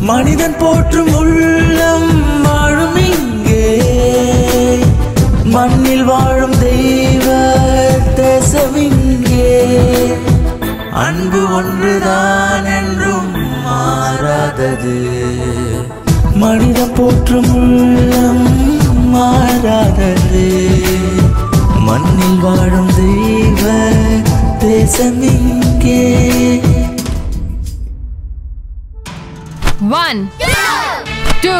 மனிதன் போற்றும் உள்ளம் வாழும் இங்கே, மண்ணில் வாழும் தெய்வ தேசம் இங்கே. அன்பு ஒன்றுதான் என்றும் மாறாதது, மனிதன் போற்றும் உள்ளம் மாறாதது, மண்ணில் வாழும் தெய்வ தேசம் இங்கே. 1 2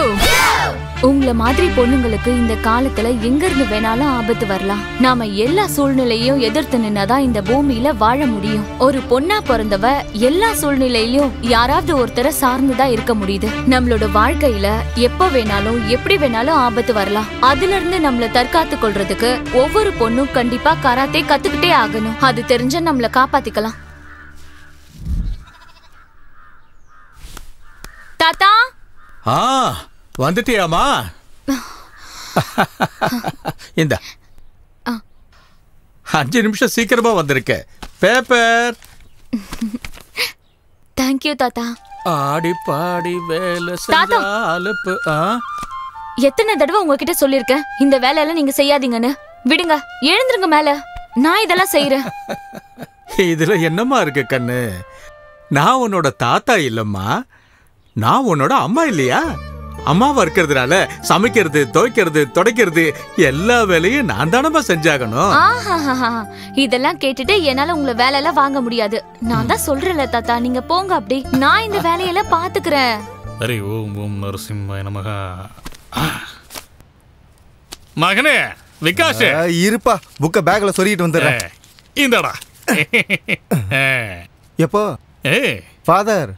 உங்கள மாதிரி பொண்ணுங்களுக்கு இந்த காலத்துல எங்க இருந்து வேணாலும் ஆபத்து வரலாம். நாம எல்லா சூழ்நிலையும் எதிர்த்து நின்னாதான் இந்த பூமியில வாழ முடியும். ஒரு பொண்ணா பிறந்தவ எல்லா சூழ்நிலையிலும் யாராவது ஒருத்தரை சார்ந்துதான் இருக்க முடியுது. நம்மளோட வாழ்க்கையில எப்ப வேணாலும் எப்படி வேணாலும் ஆபத்து வரலாம். அதுல இருந்து நம்மள தற்காத்து கொள்றதுக்கு ஒவ்வொரு பொண்ணும் கண்டிப்பா கராத்தே கத்துக்கிட்டே ஆகணும். அது தெரிஞ்ச நம்மள காப்பாத்திக்கலாம். தாத்தா வந்துட்டியாமா? இந்த 5 நிமிஷம் சீக்கிரமா வந்திருக்க. பேப்பர். தேங்க்யூ தாத்தா. ஆடி பாடி வேலை செஞ்சாலுப்பு. எத்தனை தடவை உங்ககிட்ட சொல்லிருக்கேன் இந்த வேலையெல்லாம் நீங்க செய்யாதீங்கன்னு. விடுங்க, எழுந்துருங்க மேல. நான் இதெல்லாம் செய்யறேன். இதுல என்னம்மா இருக்கு கண்ணு? நான் உன்னோட தாத்தா இல்லம்மா, நான் உன்னோட அம்மா இல்லையா? அம்மாவா இருக்கிறதுனால சமைக்கிறது, துவைக்கிறது, துடைக்கிறது எல்லா வேலையும் நான் தானமா செஞ்சாகணும். இதெல்லாம் கேட்டுட்டு என்னால உங்களை வேலையெல்லாம் வாங்க முடியாது. நான் தான் சொல்றேன்ல தாத்தா, நீங்க போங்க அப்படி. நான் இந்த வேலையெல்லாம் பாத்துக்கிறேன். ஹரி ஓம் ஓம் நரசிம்மாய நமஹ. மகனே விகாஷ், இருப்பா, புக்க பேக்ல சொருகிட்டு வந்துடுறேன். இந்தடா. எப்போ ஃபாதர்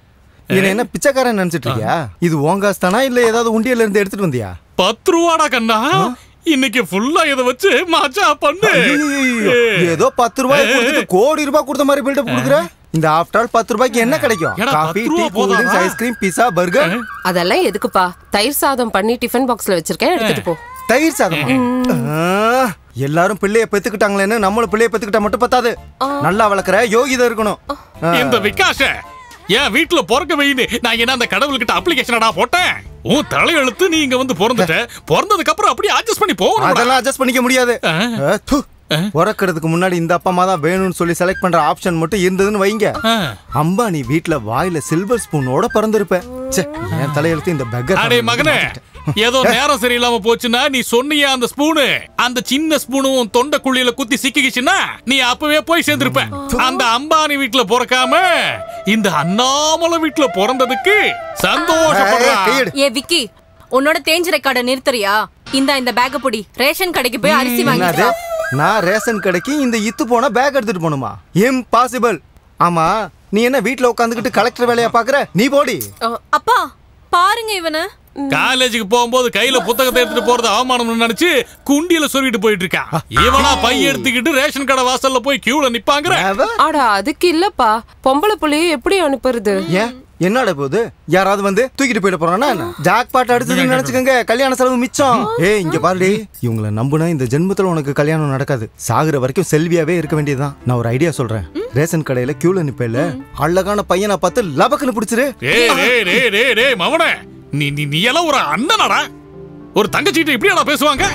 என்ன பிச்சைக்காரன் நினைச்சிட்டு இருக்கியா? இது ஓங்காஸ் தானா இல்ல ஏதாவது உண்டியல்ல இருந்து எடுத்துட்டு வந்தியா? 10 ரூபாடா கண்ணா. இன்னைக்கு ஃபுல்லா இத வச்சு மஜா பண்ணு. ஏதோ 10 ரூபாய் கொடுத்துட்டு கோடி ரூபாய் கொடுத்த மாதிரி பில்டப் கொடுக்குற. இந்த ஆஃப்டர் ஆல் 10 ரூபாய்க்கு என்ன கிடைக்கும்? Coffee, tea, cool drinks, ice cream, pizza, burger. அதெல்லாம் எதுக்குப்பா? தயிர் சாதம் பண்ணி டிஃபன் பாக்ஸ்ல வச்சிருக்கேன், எடுத்துட்டு போ. தயிர் சாதம்? எல்லாரும் பிள்ளைய பெத்துக்கிட்டாங்களேன்னு நம்மளும் பிள்ளைய பெத்துக்கிட்டா மட்டும் பத்தாது. நல்லா வளர்க்குற யோகிதா இருக்கணும். இந்த விகாஷ ஏன் வீட்டுல பிறக்க வைன்னு நான் என்ன அந்த கடவுள்கிட்ட அப்ளிகேஷனடா போட்டேன்? உன் தலையெழுத்து நீ இங்க வந்து பிறந்துட்ட. பிறந்ததுக்கு அப்புறம் அப்படியே அட்ஜஸ்ட் பண்ணி போகணும். அதெல்லாம் அட்ஜஸ்ட் பண்ணிக்க முடியாது. பிறக்கிறதுக்கு முன்னாடி இந்த அப்பா அம்மா தான் வேணும்னு சொல்லி செலக்ட் பண்ற ஆப்ஷன் மட்டும் இருந்ததுன்னு வைங்க, அம்பானி வீட்டுல வாயில சில்வர் ஸ்பூனோட பிறந்திருப்பேன். என் தலையெழுத்து இந்த பெக்கர். அடே மகனே, ஏதோ நேரம் சரியில்லாம போச்சுன்னா நீ சொன்னியா அந்த ஸ்பூனு, அந்த சின்ன ஸ்பூனும் தொண்டை குழியில குத்தி சிக்கிச்சுன்னா நீ அப்பவே போய் சேர்ந்திருப்ப. அந்த அம்பானி வீட்டுல பிறக்காம இந்த அண்ணாமலை வீட்டுல பிறந்ததுக்கு சந்தோஷப்படுறா. ஏ விக்கி, உன்னோட தேஞ்ச ரெக்கார்ட நிறுத்துறியா? இந்த பேக்க பொடி ரேஷன் கடைக்கு போய் அரிசி வாங்கிட்டு. நான் ரேஷன் கடைக்கு இந்த இத்து போன பேக் எடுத்துட்டு போணுமா? இம்பாசிபிள். ஆமா, நீ என்ன வீட்டுல உட்காந்துக்கிட்டு கலெக்டர் வேலையா பாக்குற? நீ போடி. அப்பா பாருங்க இவனை. காலேஜுக்கு போகும்போது கையில புத்தகத்தை எடுத்துட்டு போறது அவமானம்னு நினைச்சு குண்டியில சொருகிட்டு போயிட்டு இருக்கான். இவனா பைய எடுத்துக்கிட்டு ரேஷன் கடை வாசல்ல போய் கியூல நிப்பாங்க. அட அதுக்கு இல்லப்பா, பொம்பளை புள்ளைய எப்படி அனுப்புறது? ஏன் என்னடா போகுது? யாராவது வந்து தூக்கிட்டு போயிட போறானா? ஜாக் பாட் அடிச்சதுன்னு நினைச்சுக்கோங்க, கல்யாண செலவு மிச்சம். ஏய் இங்க பாருடி, இவங்கள நம்புனா இந்த ஜென்மத்துல உனக்கு கல்யாணம் நடக்காது. சாகுற வரைக்கும் செல்வியாவே இருக்க வேண்டியதுதான். நான் ஒரு ஐடியா சொல்றேன். ரேஷன் கடையில கியூல நிப்பேல, அழகான பையனை பார்த்து லபக்குன்னு பிடிச்சிரு. மவனே, நீ எல்லாம் ஒரு அண்ணனாடா? ஒரு தங்கச்சிட்ட இப்படியாடா பேசுவாங்க?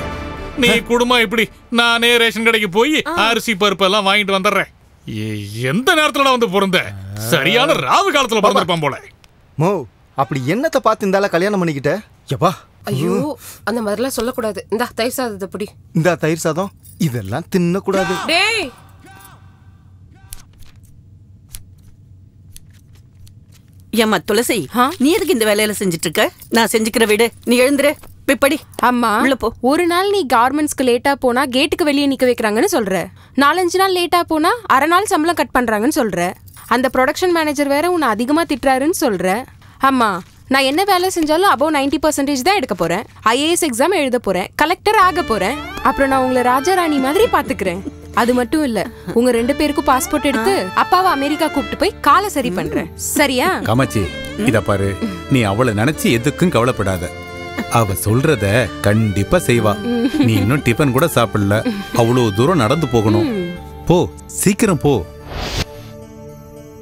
நீ குடும்பம் இப்படி, நானே ரேஷன் கடைக்கு போய் அரிசி பருப்பு எல்லாம் வாங்கிட்டு வந்துடுறேன். எந்த நேரத்துல வந்து பிறந்த? சரியான ராவு காலத்துல பிறந்திருப்பான் போல. மோ, அப்படி என்னத்தை பார்த்து இருந்தால கல்யாணம் பண்ணிக்கிட்ட? எப்பா ஐயோ, அந்த மாதிரிலாம் சொல்லக்கூடாது. இந்த தயிர் சாதத்தை பிடி. இந்த தயிர் சாதம் இதெல்லாம் தின்னக்கூடாது. டேய், ஏம்மா துளசி, நீ எதுக்கு இந்த வேலையில செஞ்சுட்டு இருக்க? நான் செஞ்சுக்கிற வீடு, நீ எழுந்துரு பிப்படி. அம்மா, ஒரு நாள் நீ கார்மெண்ட்ஸ்க்கு லேட்டா போனா கேட்டுக்கு வெளியே நிக்க வைக்கிறாங்கன்னு சொல்ற. 4-5 நாள் லேட்டா போனா அரை நாள் சம்பளம் கட் பண்றாங்கன்னு சொல்ற. அந்த ப்ரொடக்ஷன் மேனேஜர் வேற உன்னை அதிகமா திட்டுறாருன்னு சொல்ற. அம்மா, நான் என்ன வேலை செஞ்சாலும் above 90% தான் எடுக்க போறேன். IAS எக்ஸாம் எழுத போறேன், கலெக்டர் ஆக போறேன். அப்புறம் நான் உங்களை ராஜாராணி மாதிரி பாத்துக்கிறேன். அது மட்டும் இல்ல, உங்க 2 பேருக்கும் பாஸ்போர்ட் எடுத்து அப்பாவை அமெரிக்கா கூப்பிட்டு போய் காலை சரி பண்றேன். சரியா? காமாட்சி, இத பாரு, நீ அவளை நினைச்சு எதுக்கும் கவலைப்படாத. அவ சொல்றத கண்டிப்பா செய்வா. நீ இன்னும் டிஃபன் கூட சாப்பிடல, அவ்வளவு தூரம் நடந்து போகணும். போ, சீக்கிரம் போ.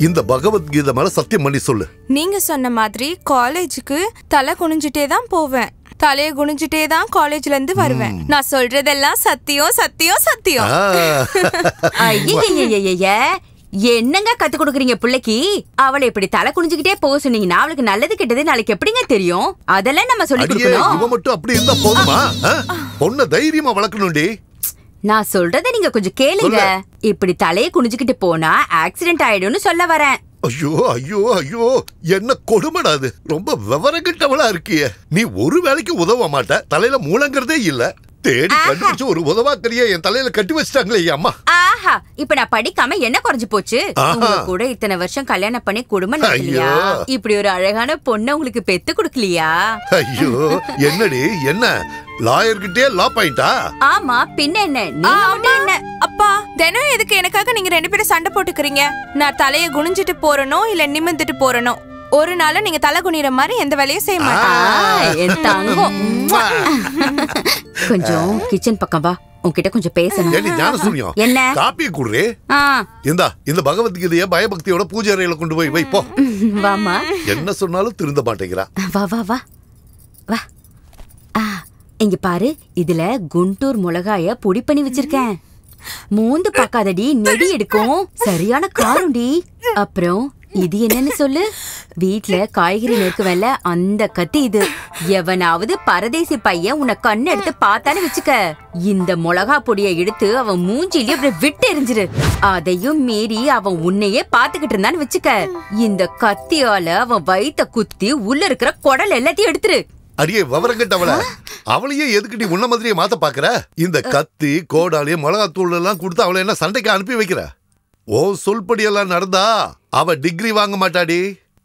இந்த பகவத்கீதை மேல சத்தியம் பண்ணி சொல்லு. நீங்க சொன்ன மாதிரி காலேஜுக்கு தலை குனிஞ்சிட்டே தான் போவேன், தலையை குனிஞ்சிட்டே தான் காலேஜ்ல இருந்து வருவேன். நான் சொல்றதெல்லாம் சத்தியம் சத்தியம் சத்தியம். என்னங்க கத்து கொடுக்குறீங்க பிள்ளைக்கு? அவளை இப்படி தலை குனிஞ்சுக்கிட்டே போக சொன்னீங்கன்னா அவளுக்கு நல்லது கெட்டது நாளைக்கு எப்படிங்க தெரியும்? அதெல்லாம் நம்ம சொல்லி கொடுக்கணும். இவ மட்டும் அப்படி இருந்தா போதுமா? பொண்ண தைரியமா வளர்க்கணும்டி. நான் சொல்றத நீங்க கொஞ்சம் கேளுங்க. இப்படி தலையை குனிஞ்சுக்கிட்டு போனா ஆக்சிடென்ட் ஆயிடும்னு சொல்ல வரேன். ஐயோ ஐயோ ஐயோ, என்ன கொடுமைடா அது. ரொம்ப விவரங்கிட்டவளா இருக்கிய. நீ ஒரு வேலைக்கு உதவ மாட்ட, தலையில மூலங்கிறதே இல்ல. தேடி கண்டுபிடிச்சு ஒரு உதவாக்கறிய என் தலையில கட்டி வச்சிட்டாங்களே அம்மா. ஆஹா, இப்ப நான் படிக்காம என்ன குறைஞ்சு போச்சு? உங்க கூட இத்தனை வருஷம் கல்யாணம் பண்ணி குடும்பம் நடக்கலையா? இப்படி ஒரு அழகான பொண்ணை உங்களுக்கு பெத்து கொடுக்கலையா? ஐயோ, என்னடி என்ன லாயர்கிட்டே லா பாயிண்டா? ஆமா, பின்ன என்ன? நீ என்ன? அப்பா, தினம் எதுக்கு எனக்காக நீங்க 2 பேரும் சண்டை போட்டுக்கிறீங்க? நான் தலையை குனிஞ்சிட்டு போறனோ இல்ல நிமிர்ந்துட்டு போறனோ, ஒரு நாள் நீங்க தலை குனிற மாதிரி எந்த வேலையும் செய்ய மாட்டேன். கொஞ்சம் கிச்சன் பக்கம் வா, உன்கிட்ட கொஞ்சம் பேசணும். என்ன? காப்பியை குடுறே. இந்த பகவத்கீதைய பயபக்தியோட பூஜை அறையில கொண்டு போய் வை போ. வாமா. என்ன சொன்னாலும் திருந்த மாட்டேங்கிறா. வா வா வா வா. இங்க பாரு, இதுல குண்டூர் மிளகாய பொடி பண்ணி வச்சிருக்கேன். மூந்து பார்க்காதடி, நெடி எடுக்கும். சரியான காருண்டி. அப்புறம் இது என்னன்னு சொல்லு? வீட்ல காய்கறி நெருக்குவல்ல, அந்த கத்தி இது. எவனாவது பரதேசி பையன் உன்னை கண்ணு எடுத்து பார்த்தான்னு வச்சுக்க, இந்த மிளகா பொடியை எடுத்து அவன் மூஞ்சிலேயே அப்படி விட்டு எரிஞ்சிரு. அதையும் மீறி அவன் உன்னையே பாத்துக்கிட்டு இருந்தான்னு வச்சுக்க, இந்த கத்தியால அவன் வயித்த குத்தி உள்ள இருக்கிற குடல் எல்லாத்தையும் எடுத்துரு. அடியே விவரங்கட்டவள, அவளையே எதுக்கிட்டி உன்ன மாதிரியே மாத்த பாக்குற? இந்த கத்தி கோடாலி மிளகாத்தூள் எல்லாம் கொடுத்து அவளை என்ன சண்டைக்கு அனுப்பி வைக்கிற? ஓ சொல்படி எல்லாம் நடந்தா அவ டிகிரி வாங்க மாட்டாடி.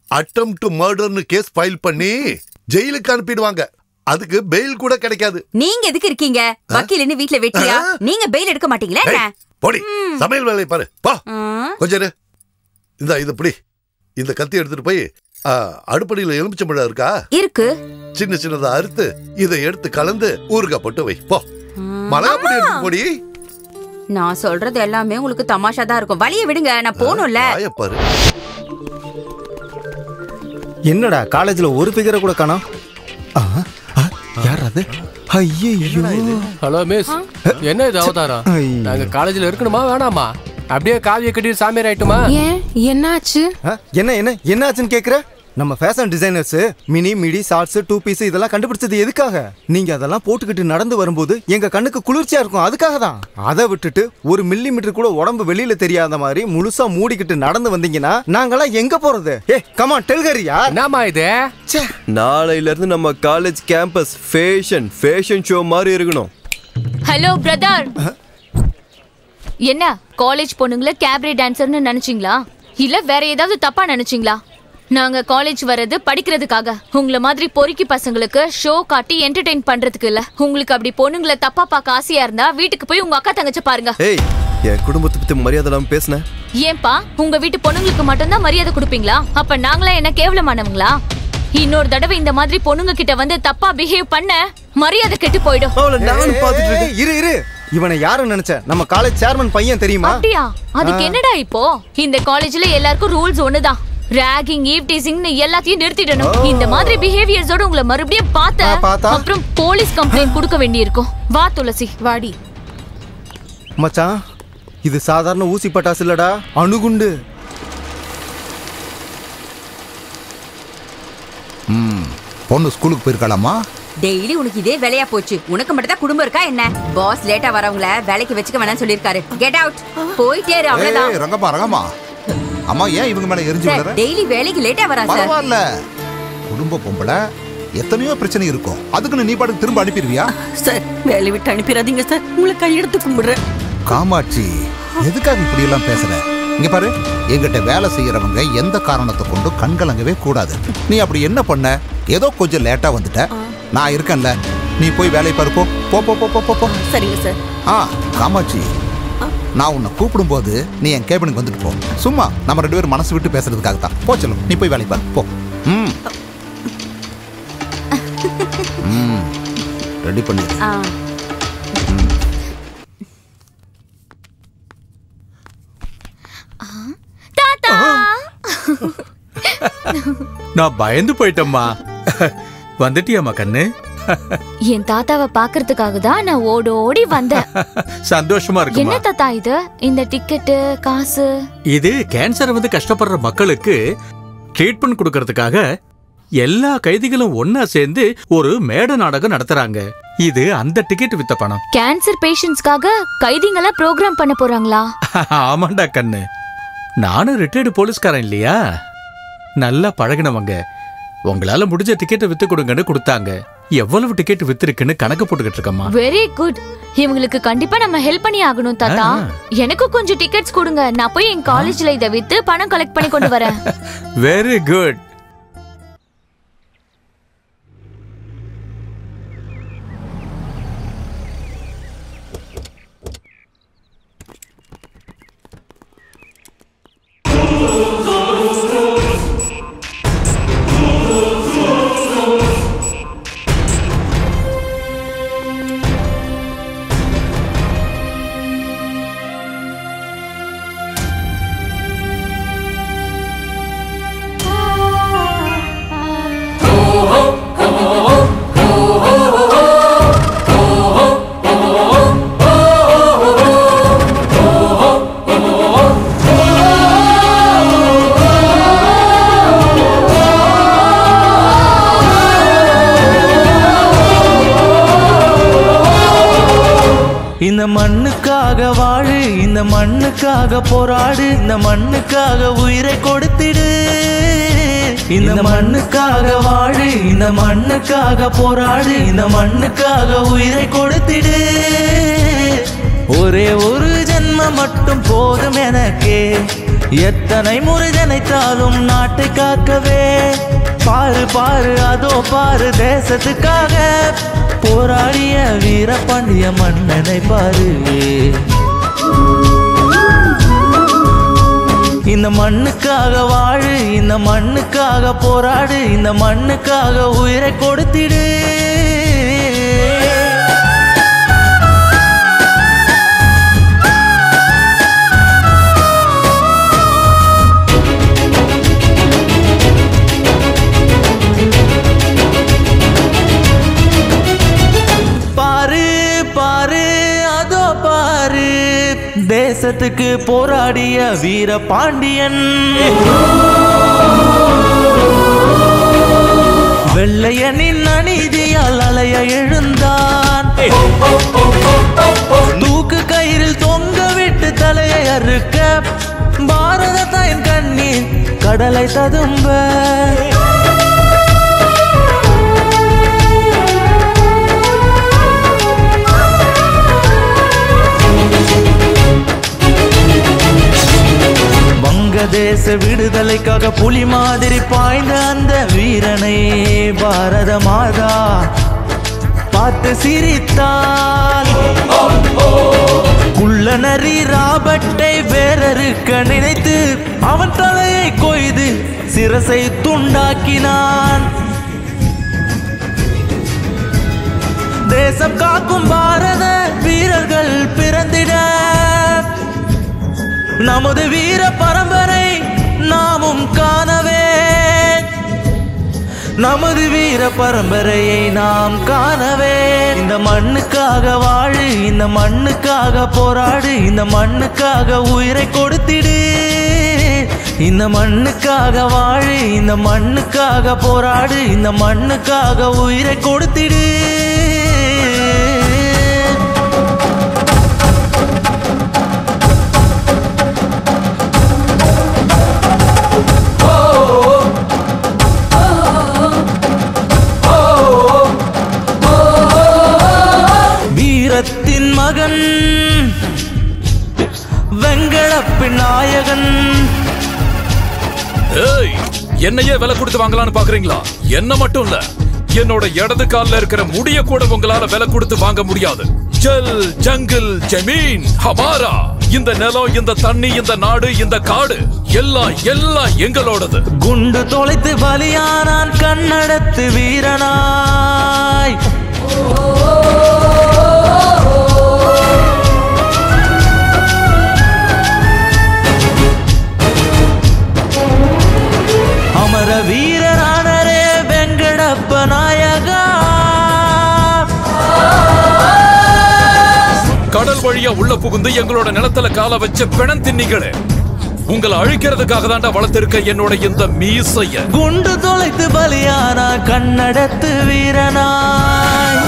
அட்டெம்ப்ட் டு மர்டர்னு கேஸ் ஃபைல் பண்ணி ஜெயிலுக்கு அனுப்பிடுவாங்க. அதுக்கு பெயில் கூட கிடைக்காது. நீங்க எதுக்கு இருக்கீங்க? வக்கீல்னு வீட்ல வெட்டியா? நீங்க பெயில் எடுக்க மாட்டீங்களா என்ன? போடி, சமையல் வேலையை பாரு. போ கொஞ்சம் இந்த இது பிடி. இந்த கத்தி எடுத்துட்டு போய் அடுப்படியில எலுமிச்சம்பழம் இருக்கா? இருக்கு. சின்ன சின்னதா அறுத்து இதை எடுத்து கலந்து ஊறுகாய் போட்டு வை. போ, மிளகா பொடி எடுத்து போடி. நான் சொல்றது எல்லாமே உங்களுக்கு தமாஷா தான் இருக்கும். வழிய விடுங்க, நான் போணும்ல. பாரு, என்னடா காலேஜ்ல ஒரு ஃபிகரை கூட காணோம். யார் அது? ஐயோ, ஹலோ மிஸ், என்ன இது அவதாரம்? நாங்க காலேஜ்ல இருக்கணுமா வேணாமா? அப்படியே காவிய கட்டி சாமியார் ஆயிட்டுமா? ஏன், என்னாச்சு? என்னாச்சுன்னு கேக்குற? நம்ம fashion designers mini midi shorts 2 piece இதெல்லாம் கண்டுபிடிச்சது எதுக்காக? நீங்க அதெல்லாம் போட்டுக்கிட்டு நடந்து வரும்போது எங்க கண்ணுக்கு குளிர்ச்சியா இருக்கும், அதுக்காக தான். அதை விட்டுட்டு 1 மில்லிமீட்டர் கூட உடம்பு வெளியில தெரியாத மாதிரி முழுசா மூடிக்கிட்டு நடந்து வந்தீங்கன்னா நாங்கெல்லாம் எங்க போறது? கம் ஆன் டெல் ஹரியா. என்னமா இது? நாளையில இருந்து நம்ம காலேஜ் கேம்பஸ் ஃபேஷன் ஷோ மாதிரி இருக்கணும். ஹலோ பிரதர், என்ன காலேஜ் பொண்ணுங்கள கேப்ரே டான்சர்னு நினைச்சீங்களா? இல்ல வேற ஏதாவது தப்பா நினைச்சீங்களா? நாங்க காலேஜ் வர்றது படிக்கிறதுக்காக. உங்கள மாதிரி பொறுக்கி பசங்களுக்கு ஷோ காட்டி என்டர்டெயின் பண்றதுக்கு இல்ல. உங்களுக்கு அப்படி பொண்ணுங்களை தப்பா பார்க்க ஆசையா இருந்தா வீட்டுக்கு போய் உங்க அக்கா தங்கச்சி பாருங்க. ஏய், என் குடும்பத்தை பத்தி மரியாதை இல்லாம பேசுன. ஏன்பா உங்க வீட்டு பொண்ணுங்களுக்கு மட்டும்தான் மரியாதை கொடுப்பீங்களா? அப்ப நாங்களா என்ன கேவலமானவங்களா? இன்னொரு தடவை இந்த மாதிரி பொண்ணுங்க கிட்ட வந்து தப்பா பிஹேவ் பண்ண மரியாதை கெட்டு போயிடும். இரு இவனை யாரு நினைச்ச? நம்ம காலேஜ் சேர்மன் பையன் தெரியுமா? அப்படியா? அதுக்கு என்னடா இப்போ? இந்த காலேஜ்ல எல்லாருக்கும் ரூல்ஸ் ஒண்ணுதான். ராகிங், ஈவ் டீசிங்னு எல்லாத்தையும் நிறுத்திடணும். இந்த மாதிரி பிஹேவியர்ஸோட உங்களை மறுபடியும் பார்த்தா அப்புறம் போலீஸ் கம்ப்ளைண்ட் கொடுக்க வேண்டியிருக்கும். வா துளசி, வாடி. மச்சான், இது சாதாரண ஊசி பட்டாசு இல்லடா, அணுகுண்டு. பொண்ணு ஸ்கூலுக்கு போயிருக்காளாமா? டெய்லி உனக்கு இதே வேலையா போச்சு. உனக்கு மட்டும் தான் குடும்பம் இருக்கா என்ன? பாஸ் லேட்டா வரவங்கள வேலைக்கு வச்சுக்க வேணாம்னு சொல்லிருக்காரு. Get out. போயிட்டே இரு, அவ்வளவுதான். ரங்கம்மா அம்மா, ஏன் இவங்க மேல எரிஞ்சு விடுற? டெய்லி வேலைக்கு லேட்டா வரா சார். பரவாயில்ல, குடும்ப பொம்பளை எத்தனையோ பிரச்சனை இருக்கும். அதுக்குன்னு நீ பாட்டுக்கு திரும்ப அனுப்பிடுவியா? சார், வேலை விட்டு அனுப்பிடாதீங்க சார். உங்களை கையெடுத்து கும்பிடுறேன். காமாட்சி, எதுக்காக இப்படி எல்லாம் பேசுற? இங்க பாரு, எங்கிட்ட வேலை செய்யறவங்க எந்த காரணத்தை கொண்டு கண்கலங்கவே கூடாது. நீ அப்படி என்ன பண்ண? ஏதோ கொஞ்சம் லேட்டா வந்துட்ட, நான் இருக்கேன்ல, நீ போய் வேலையை பாரு. போ. சரிங்க சார். காமாட்சி, நான் உன்னை கூப்பிடும் போது நீ என் கேபினுக்கு வந்துட்டு போ. சும்மா நம்ம 2 பேரும் மனசு விட்டு பேசுறதுக்காக தான். போ சொல்லும், நீ போய் வேலையை பாரு. போ. ரெடி பண்ணி. நான் பயந்து போயிட்டேம்மா. வந்துட்டியாமா கண்ணு? என் தாத்தாவை பாக்குறதுக்காக தான் நான் ஓடி வந்தேன். சந்தோஷமா இருக்கு. என்ன தாத்தா இது? இந்த டிக்கெட்டு, காசு? இது கேன்சர் வந்து கஷ்டப்படுற மக்களுக்கு ட்ரீட்மெண்ட் கொடுக்கறதுக்காக எல்லா கைதிகளும் ஒன்னா சேர்ந்து ஒரு மேட நாடகம் நடத்துறாங்க. இது அந்த டிக்கெட் வித்த பணம். கேன்சர் பேஷண்ட்ஸ்க்காக கைதிங்களா ப்ரோக்ராம் பண்ண போறாங்களா? ஆமாண்டா கண்ணு, நானும் ரிட்டையர்டு போலீஸ்காரன் இல்லையா, நல்லா பழகினவங்க. உங்களால முடிஞ்ச டிக்கெட்டை வித்து கொடுங்கன்னு கொடுத்தாங்க. எவ்வளவு டிக்கெட் வித்திருக்குன்னு கணக்கு போட்டுக்கிட்டு இருக்கம்மா. Very good. இவங்களுக்கு கண்டிப்பா நம்ம ஹெல்ப் பண்ணி ஆகணும் தாத்தா. எனக்கு கொஞ்சம் டிக்கெட்ஸ் கொடுங்க, நான் போய் என் காலேஜ்ல இதை வித்து பணம் கலெக்ட் பண்ணி கொண்டு வரேன். Very good. இந்த மண்ணுக்காக வாழு, இந்த மண்ணுக்காக போராடு, இந்த மண்ணுக்காக உயிரை கொடுத்திடு. இந்த மண்ணுக்காக வாழு, இந்த மண்ணுக்காக போராடு, இந்த மண்ணுக்காக உயிரை கொடுத்திடு. ஒரே ஒரு ஜென்மம் மட்டும் போதும் எனக்கு, எத்தனை முறை நினைத்தாலும் நாட்டை காக்கவே. பாரு பாரு அதோ பாரு, தேசத்துக்காக போராடிய வீரபாண்டிய மன்னனை பாரு. இந்த மண்ணுக்காக வாழு, இந்த மண்ணுக்காக போராடு, இந்த மண்ணுக்காக உயிரை கொடுத்திடு. தேசத்துக்கு போராடிய வீரபாண்டியன், வெள்ளையனின் அநீதியால் அலைய எழுந்தான். தூக்கு கயிறில் தொங்க விட்டு தலையை அறுக்க பாரத தாயின் கண்ணீர் கடலை ததும்ப. வங்க தேச விடுதலைக்காக புலி மாதிரி பாய்ந்த அந்த வீரனை பாரத மாதா பார்த்து சிரித்தாள். குள்ள நரி ராபர்ட்டை வேறறுக்க நினைத்து அவன் தலையை கொய்து சிரசை துண்டாக்கினான். தேசம் காக்கும் பாரத வீரர்கள் பிறந்திட நமது வீர பரம்பரை நாமும் காணவே, நமது வீர பரம்பரையை நாம் காணவே. இந்த மண்ணுக்காக வாழு, இந்த மண்ணுக்காக போராடு, இந்த மண்ணுக்காக உயிரை கொடுத்திடு. இந்த மண்ணுக்காக வாழு, இந்த மண்ணுக்காக போராடு, இந்த மண்ணுக்காக உயிரை கொடுத்திடு. வீரத்தின் மகன் வெங்கடப்ப நாயகன். ஏய், என்னையே விலை கொடுத்து வாங்கலாம்னு பாக்குறீங்களா? என்ன மட்டும் இல்ல, என்னோட இடது கால்ல இருக்கிற முடிய கூட உங்களால விலை கொடுத்து வாங்க முடியாது. ஜல் ஜங்கிள் ஜமீன் ஹமாரா. இந்த நிலம், இந்த தண்ணி, இந்த நாடு, இந்த காடு எல்லாம் எல்லாம் எங்களோடது. குண்டு தொலைத்து பலியானான் கண்ணடத்து வீரனாய். அமர வீரரானரே வெங்கடப்ப நாயகா. கடல் வழியா உள்ள புகுந்து எங்களோட நிலத்துல கால வச்ச பிணம் தின்னிகளே, உங்களை அழிக்கிறதுக்காக தாண்டா வளர்த்திருக்க என்னோட இந்த மீசைய. குண்டு தொலைத்து பலியானா கண்ணடத்து வீரனாய்.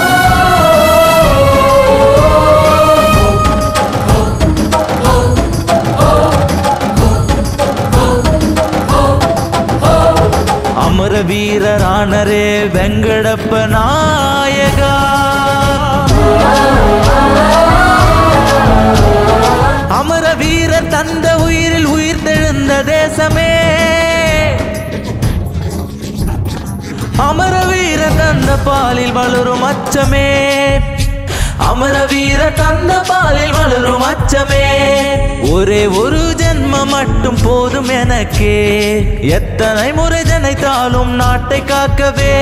அமர வீரரானரே வெங்கடப்ப நாயகா. அமர வீரர் தந்த உயிரில் உயிர் தெழுந்த தேசமே. அமர வீரர் தந்த பாலில் வளரும் அச்சமே. அமர வீர தந்த பாலில் வளரும் அச்சமே. ஒரே ஒரு ஜென்மம் மட்டும் போதும் எனக்கே, எத்தனை முறை ஜனைத்தாலும் நாட்டை காக்கவே.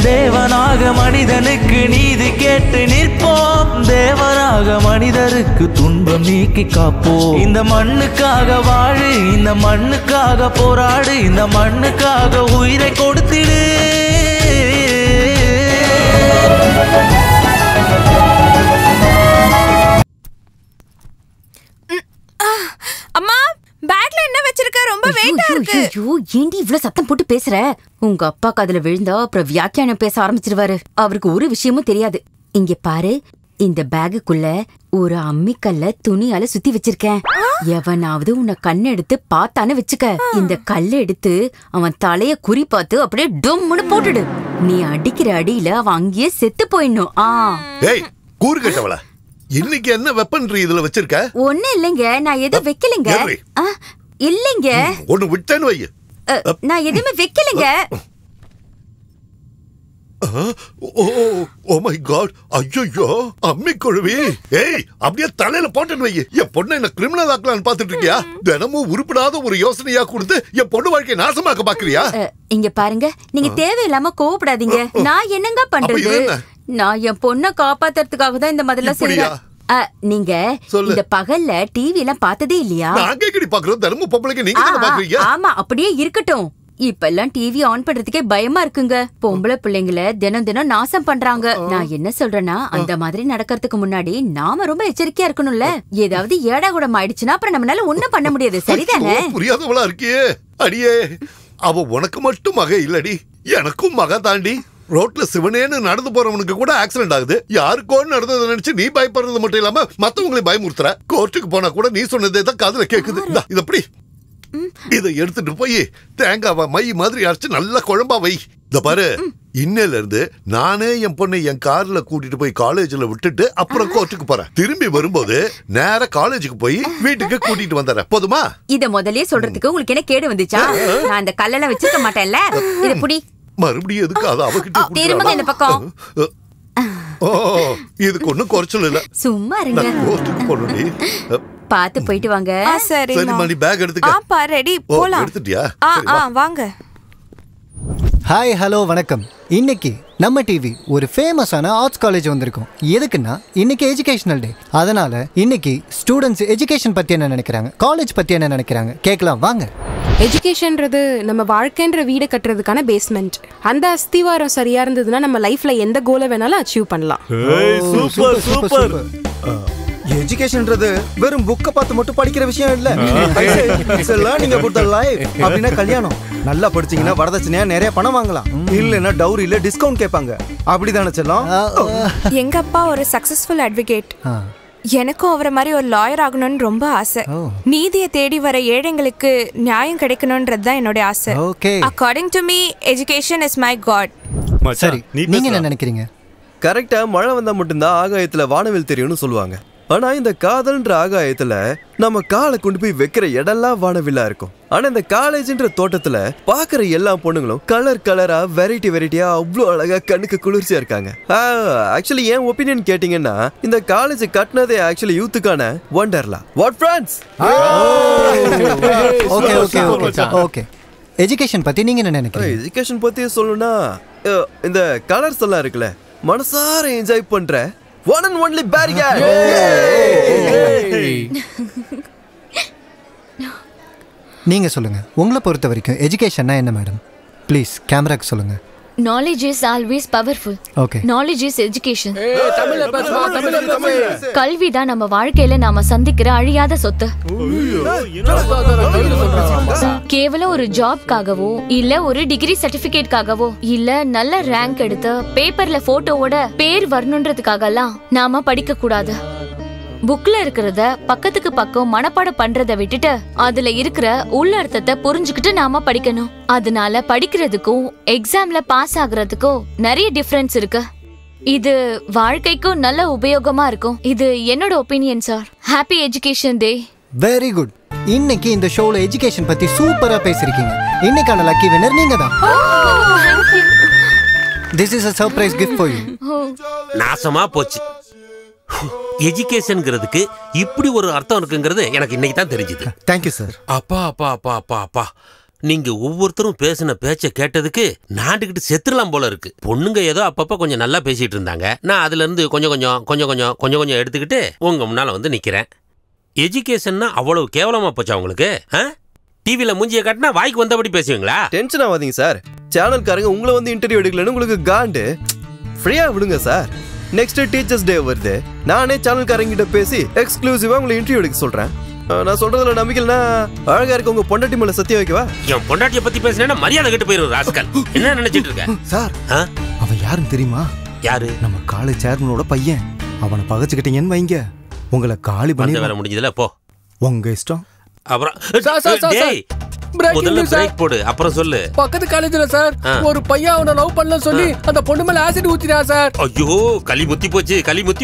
தேவனாக மனிதனுக்கு நீதி கேட்டு நிற்போம், தேவனாக மனிதருக்கு துன்பம் நீக்கி காப்போம். இந்த மண்ணுக்காக வாழு, இந்த மண்ணுக்காக போராடு, இந்த மண்ணுக்காக உயிரை கொடுத்திடு. அம்மா, பேக்ல என்ன வச்சிருக்க? ரொம்ப வெயிட்டா இருக்கு. ஐயோ, ஏண்டி இவ்ளோ சத்தம் போட்டு பேசுற? உங்க அப்பா காதுல விழுந்தா அப்புறம் வியாக்கியானம் பேச ஆரம்பிச்சிருவாரு. அவருக்கு ஒரு விஷயமும் தெரியாது. இங்க பாரு, இந்த பேகுக்குள்ள ஒரு அம்மிக்கல்ல துணியால சுத்தி வச்சிருக்கேன். எவனாவது உன்னை கண்ணு எடுத்து பார்த்தானு வச்சுக்க, இந்த கல்ல எடுத்து அவன் தலைய குறி பார்த்து அப்படியே டொம்முன்னு போட்டுடு. நீ அடிக்கிற அடியில அவன் அங்கேயே செத்து போயிடணும். ஏய், கூறு கேட்டவள, இன்னைக்கு என்ன வெப்பன் இதுல வச்சிருக்க? ஒண்ணு இல்லைங்க, நான் எதுவும் வைக்கலைங்க. இல்லைங்க, ஒண்ணு விட்டேன்னு வை. நான் எதுவுமே வைக்கலைங்க. ஓ மை காட், ஐயோ அம்மி குழுவி. ஏய், அப்படியே தலையில போட்டுன்னு வை. என் பொண்ணை என்ன கிரிமினல் ஆக்கலான்னு பாத்துட்டு இருக்கியா? தினமும் உருப்படாத ஒரு யோசனையா கொடுத்து என் பொண்ணு வாழ்க்கையை நாசமாக்க பாக்குறியா? இங்க பாருங்க, நீங்க தேவையில்லாம கோவப்படாதீங்க. நான் என்னங்க பண்றது? நான் என் பொண்ணை காப்பாத்துறதுக்காக தான் இந்த மாதிரிலாம் செய்றேன். நீங்க இந்த பகல்ல டிவி எல்லாம் பார்த்ததே இல்லையா? நாங்க எங்கடி பாக்குறோம்? தினமும் பொம்பளைக்கு நீங்க தான பாக்குறீங்க. ஆமா, அப்படியே இருக்கட்டும். இப்பெல்லாம் டிவி ஆன் பண்றதுக்கே பயமா இருக்குங்க. பொம்பளை பிள்ளைங்களை தினம் தினம் நாசம் பண்றாங்க. நான் என்ன சொல்றேன்னா, அந்த மாதிரி நடக்கிறதுக்கு முன்னாடி நாம ரொம்ப எச்சரிக்கையா இருக்கணும்ல. ஏதாவது ஏடா கூட ஆயிடுச்சுன்னா அப்புறம் நம்மளால ஒண்ணும் பண்ண முடியாது. சரிதானே? புரியாதவளா இருக்கியே. அடியே, அவ உனக்கு மட்டும் மக இல்லடி, எனக்கும் மக தாண்டி. ரோட்ல சிவனேன்னு நடந்து போறவனுக்கு கூட ஆக்சிடென்ட் ஆகுது. யாருக்கோ நடந்ததை நினைச்சு நீ பயப்படுறது மட்டும் இல்லாம மத்தவங்களை பயமுறுத்துற. கோர்ட்டுக்கு போனா கூட நீ சொன்னதே தான் காதுல கேக்குது. இத எப்படி? இதை எடுத்துட்டு போய் தேங்காவை மை மாதிரி அரைச்சு நல்லா குழம்பா வை. இந்த பாரு, இன்னையில இருந்து நானே என் பொண்ணை என் கார்ல கூட்டிட்டு போய் காலேஜ்ல விட்டுட்டு அப்புறம் கோர்ட்டுக்கு போறேன். திரும்பி வரும்போது நேரா காலேஜுக்கு போய் வீட்டுக்கு கூட்டிட்டு வந்துடுறேன். போதுமா? இத முதல்லயே சொல்றதுக்கு உங்களுக்கு என்ன கேடு வந்துச்சா? நான் அந்த கல்லெல்லாம் வச்சிருக்க மாட்டேன்ல. இத புடி. மறுபடியும் எதுக்கு அத அவகிட்ட திரும்புங்க இந்த பக்கம். ஓ, இதுக்கு ஒண்ணும் குறைச்சல் இல்ல. சும்மா இருங்க. கோர்ட்டுக்கு போறடி. பாத்து போயிட்டு வாங்க. சரி மணி பேக் எடுத்துக்க. ஆப்பா ரெடி போலாம். எடுத்துட்டியா? வாங்க. ஹாய் ஹலோ வணக்கம். இன்னைக்கு நம்ம டிவி ஒரு ஃபேமஸான ஆர்ட்ஸ் காலேஜ் வந்திருக்கோம். எதுக்குன்னா இன்னைக்கு எஜுகேஷனல் டே. அதனால இன்னைக்கு ஸ்டூடெண்ட்ஸ் எஜுகேஷன் பத்தி என்ன நினைக்கிறாங்க, காலேஜ் பத்தி என்ன நினைக்கிறாங்க கேட்கலாம் வாங்க. எஜுகேஷன்றது நம்ம வாழ்க்கைன்ற வீடு கட்டுறதுக்கான பேஸ்மெண்ட். அந்த அஸ்திவாரம் சரியா இருந்ததுன்னா நம்ம லைஃப்ல எந்த கோலை வேணாலும் அச்சீவ் பண்ணலாம். Super super. எஜுகேஷன்ன்றது வெறும் புக்கை பார்த்து மட்டும் படிக்கிற விஷயம் இல்ல. நீங்க கொடுத்த லைஃப் அப்படின்னா கல்யாணம். நல்லா படிச்சீங்கன்னா வரதட்சணையா நிறைய பணம் வாங்கலாம். இல்லைன்னா டவுரியில டிஸ்கவுண்ட் கேட்பாங்க. அப்படிதானே செல்லம்? எங்க அப்பா ஒரு சக்சஸ்ஃபுல் அட்வொகேட். எனக்கும் அவரை மாதிரி ஒரு லாயர் ஆகணும்னு ரொம்ப ஆசை. நீதியை தேடி வர ஏழைங்களுக்கு நியாயம் கிடைக்கணும்ன்றது தான் என்னோட ஆசை. According to me education is my god. சரி, நீங்க என்ன நினைக்கிறீங்க? கரெக்டா மழை வந்தா மட்டும்தான் ஆகாயத்துல வானவில் தெரியும்னு சொல்லுவாங்க. ஆனா இந்த காதல்ன்ற ஆகாயத்துல நம்ம காலை கொண்டு போய் வைக்கிற இடம்லாம் வானவில்லா இருக்கும். ஆனா இந்த காலேஜ்ன்ற தோட்டத்துல பாக்குற எல்லா பொண்ணுங்களும் கலர் கலரா வெரைட்டியா அவ்வளோ அழகா கண்ணுக்கு குளிர்ச்சியா இருக்காங்க. ஆக்சுவலி என் ஒப்பீனியன் கேட்டீங்கன்னா இந்த காலேஜ் கட்டினதே ஆக்சுவலி யூத்துக்கான Wonderla. What friends? Okay okay okay okay. Education பத்தி நீங்க என்ன நினைக்கிறீங்க? எஜுகேஷன் பத்தி சொல்லணும்னா இந்த கலர்ஸ் எல்லாம் இருக்குல்ல, மனசார என்ஜாய் பண்ற one and only barrier. நீங்க சொல்லுங்க, உங்களை பொறுத்த வரைக்கும் எஜுகேஷன்னா என்ன மேடம்? ப்ளீஸ் கேமராக்கு சொல்லுங்க. Knowledge is always powerful. Okay. Knowledge is education. கல்வி தான் நம்ம வாழ்க்கையில நாம சந்திக்கிற அழியாத சொத்து. கேவலம் ஒரு ஜாப்காகவோ இல்ல ஒரு டிகிரி சர்டிபிகேட்காகவோ இல்ல நல்ல ரேங்க் எடுத்து பேப்பர்ல போட்டோவோட பேர் வரணுன்றதுக்காக எல்லாம் நாம படிக்க கூடாது. புக்ல இருக்கிறத பக்கத்துக்கு பக்கம் மனப்பாடம் பண்றத விட்டுட்டு அதுல இருக்கிற உள்ளர்த்தத்தை புரிஞ்சுக்கிட்டு நாம படிக்கணும். அதனால படிக்கிறதுக்கும் எக்ஸாம்ல பாஸ் ஆகுறதுக்கும் நிறைய டிஃபரன்ஸ் இருக்கு. இது வாழ்க்கைக்கும் நல்ல உபயோகமா இருக்கும். இது என்னோட opinion sir. Happy education day. Very good. இன்னைக்கு இந்த ஷோல எஜுகேஷன் பத்தி சூப்பரா பேசிருக்கீங்க. இன்னைக்கான லக்கி வின்னர் நீங்க தான். This is a surprise gift for you. நாசமா போச்சு. எஜுகேஷன்ங்கிறதுக்கு இப்படி ஒரு அர்த்தம் இருக்குங்கிறது எனக்கு இன்னைக்கு தான் தெரிஞ்சுது. Thank you sir. அப்பா அப்பா அப்பா அப்பா அப்பா நீங்க ஒவ்வொருத்தரும் பேசின பேச்ச கேட்டதுக்கு நாண்டுகிட்டு செத்துடலாம் போல இருக்கு. பொண்ணுங்க ஏதோ அப்பப்ப கொஞ்சம் நல்லா பேசிட்டு இருந்தாங்க. நான் அதுல இருந்து கொஞ்சம் எடுத்துக்கிட்டு உங்க முன்னால வந்து நிக்கிறேன். எஜுகேஷன்னா அவ்வளவு கேவலமா போச்சா உங்களுக்கு? டிவில மூஞ்சிய காட்டினா வாய்க்கு வந்தபடி பேசுவீங்களா? டென்ஷன் ஆகாதீங்க சார். சேனல்காரங்க உங்களை வந்து இன்டர்வியூ எடுக்கலன்னு உங்களுக்கு காண்டு. ஃப்ரீயா விடுங்க சார். நெக்ஸ்ட் டீச்சர்ஸ் டே வருது. நானே சேனல்காரங்கிட்ட பேசி எக்ஸ்க்ளூசிவா உங்களை இன்டர்வியூ எடுக்க சொல்றேன். நான் சொல்றதுல நம்பிக்கைனா அழகா இருக்க உங்க பொண்டாட்டி மேல சத்தியம் வைக்கவா? என் பொண்டாட்டிய பத்தி பேசினா மரியாதை கெட்டு போயிரும் ராஸ்கல். என்ன நினைச்சிட்டு இருக்க? சார் அவன் யாருன்னு தெரியுமா? யாரு? நம்ம காலேஜ் சேர்மனோட பையன். அவனை பகச்சுக்கிட்டீங்கன்னு வைங்க, உங்களை காலி பண்ணி வேற முடிஞ்சதுல போ. உங்க இஷ்டம். அப்புறம் முதல்ல பிரேக் போடு, அப்புறம் சொல்லு. பக்கத்து காலேஜ்ல சார் ஒரு பையன் அவனை லவ் பண்ணல சொல்லி அந்த பொண்ணு மேல ஆசிட் ஊத்திட்டா சார். ஐயோ களி முத்தி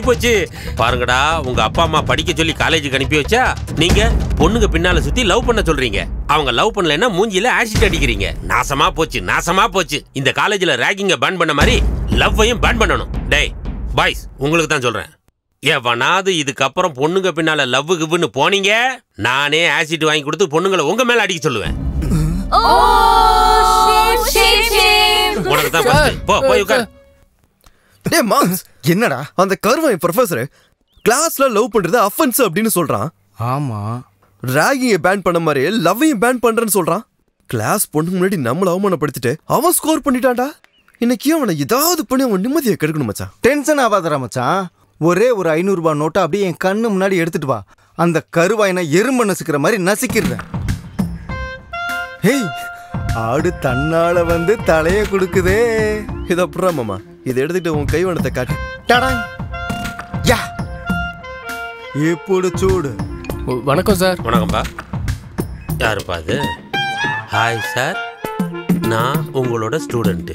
போச்சு பாருங்கடா. உங்க அப்பா அம்மா படிக்க சொல்லி காலேஜுக்கு அனுப்பி வச்சா நீங்க பொண்ணுங்க பின்னால சுத்தி லவ் பண்ண சொல்றீங்க. அவங்க லவ் பண்ணலன்னா மூஞ்சில ஆசிட் அடிக்கிறீங்க. நாசமா போச்சு. இந்த காலேஜ்ல ரேகிங்க பேன் பண்ண மாதிரி லவ்வையும் பேன் பண்ணணும். டேய் பாய்ஸ், உங்களுக்கு தான் சொல்றேன். எவனாவது இதுக்கப்புறம் பொண்ணுங்க பின்னால லவ் கிவ்னு போனீங்க, நானே ஆசிட் வாங்கி கொடுத்து பொண்ணுங்களை உங்க மேல அடிக்க சொல்லுவேன். உனக்கு தான் போய் உட்கார். டேய் மாம்ஸ், என்னடா அந்த கர்வன் ப்ரொஃபசர் கிளாஸ்ல லவ் பண்றது அஃபென்ஸ் அப்படின்னு சொல்றான். ஆமா, ராகிங்க பேன் பண்ண மாதிரி லவ்வையும் பேன் பண்றேன்னு சொல்றான். கிளாஸ் பொண்ணுக்கு முன்னாடி நம்மள அவமானப்படுத்திட்டு அவன் ஸ்கோர் பண்ணிட்டான்டா. இன்னைக்கு அவனை ஏதாவது பண்ணி அவன் நிம்மதியை கெடுக்கணும் மச்சான். டென்ஷன் ஆகாதடா மச்சான். ஒரே ஒரு 500 ரூபாய் நோட்டை அப்படியே என் கண்ணு முன்னாடி எடுத்துட்டு வா. அந்த கருவாயினை எறும்பு நசுக்கிற மாதிரி நசுக்கிடுறேன். ஹேய், ஆடு தன்னால வந்து தலைய கொடுக்குதே. இத அப்புறம் மாமா இதை எடுத்துட்டு உன் கைவனத்தை காட்டு. டடாங். யா இப்போடு சூடு. வணக்கம் சார். வணக்கம்பா. யாருப்பா அது? Hi sir. நான் உங்களோட ஸ்டூடெண்ட்.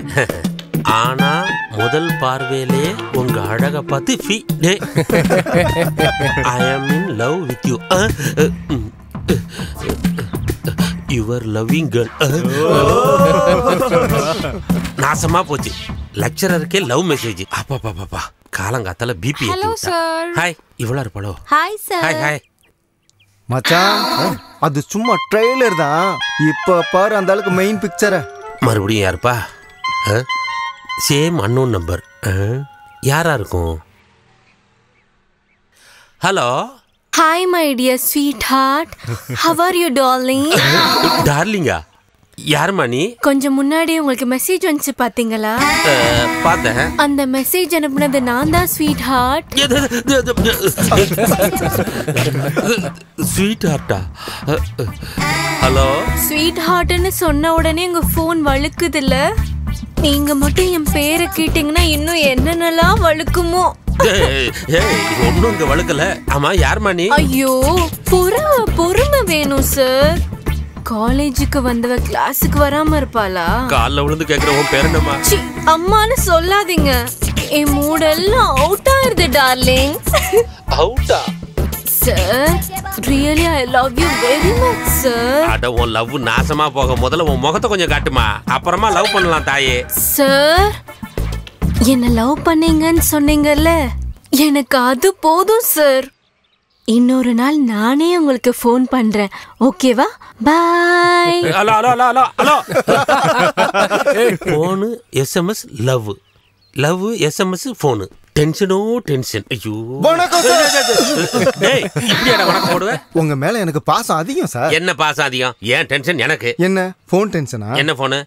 ஆனா முதல் பார்வையிலே உங்க அழக பார்த்து I am in love with you. Your loving girl. நாசமா போச்சு. லெக்சரருக்கே லவ் மெசேஜ். அப்பா காலங்காத்தால பிபி. ஹாய், இவ்வளோ இருப்பாளோ? Hi sir. ஹாய் ஹாய் மச்சான், அது சும்மா ட்ரெய்லர் தான். இப்ப பாரு அந்த அளவுக்கு மெயின் பிக்சரை. மறுபடியும் யாருப்பா? Same unknown number. யாரா இருக்கும்? Hello. Hi my dear sweetheart. How are you darling? டார்லிங்கா? யாருமா நீ? கொஞ்சம் முன்னாடி உங்களுக்கு மெசேஜ் வந்துச்சு பாத்தீங்களா? பார்த்தேன். அந்த மெசேஜ் அனுப்புனது நான் தான் ஸ்வீட் ஹார்ட். ஸ்வீட் ஹார்ட்டா? ஹலோ. ஸ்வீட் ஹார்ட்னு சொன்ன உடனே உங்க ஃபோன் வழுக்குதுல்ல? நீங்க மட்டும் என் பேரை கேட்டீங்கன்னா இன்னும் என்னென்னலாம் வழுக்குமோ. ஒன்னும் இங்க வழுக்கல. ஆமா, யாருமா நீ? ஐயோ, பொறுமை வேணும் சார். காலேஜுக்கு வந்தவ கிளாஸுக்கு வராம இருப்பாளா? கால்ல விழுந்து கேக்குற உன் பேர் என்னம்மா? அம்மான்னு சொல்லாதீங்க. என் மூடெல்லாம் அவுட் ஆயிருது டார்லிங். அவுட்டா? Sir, really I love you very much sir. அட, உன் லவ் நாசமா போக முதல்ல உன் முகத்தை கொஞ்சம் காட்டுமா, அப்புறமா லவ் பண்ணலாம் தாயே. சார், என்ன லவ் பண்ணீங்கன்னு சொன்னீங்கல்ல, எனக்கு அது போதும் சார். இன்னொரு நாள் நானே உங்களுக்கு ஃபோன் பண்றேன், ஓகேவா? Bye. Hello hello hello hello. Phone SMS love, love SMS phone. டென்ஷனோ டென்ஷன். ஐயோ, டேய், இப்படியாடா வணக்கம் போடுவேன்? உங்க மேல எனக்கு பாசம் அதிகம் சார். என்ன பாசம் அதிகம்? ஏன் டென்ஷன் எனக்கு? என்ன ஃபோன் டென்ஷனா? என்ன ஃபோனு?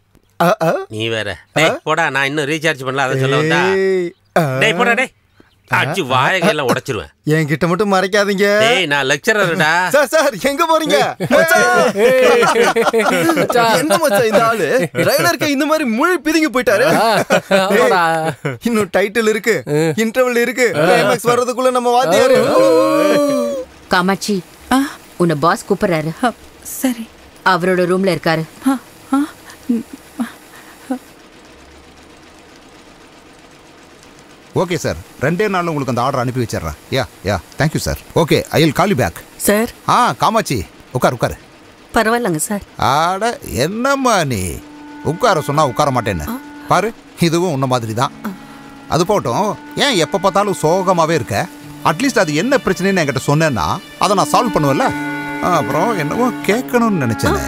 நீ வேற. டேய் போடா, நான் இன்னும் ரீசார்ஜ் பண்ணல, அத சொல்ல வந்தா. டேய் போடா, டேய் அடிச்சு வாயெல்லாம் உடைச்சிருவேன். என்கிட்ட மட்டும் மறைக்காதீங்க. டேய், நான் லெக்சரர்டா. சார் எங்க போறீங்க? என்ன மச்சான் இந்த ஆளு ட்ரைலருக்கு இந்த மாதிரி முழு பிதுங்கி போயிட்டாரு. இன்னும் டைட்டில் இருக்கு, இன்டர்வல் இருக்கு, கிளைமாக்ஸ் வர்றதுக்குள்ள நம்ம வாத்தியாரு. காமாட்சி, உன்னை பாஸ் கூப்பிடுறாரு. சரி. அவரோட ரூம்ல இருக்காரு. ஓகே சார், 2 நாள்ல உங்களுக்கு அந்த ஆர்டர் அனுப்பி வச்சிடுறேன். Yeah thank you sir. Okay, I will call you back. Sir. Kamakshi உட்காரு. பரவாயில்லங்க சார். ஆட, என்னம்மா நீ உட்கார சொன்னா உட்கார மாட்டேன்னு பாரு. இதுவும் உன்ன மாதிரி தான். அது போட்டும், ஏன் எப்போ பார்த்தாலும் சோகமாகவே இருக்க? அட்லீஸ்ட் அது என்ன பிரச்சனைன்னு என்கிட்ட சொன்னேன்னா அதை நான் சால்வ் பண்ணுவேன்ல. அப்புறம் என்னவோ கேட்கணும்னு நினைச்சேன்.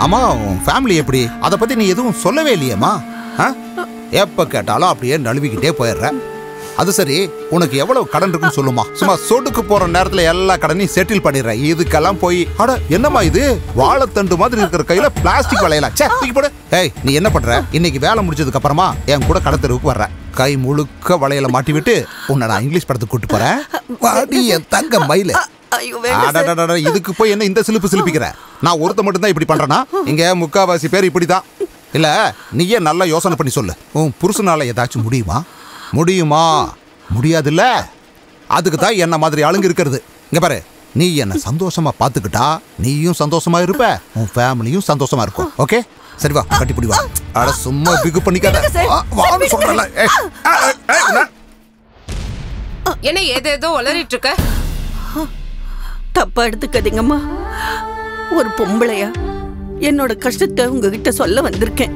ஆமா, உன் ஃபேமிலி எப்படி? அதை பற்றி நீ எதுவும் சொல்லவே இல்லையேம்மா. எப்போ கேட்டாலும் அப்படியே நழுவிக்கிட்டே போயிடுற. அது சரி, உனக்கு எவ்வளவு கடன் இருக்குன்னு சொல்லுமா. சும்மா சொடுக்கு போற நேரத்துல எல்லா கடனையும் செட்டில் பண்ணிடுற. இதுக்கெல்லாம் போய் அட என்னம்மா இது, வாழைத்தண்டு மாதிரி இருக்கிற கையில பிளாஸ்டிக் வளையலாம். தூக்கி போடு. ஏய், நீ என்ன பண்ற? இன்னைக்கு வேலை முடிச்சதுக்கு அப்புறமா என் கூட கடத்தருக்கு வர்ற. கை முழுக்க வளையல மாட்டி விட்டு உன்னை நான் இங்கிலீஷ் படத்துக்கு கூட்டு போறேன். வாடி என் தங்க மயில. இதுக்கு போய் என்ன இந்த சிலிப்பு சிலிப்பிக்கிற? நான் ஒருத்த மட்டும் தான் இப்படி பண்றேனா? இங்க முக்காவாசி பேர் இப்படிதான். இல்ல, நீயே நல்லா யோசனை பண்ணி சொல்லு. உன் புருஷனால ஏதாச்சும் முடியுமா? முடியாதுல்ல. அதுக்கு தான் என்ன மாதிரி ஆளுங்க இருக்கிறது. இங்க பாரு, நீ என்ன சந்தோஷமா பாத்துக்கிட்டா நீயும் சந்தோஷமா இருப்ப, உன் ஃபேமிலியும் சந்தோஷமா இருக்கும். ஓகே, சரி வா, கட்டிப்பிடி வா. அட சும்மா பிகு பண்ணிக்காத. வான்னு சொல்றல. என்ன ஏதேதோ வளரிட்டு இருக்க? தப்பா எடுத்துக்காதீங்கம்மா. ஒரு பொம்பளையா என்னோட கஷ்டத்தை உங்ககிட்ட சொல்ல வந்திருக்கேன்.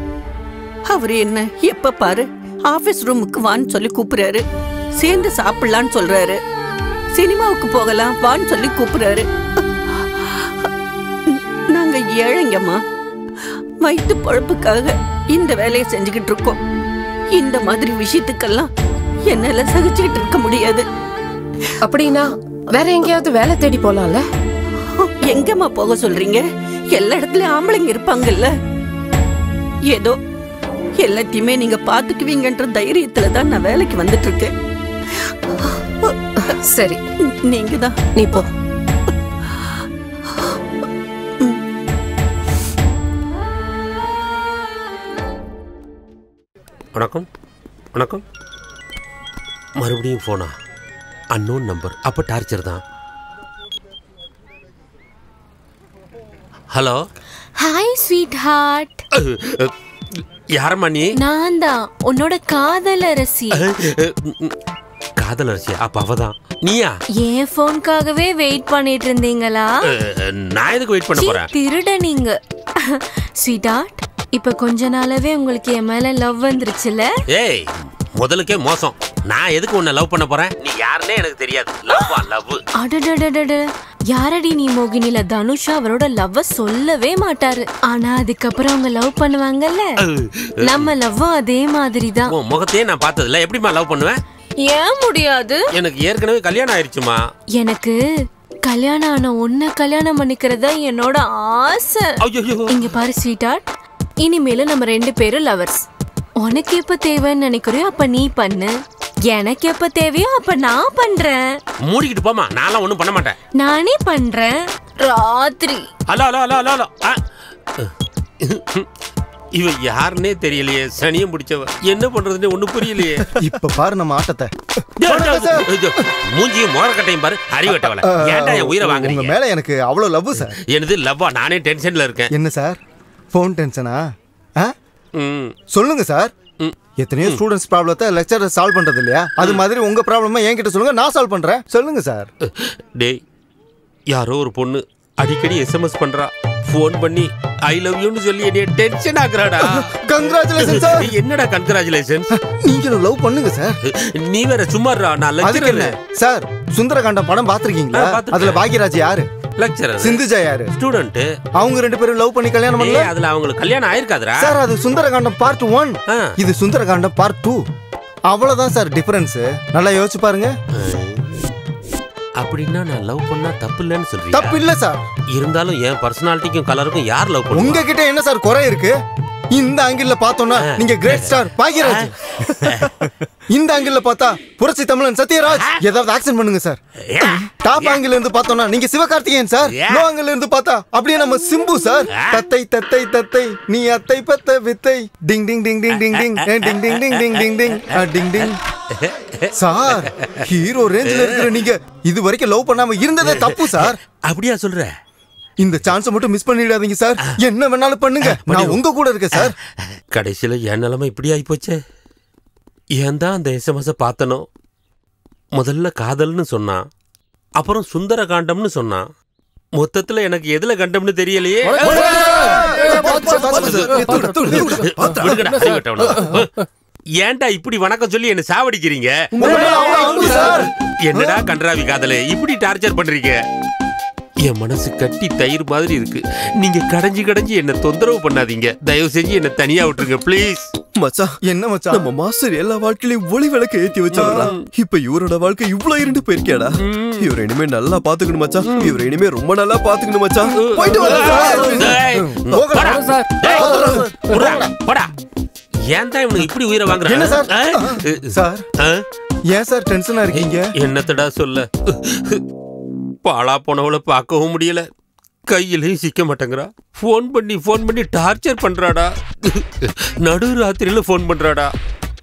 அவரு என்ன எப்ப பாரு ஆபீஸ் ரூமுக்கு வான்னு சொல்லி கூப்பிடுறாரு, சேர்ந்து சாப்பிடலான்னு சொல்றாரு, சினிமாவுக்கு போகலாம் வான்னு சொல்லி கூப்பிடுறாரு. நாங்க ஏழைங்கம்மா, வயிற்று பொழப்புக்காக இந்த வேலையை செஞ்சுக்கிட்டு இருக்கோம். இந்த மாதிரி விஷயத்துக்கெல்லாம் என்னால சகிச்சுக்கிட்டு இருக்க முடியாது. அப்படின்னா வேற எங்கேயாவது வேலை தேடி போலாம்ல? எங்கம்மா போக சொல்றீங்க? எல்லா இடத்துலயும் ஆம்பளைங்க இருப்பாங்கல்ல. ஏதோ எல்லாத்தையுமே நீங்க பாத்துக்குவீங்கன்ற தைரியத்துல தான் நான் வேலைக்கு வந்துட்டு இருக்கேன். சரி, நீங்க தான். நீ போ. வணக்கம். மறுபடியும் போனா? Unknown number. அப்ப டார்ச்சர் தான். ஹலோ. Hi sweetheart. யாரம்மா நீ? நான் தான் உன்னோட காதலரசி. காதலரசியா? அப்ப அவதான் நீயா? என் போன்காகவே வெயிட் பண்ணிட்டு இருந்தீங்களா? நான் எதுக்கு வெயிட் பண்ண போறேன்? திருட நீங்க. ஸ்வீட்டார்ட், இப்ப கொஞ்ச நாளாவே உங்களுக்கு என் மேல லவ் வந்துருச்சுல? ஏய், முதலுக்கே மோசம். நான் எதுக்கு உன்னை லவ் பண்ண போறேன்? நீ யாருன்னே எனக்கு தெரியாது. லவ். அடடடடட, யாரடி நீ மோகினில தனுஷா அவரோட லவ் சொல்லவே மாட்டாரு. ஆனா அதுக்கப்புறம் அவங்க லவ் பண்ணுவாங்கல்ல, நம்ம லவ் அதே மாதிரி தான். உன் முகத்தையே நான் பார்த்ததில்ல, எப்படிமா லவ் பண்ணுவேன்? ஏன் முடியாது? எனக்கு ஏற்கனவே கல்யாணம் ஆயிடுச்சுமா. எனக்கு கல்யாணம் ஆன உன்னை கல்யாணம் பண்ணிக்கிறதா என்னோட ஆசை. இங்க பாரு ஸ்வீட்டார்ட், இனிமேல நம்ம 2 பேரும் லவர்ஸ். உனக்கு எப்ப தேவைன்னு நினைக்கிறியோ அப்ப நீ பண்ணு, எனக்கு எப்ப தேவையோ அப்ப நான் பண்றேன். மூடிக்கிட்டு போமா, நான்லாம் ஒண்ணும் பண்ண மாட்டேன். நானே பண்றேன் ராத்திரி. Hello hello hello hello. இவ யாருன்னே தெரியலையே, சனியம் பிடிச்சவ. என்ன பண்றதுன்னு ஒண்ணு புரியலையே. இப்ப பாரு நம்ம ஆட்டத்தை. மூஞ்சியும் மோரக்கட்டையும் பாரு, அறிவட்டவள. ஏன்டா என் உயிரை வாங்குறீங்க? உங்க மேல எனக்கு அவ்வளவு லவ் சார். எனது லவ்வா? நானே டென்ஷன்ல இருக்கேன். என்ன சார் போன் டென்ஷனா? சொல்லுங்க சார். எத்தனையோ ஸ்டூடெண்ட்ஸ் ப்ராப்ளத்தை லெக்சரர் சால்வ் பண்றது இல்லையா? அது மாதிரி உங்க ப்ராப்ளமா என்கிட்ட சொல்லுங்க, நான் சால்வ் பண்றேன். சொல்லுங்க சார். டேய், யாரோ ஒரு பொண்ணு அடிக்கடி எஸ்எம்எஸ் பண்றா, ஃபோன் பண்ணி ஐ லவ் யூன்னு சொல்லி என்னைய டென்ஷன் ஆக்குறாடா. Congratulation sir. என்னடா கங்க்ராச்சுலேஷன்? நீங்க லவ் பண்ணுங்க சார். நீ வேற சும்மாறா, நான் லெக்சரர் சார். சுந்தரகாண்டம் படம் பாத்திருக்கீங்களா? அதுல பாக்யராஜ் யாரு? லெக்சரர். சிந்துஜா யாரு? ஸ்டூடண்ட். அவங்க 2 பேரும் லவ் பண்ணி கல்யாணம் பண்ணல. அதுல அவங்களுக்கு கல்யாணம் ஆயிருக்காதுடா சார். அது சுந்தரகாண்டம் பார்ட் 1, இது சுந்தரகாண்டம் பார்ட் 2. அவ்வளவுதான் சார் டிஃபரன்ஸ். நல்லா யோசிச்சு பாருங்க. அப்படின்னா நான் லவ் பண்ணா தப்பு இல்லைன்னு சொல்றீங்க? தப்பு இல்ல சார். இருந்தாலும் என் பர்சனாலிட்டிக்கும் கலருக்கும் யார் லவ் பண்ணுவா? உங்ககிட்ட என்ன சார் குறை இருக்கு? இந்த ஆங்கிள் பார்த்தோம்னா நீங்க கிரேட் ஸ்டார் பாக்யராஜ். இந்த ஆங்கிள் பார்த்தா புரட்சி தமிழன் சத்யராஜ். ஏதாவது ஆக்சன் பண்ணுங்க சார். டாப் ஆங்கிள் இருந்து பார்த்தோம்னா நீங்க சிவகார்த்திகேயன் சார். லோ ஆங்கிள் இருந்து பார்த்தா அப்படியே நம்ம சிம்பு சார். தத்தை தத்தை தத்தை நீ அத்தை பத்த வித்தை டிங் டிங் டிங் டிங் டிங் டிங் டிங் டிங் டிங் டிங் டிங் டிங் டிங் டிங். சார், ஹீரோ ரேஞ்சில இருக்கிற நீங்க இது வரைக்கும் லவ் பண்ணாம இருந்ததே தப்பு சார். அப்படியா சொல்ற? இந்த சான்ஸ் மட்டும் மிஸ் பண்ணிடாதீங்க சார். என்ன வேணாலும் பண்ணுங்க, நான் உங்க கூட இருக்கேன் சார். கடைசியில என் நிலைமை இப்படி ஆகி போச்சே. ஏன் தான் அந்த எஸ்எம்எஸ் பார்த்தனோ? முதல்ல காதல்னு சொன்னான், அப்புறம் சுந்தர காண்டம்னு சொன்னான். மொத்தத்துல எனக்கு எதுல கண்டம்னு தெரியலையே. ஏன்டா இப்படி வணக்கம் சொல்லி என்ன சாவடிக்கிறீங்க? என்னடா கன்றாவி காதலே, இப்படி டார்ச்சர் பண்றீங்க? என் மனசு கட்டி தயிர் மாதிரி இருக்கு. நீங்க கடைஞ்சு கடைஞ்சு என்ன தொந்தரவு பண்ணாதீங்க. தயவு செஞ்சு என்ன தனியா விட்டுருங்க ப்ளீஸ். மச்சான், என்ன மச்சான், நம்ம மாஸ்டர் எல்லா வாழ்க்கையிலும் ஒளி விளக்க ஏத்தி வச்சாரா? இப்ப இவரோட வாழ்க்கை இவ்வளவு இருண்டு போயிருக்கேடா. இவரை இனிமே நல்லா பாத்துக்கணும் மச்சான். இவரை இனிமே ரொம்ப நல்லா பாத்துக்கணும் மச்சான். போயிட்டு வாடா. ஏன் தான் இவனுக்கு இப்படி உயிரை வாங்குறாங்க? என்ன சார்? சார், ஏன் சார் டென்ஷனா இருக்கீங்க? என்னத்தடா சொல்ல, பாலா போனவளை பார்க்கவும் முடியல, கையிலையும் சிக்க மாட்டேங்கிறா. ஃபோன் பண்ணி டார்ச்சர் பண்றாடா. நடு ராத்திரியில ஃபோன் பண்றாடா.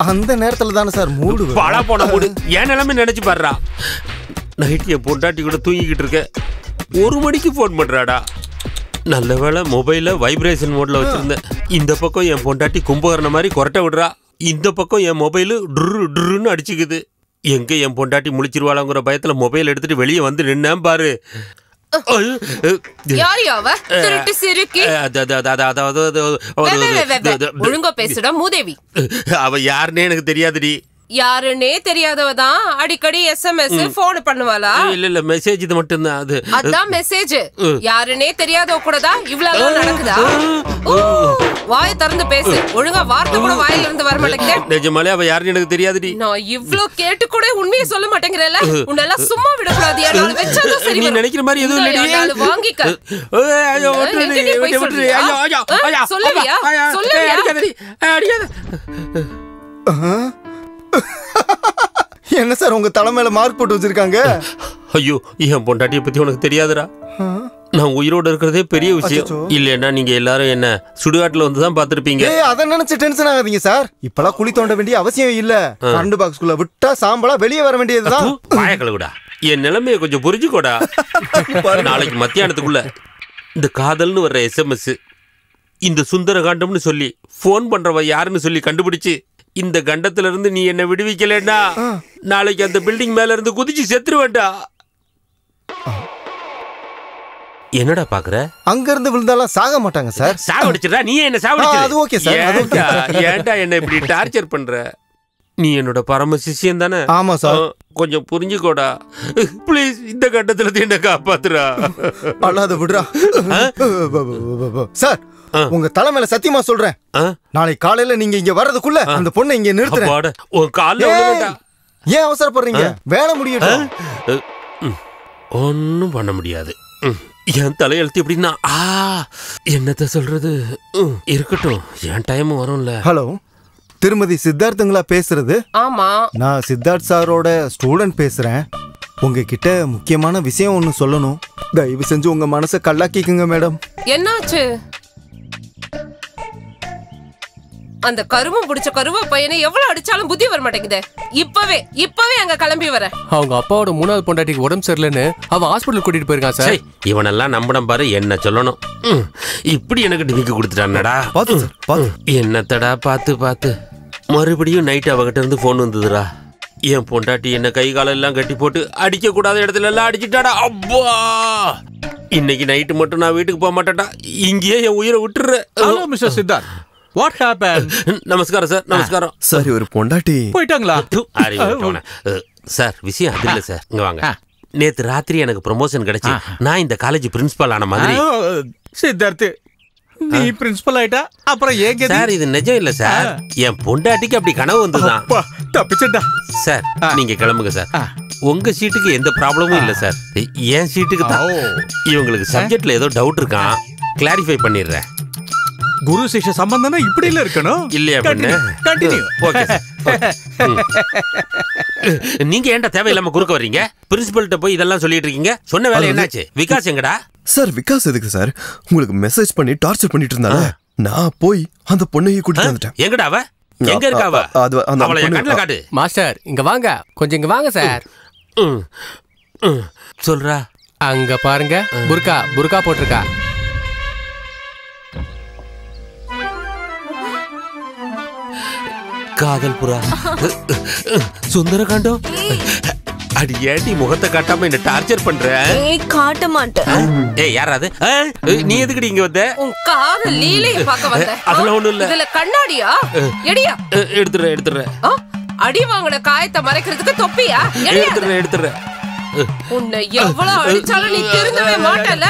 அந்த நேரத்துல தானே சார் மூடு. பாலா போன மூடு. ஏன் நிலைமை நினைச்சு பாடுறா. நைட்டு என் பொண்டாட்டி கூட தூங்கிக்கிட்டு இருக்க, 1 மணிக்கு ஃபோன் பண்றாடா. நல்ல வேளை மொபைல வைப்ரேஷன் மோட்ல வச்சிருந்தேன். இந்த பக்கம் என் பொண்டாட்டி கும்பகரண மாதிரி கொரட்டை விடுறா, இந்த பக்கம் என் மொபைலு டுன்னு அடிச்சுக்குது. எங்க என் பொண்டாட்டி முழிச்சிருவாளங்கிற பயத்துல மொபைல் எடுத்துட்டு வெளியே வந்து நின்னேன் பாரு. ஒழுங்கா பேசுடா மூதேவி. அவ யாருன்னே எனக்கு தெரியாதுடி. யாருன்னே தெரியாதவதான் அடிக்கடி எஸ்எம்எஸ் போன் பண்ணுவாளா? இல்ல மெசேஜ் இது மட்டும் தான். அதான் மெசேஜ். யாருன்னே தெரியாதவ கூட தான் இவ்வளவு நடக்குதா? வாய திறந்து பேசு. ஒழுங்கா வார்த்தை கூட வாயில இருந்து வர மாட்டேங்குது. நிஜமாலே அவ யாருன்னு எனக்கு தெரியாதுடி. நான் இவ்ளோ கேட்டு கூட உண்மையை சொல்ல மாட்டேங்கறல. உன்னெல்லாம் சும்மா விடக்கூடாது. யாரால வெச்சாலும் சரி. நீ நினைக்கிற மாதிரி எதுவும் இல்லடி. யாரால வாங்கிக்க. ஐயோ சொல்லுவியா? சொல்லுவியா? அடிக்காதடி. என்ன சார் உங்க தலை மேல மார்க் போட்டு வச்சிருக்காங்க? ஐயோ, என் பொண்டாட்டியை பத்தி உனக்கு தெரியாதுடா. நான் உயிரோட இருக்கிறதே பெரிய விஷயம். இல்லன்னா நீங்க எல்லாரும் என்ன சுடுகாட்டுல வந்து தான் பாத்திருப்பீங்க. அத நினைச்சு டென்ஷன் ஆகாதீங்க சார். இப்பெல்லாம் குழி தோண்ட வேண்டிய அவசியம் இல்ல. கரண்ட் பாக்ஸ்குள்ள விட்டா சாம்பலா வெளியே வர வேண்டியதுதான். வாய கழுவுடா. என் நிலைமையை கொஞ்சம் புரிஞ்சுக்கோடா. நாளைக்கு மத்தியானத்துக்குள்ள இந்த காதல்னு வர்ற எஸ்எம்எஸ் இந்த சுந்தரகாண்டம்னு சொல்லி ஃபோன் பண்றவ யாருன்னு சொல்லி கண்டுபிடிச்சு இந்த கண்டத்துல இருந்து நீ என்ன விடுவிக்கலன்னா நாளைக்கு அந்த பில்டிங் மேல இருந்து குதிச்சு செத்துருவேண்டா. என்னடா பாக்குற? அங்க இருந்து விழுந்தாலும் சாக மாட்டாங்க சார். சாவடிச்சிடா நீ என்ன சாவடிச்சிட. அது ஓகே சார். ஏன்டா என்ன இப்படி டார்ச்சர் பண்ற? நீ என்னோட பரம சிஷ்யன் தானே? ஆமா சார். கொஞ்சம் புரிஞ்சுக்கோடா ப்ளீஸ். இந்த கட்டத்துல என்ன காப்பாத்துறா. அல்லாத விடுறா சார். உங்க தலைமையில சத்தியமா சொல்றேன், நாளை காலையில நீங்க இங்க வர்றதுக்குள்ள அந்த பொண்ணை இங்க நிறுத்துறேன். ஏன் அவசரப்படுறீங்க? வேலை முடியட்டும். ஒன்னும் பண்ண முடியாது. என் தலையெழுத்து எப்படின்னா என்னத்த சொல்றது. இருக்கட்டும், என் டைம் வரும்ல. ஹலோ, திருமதி சித்தார்த்தங்களா பேசுறது? ஆமா, நான் சித்தார்த் சாரோட ஸ்டூடெண்ட் பேசுறேன். உங்ககிட்ட முக்கியமான விஷயம் ஒன்னு சொல்லணும். தயவு செஞ்சு உங்க மனசை கல்லாக்கிக்குங்க மேடம். என்னாச்சு? அந்த கருமம் பிடிச்ச கருவ பையனை எவ்வளவு அடிச்சாலும் புத்தி வர மாட்டேங்குது. இப்பவே அங்க கிளம்பி வர. அவங்க அப்பாவோட 3வது பொண்டாட்டிக்கு உடம்பு சரியில்லைன்னு அவன் ஹாஸ்பிடல் கூட்டிட்டு போயிருக்கான் சார். இவனெல்லாம் நம்படம் பாரு. என்ன சொல்லணும், இப்படி எனக்கு டிமிக்கு கொடுத்துட்டானடா. என்னத்தடா பார்த்து மறுபடியும் நைட் அவகிட்ட இருந்து போன் வந்ததுடா. என் பொண்டாட்டி என்ன கை காலம் எல்லாம் கட்டி போட்டு அடிக்க கூடாத இடத்துல எல்லாம் அடிச்சுட்டாடா. அப்பா, இன்னைக்கு நைட்டு மட்டும் நான் வீட்டுக்கு போக மாட்டேன்டா. இங்கேயே என் உயிரை விட்டுறேன். Hello mister Siddharth, what happen? நமஸ்காரம் சார். நமஸ்காரம் சார். ஒரு பொண்டாட்டி போயிட்டாங்களா? சார் விஷயம் அது இல்ல சார். இங்க வாங்க. நேத்து ராத்திரி எனக்கு ப்ரமோஷன் கிடைச்சு நான் இந்த காலேஜ் பிரின்சிபல் ஆன மாதிரி. சித்தார்த், நீ பிரின்சிபல் ஆயிட்டா அப்புறம் ஏங்க சார்? இது நிஜம் இல்ல சார். என் பொண்டாட்டிக்கு அப்படி கனவு வந்துதான். தப்பிச்சடா சார். நீங்க கிளம்புங்க சார். உங்க சீட்டுக்கு எந்த ப்ராப்ளமும் இல்ல சார். என் சீட்டுக்கு தான். இவங்களுக்கு சப்ஜெக்ட்ல ஏதோ டவுட் இருக்கான், கிளாரிஃபை பண்ணிடுறேன். குரு சிஷ்ய சம்பந்தம்னா இப்படி இல்ல இருக்கணும் இல்லையா? கண்டினியூ. Okay sir. நீங்க ஏன்டா தேவையில்லாம குறுக்க வர்றீங்க? பிரின்சிபல்கிட்ட போய் இதெல்லாம் சொல்லிட்டு இருக்கீங்க. சொன்ன வேலை என்னாச்சு? விகாஸ் எங்கடா? சார் விகாஸ் எதுக்கு சார்? உங்களுக்கு மெசேஜ் பண்ணி டார்ச்சர் பண்ணிட்டு இருந்தாங்க. நான் போய் அந்த பொண்ணையை கூட்டிட்டு வந்துட்டேன். எங்கடா அவ? எங்க இருக்கா அவ? அவளை என் கண்ணுல காட்டு. மாஸ்டர் இங்க வாங்க, கொஞ்சம் இங்க வாங்க சார். சொல்றா. அங்க பாருங்க, புர்கா போட்டிருக்கா. காதல் புறா, சுந்தரகாண்டம். அடி ஏடி முகத்தை காட்டாம என்ன டார்ச்சர் பண்ற? காட்ட மாட்டேன். ஏய் யாராது? நீ எதுக்குடி இங்க வந்த? உன் காதல் லீலைய பார்க்க வந்த. அதெல்லாம் ஒண்ணும் இல்ல. இதுல கண்ணாடியா? எடியா? எடுத்துறேன். அடி வாங்குன காயத்தை மறைக்கிறதுக்கு தொப்பியா? எடுத்துறேன். உன்னை எவ்வளவு அடிச்சாலும் நீ திருந்தவே மாட்டல.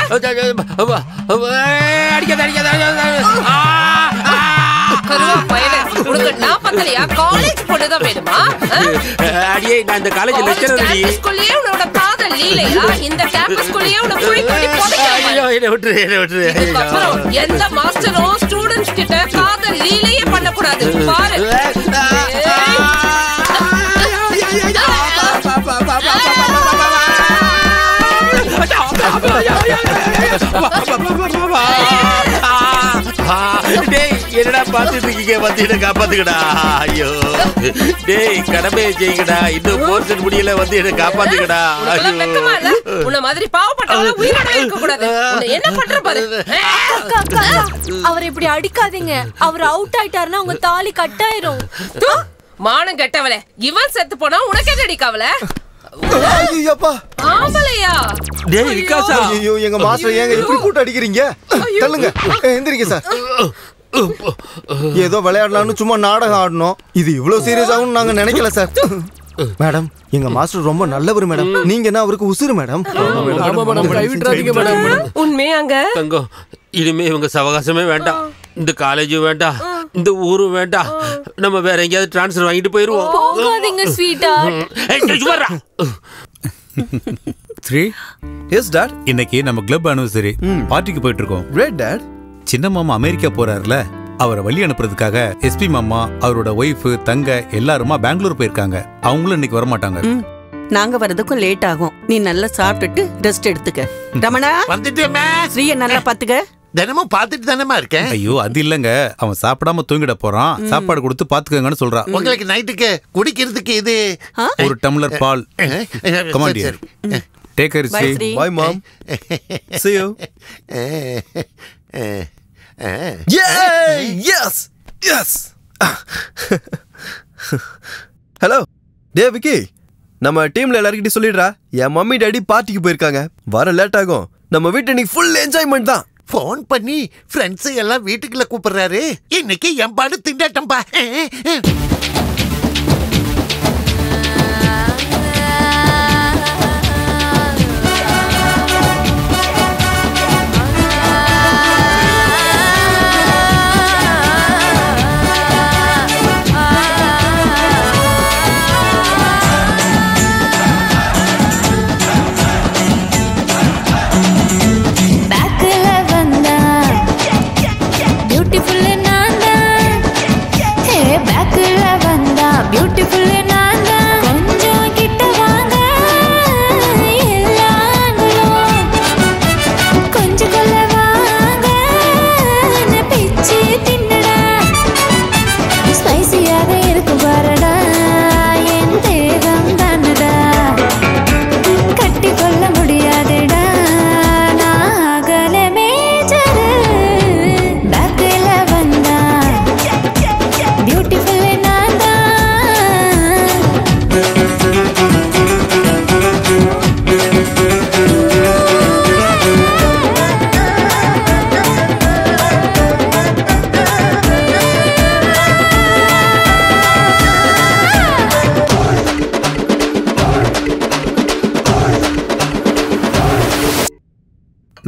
கருவா பயலே, உனக்கு நான் பத்தலையா? காலேஜ் பொண்ணுதான் வேணுமா? அடியே, நான் இந்த காலேஜ் லெக்சரர் அடி. ஸ்கூல்லயே உன்னோட காதல் லீலையா? இந்த கேம்பஸ் ஸ்கூல்லயே உன்னை குழி குழி போடுறாங்க. என்ன விட்டுரு. அப்புறம் எந்த மாஸ்டரும் ஸ்டூடண்ட்ஸ் கிட்ட காதல் லீலையே பண்ண கூடாது. பாரு. என்னடா பாத்துட்டு இருக்கீங்க? வந்து காப்பாத்துக்கடா. ஐயோ டேய், கடமையை செய்யுங்கடா. இன்னும் போர்ஷன் முடியல, வந்து என்ன காப்பாத்துக்கடா. உன்ன மாதிரி பாவப்பட்டவங்க உயிரோட இருக்க கூடாது. என்ன பண்ற பாரு. அவர் இப்படி அடிக்காதீங்க. அவர் அவுட் ஆயிட்டாருன்னா உங்க தாலி கட் ஆயிரும். மானம் கெட்டவளே, இவன் செத்து போனா உனக்கு என்ன அடிக்காவல? ஆம்பளையா? டேய் விகாசா, ஐயோ எங்க மாஸ்டர் ஏங்க இப்படி போட்டு அடிக்கிறீங்க? தள்ளுங்க, எந்திரிங்க சார். ஏதோ விளையாடலாம்னு சும்மா நாடகம் ஆடணும். இது இவ்வளவு சீரியஸ் ஆகும் நாங்க நினைக்கல சார். மேடம், எங்க மாஸ்டர் ரொம்ப நல்லவர் மேடம். நீங்க என்ன அவருக்கு உசுறு மேடம். உண்மையாங்க தங்கம், இனிமே இவங்க சவகாசமே வேண்டாம். இந்த காலேஜும் வேண்டாம், இந்த ஊரும் வேண்டாம். நம்ம வேற எங்கேயாவது டிரான்ஸ்ஃபர் வாங்கிட்டு போயிருவோம். போகாதீங்க ஸ்வீட்டார்ட். எஸ் டாட், இன்னைக்கு நம்ம கிளப் அனிவர்சரி பார்ட்டிக்கு போயிட்டு இருக்கோம். Great dad. சின்ன மாமா அமெரிக்கா போறாருல, அவரை வழி அனுப்புறதுக்காக எஸ்பி மாமா, அவரோட ஒய்ஃப், தங்க எல்லாருமா பெங்களூர் போயிருக்காங்க. அவங்களும் இன்னைக்கு வர மாட்டாங்க. நாங்க வரதுக்கும் லேட் ஆகும். நீ நல்லா சாப்பிட்டுட்டு ரெஸ்ட் எடுத்துக்க. ரமணா வந்துட்டேமே. ஸ்ரீய நல்லா பாத்துக்க. தினமும் பாத்துட்டு தானேமா இருக்கேன். ஐயோ அது இல்லங்க, அவன் சாப்பிடாம தூங்கிட போறான். சாப்பாடு கொடுத்து பாத்துக்கங்கன்னு சொல்றான். உங்களுக்கு நைட்டுக்கு குடிக்கிறதுக்கு இது ஒரு டம்ளர் பால். Come on dear. Take care. Bye mom. See you. Yes yes. Hello டே விக்கி, நம்ம டீம்ல எல்லார்கிட்டயும் சொல்லிடுறா, என் மம்மி டாடி பார்ட்டிக்கு போயிருக்காங்க, வர லேட் ஆகும். நம்ம வீட்டு இன்னைக்கு ஃபுல் என்ஜாய்மெண்ட் தான். போன் பண்ணி ஃப்ரெண்ட்ஸ் எல்லாம் வீட்டுக்குள்ள கூப்பிடுறாரு. இன்னைக்கு என் பாடு திண்டாட்டம்பா.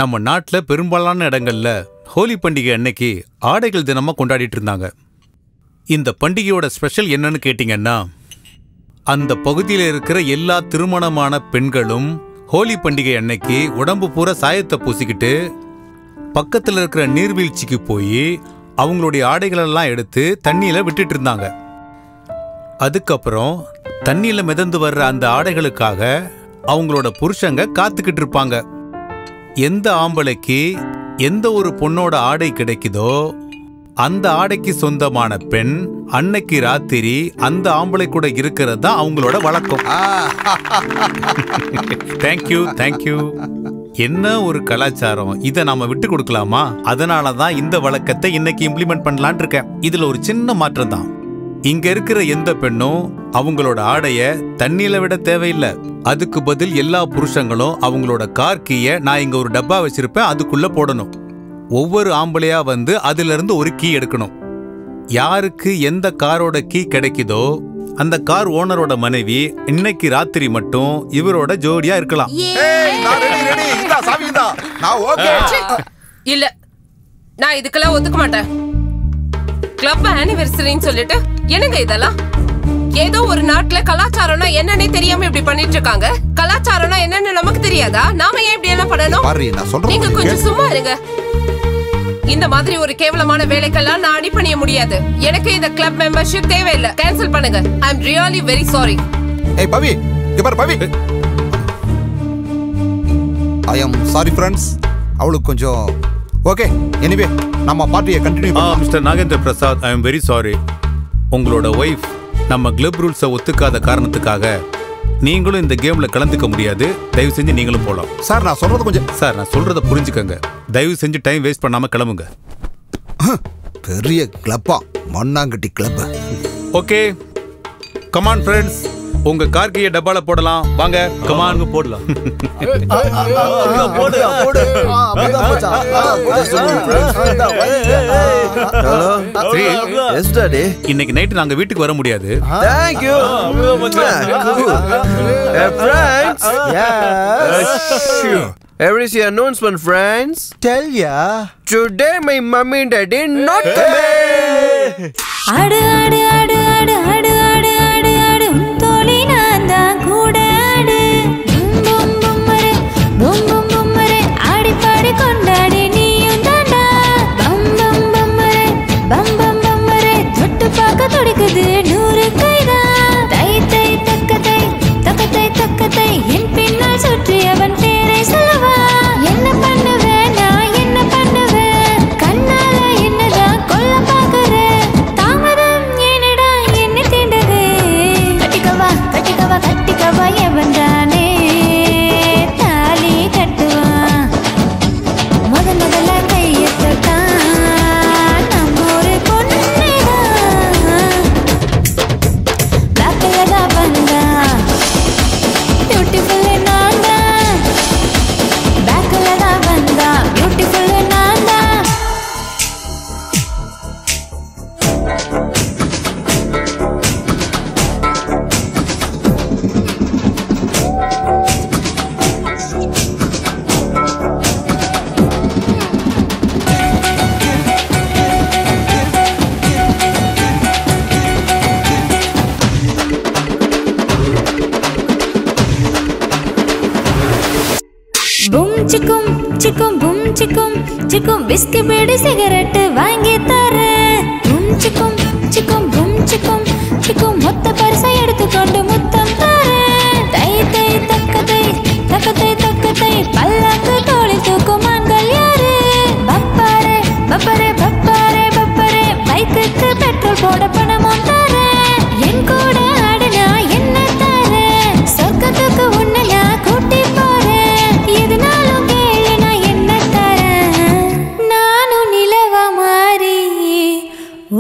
நம்ம நாட்டுல பெரும்பாலான இடங்கள்ல ஹோலி பண்டிகை அன்னைக்கு ஆடைகள் தினமா கொண்டாடிட்டு இருந்தாங்க. இந்த பண்டிகையோட ஸ்பெஷல் என்னன்னு கேட்டீங்கன்னா, அந்த பகுதியில் இருக்கிற எல்லா திருமணமான பெண்களும் ஹோலி பண்டிகை அன்னைக்கு உடம்பு பூரா சாயத்தை பூசிக்கிட்டு பக்கத்தில் இருக்கிற நீர்வீழ்ச்சிக்கு போய் அவங்களுடைய ஆடைகளெல்லாம் எடுத்து தண்ணியில விட்டுட்டு இருந்தாங்க. அதுக்கப்புறம் தண்ணியில மிதந்து வர்ற அந்த ஆடைகளுக்காக அவங்களோட புருஷங்க காத்துக்கிட்டு இருப்பாங்க. எந்த ஆம்பளைக்கு எந்த ஒரு பொண்ணோட ஆடை கிடைக்குதோ அந்த ஆடைக்கு சொந்தமான பெண் அன்னைக்கு ராத்திரி அந்த ஆம்பளை கூட இருக்கிறது தான் அவங்களோட வழக்கம். Thank you thank you. என்ன ஒரு கலாச்சாரம், இதை நாம விட்டு கொடுக்கலாமா? அதனாலதான் இந்த வழக்கத்தை இன்னைக்கு இம்ப்ளிமெண்ட் பண்ணலான் இருக்கேன். இதுல ஒரு சின்ன மாற்றம் தான். இங்க இருக்கிற எந்த பெண்ணும் அவங்களோட ஆடைய தண்ணியில விட தேவையில்லை. அதுக்கு பதில் எல்லா புருஷங்களும் அவங்களோட கார் கீயை நான் இங்க ஒரு டப்பா வச்சிருப்பேன், அதுக்குள்ள போடணும். ஒவ்வொரு ஆம்பளையா வந்து அதுல இருந்து ஒரு கீ எடுக்கணும். யாருக்கு எந்த காரோட கீ கிடைக்குதோ அந்த கார் ஓனரோட மனைவி இன்னைக்கு ராத்திரி மட்டும் இவரோட ஜோடியா இருக்கலாம். இல்ல, நான் இதுக்கெல்லாம் ஒத்துக்க மாட்டேன். கிளப் ஆனிவர்சரின்னு சொல்லிட்டு என்னங்க இதெல்லாம்? ஏதோ ஒரு நாட்டுல கலாச்சாரம்னா என்னன்னே தெரியாம இப்படி பண்ணிட்டு இருக்காங்க. கலாச்சாரம்னா என்னன்னு நமக்கு தெரியாதா? நாம ஏன் இப்படி எல்லாம் பண்ணணும்? நீங்க கொஞ்சம் சும்மா இருங்க. இந்த மாதிரி ஒரு கேவலமான வேலைக்கெல்லாம் நான் அடிபணிய முடியாது. எனக்கு இந்த கிளப் மெம்பர்ஷிப் தேவையில்லை. கேன்சல் பண்ணுங்க. ஐ அம் ரியலி வெரி சாரி. ஏய் பவி, இங்க பாரு பவி. ஐ அம் சாரி ஃப்ரெண்ட்ஸ். அவளுக்கு கொஞ்சம் ஓகே. எனிவே நம்ம பார்ட்டியை கண்டினியூ பண்ணலாம். Mister Nagendra Prasad, I am very sorry. உங்களோட ஒய்ஃப் நம்ம கிளப் ரூல்ஸை ஒத்துக்காத காரணத்துக்காக நீங்களும் இந்த கேம்ல கலந்துக்க முடியாது. தயவு செஞ்சு நீங்களும் போலாம். சார் நான் சொல்றது கொஞ்சம் சார் நான் சொல்றத புரிஞ்சுக்கங்க. தயவு செஞ்சு டைம் வேஸ்ட் பண்ணாம கிளம்புங்க. பெரிய கிளப்பா, மண்ணாங்கட்டி கிளப். ஓகே கமான் ஃப்ரெண்ட்ஸ், உங்க கார் கீயை டப்பால போடலாம். வாங்க கமான் போடலாம். இன்னைக்கு நைட் நாங்க வீட்டுக்கு வர முடியாது. Thank you. Friends. Yes. Here is your announcement, friends. Tell ya. Today my mommy and daddy not coming. Adu adu adu adu adu adu adu adu toli nanda kuda adu bum bum bum mare adi padi kondadi neeyum danda bum bum mare thottu paaka thodikudhu nooru kaida tai tai takkatai en pinnal sutri avan perai solva enna pannuve na enna pannuve kannala ennada kolla paakure தாமதம் ஏனடா என்ன தீண்டவே கட்டிக்கவா எவன்தானே தாலி கட்டுவான் முதல்ல கையை தொட்டான் சிக்கும் சிக்கும் பும் சிக்கும் சிக்கும் பிஸ்கி பீடி சிகரெட் வாங்கி தரேன் சிக்கும் சிக்கும் பும் சிக்கும் சிக்கும் மொத்த பரிசை எடுத்துக்கொண்டு முத்தம் தரேன் தை தை தக்கதை தக்கதை தக்கதை பல்லாக்கு தோளி தூக்கும் ஆண்கள் யாரு பப்பாரே பப்பரே பப்பாரே பப்பரே பைக்குக்கு பெட்ரோல் போட பணமும் தரேன் என் கூட ஆடுனா என்ன தரேன் சொர்க்கத்துக்கு உன்னை நான் கூட்டி போறேன் எதுனாலும் கேளு நான் என்ன தரேன் நானும் நிலவ மாறி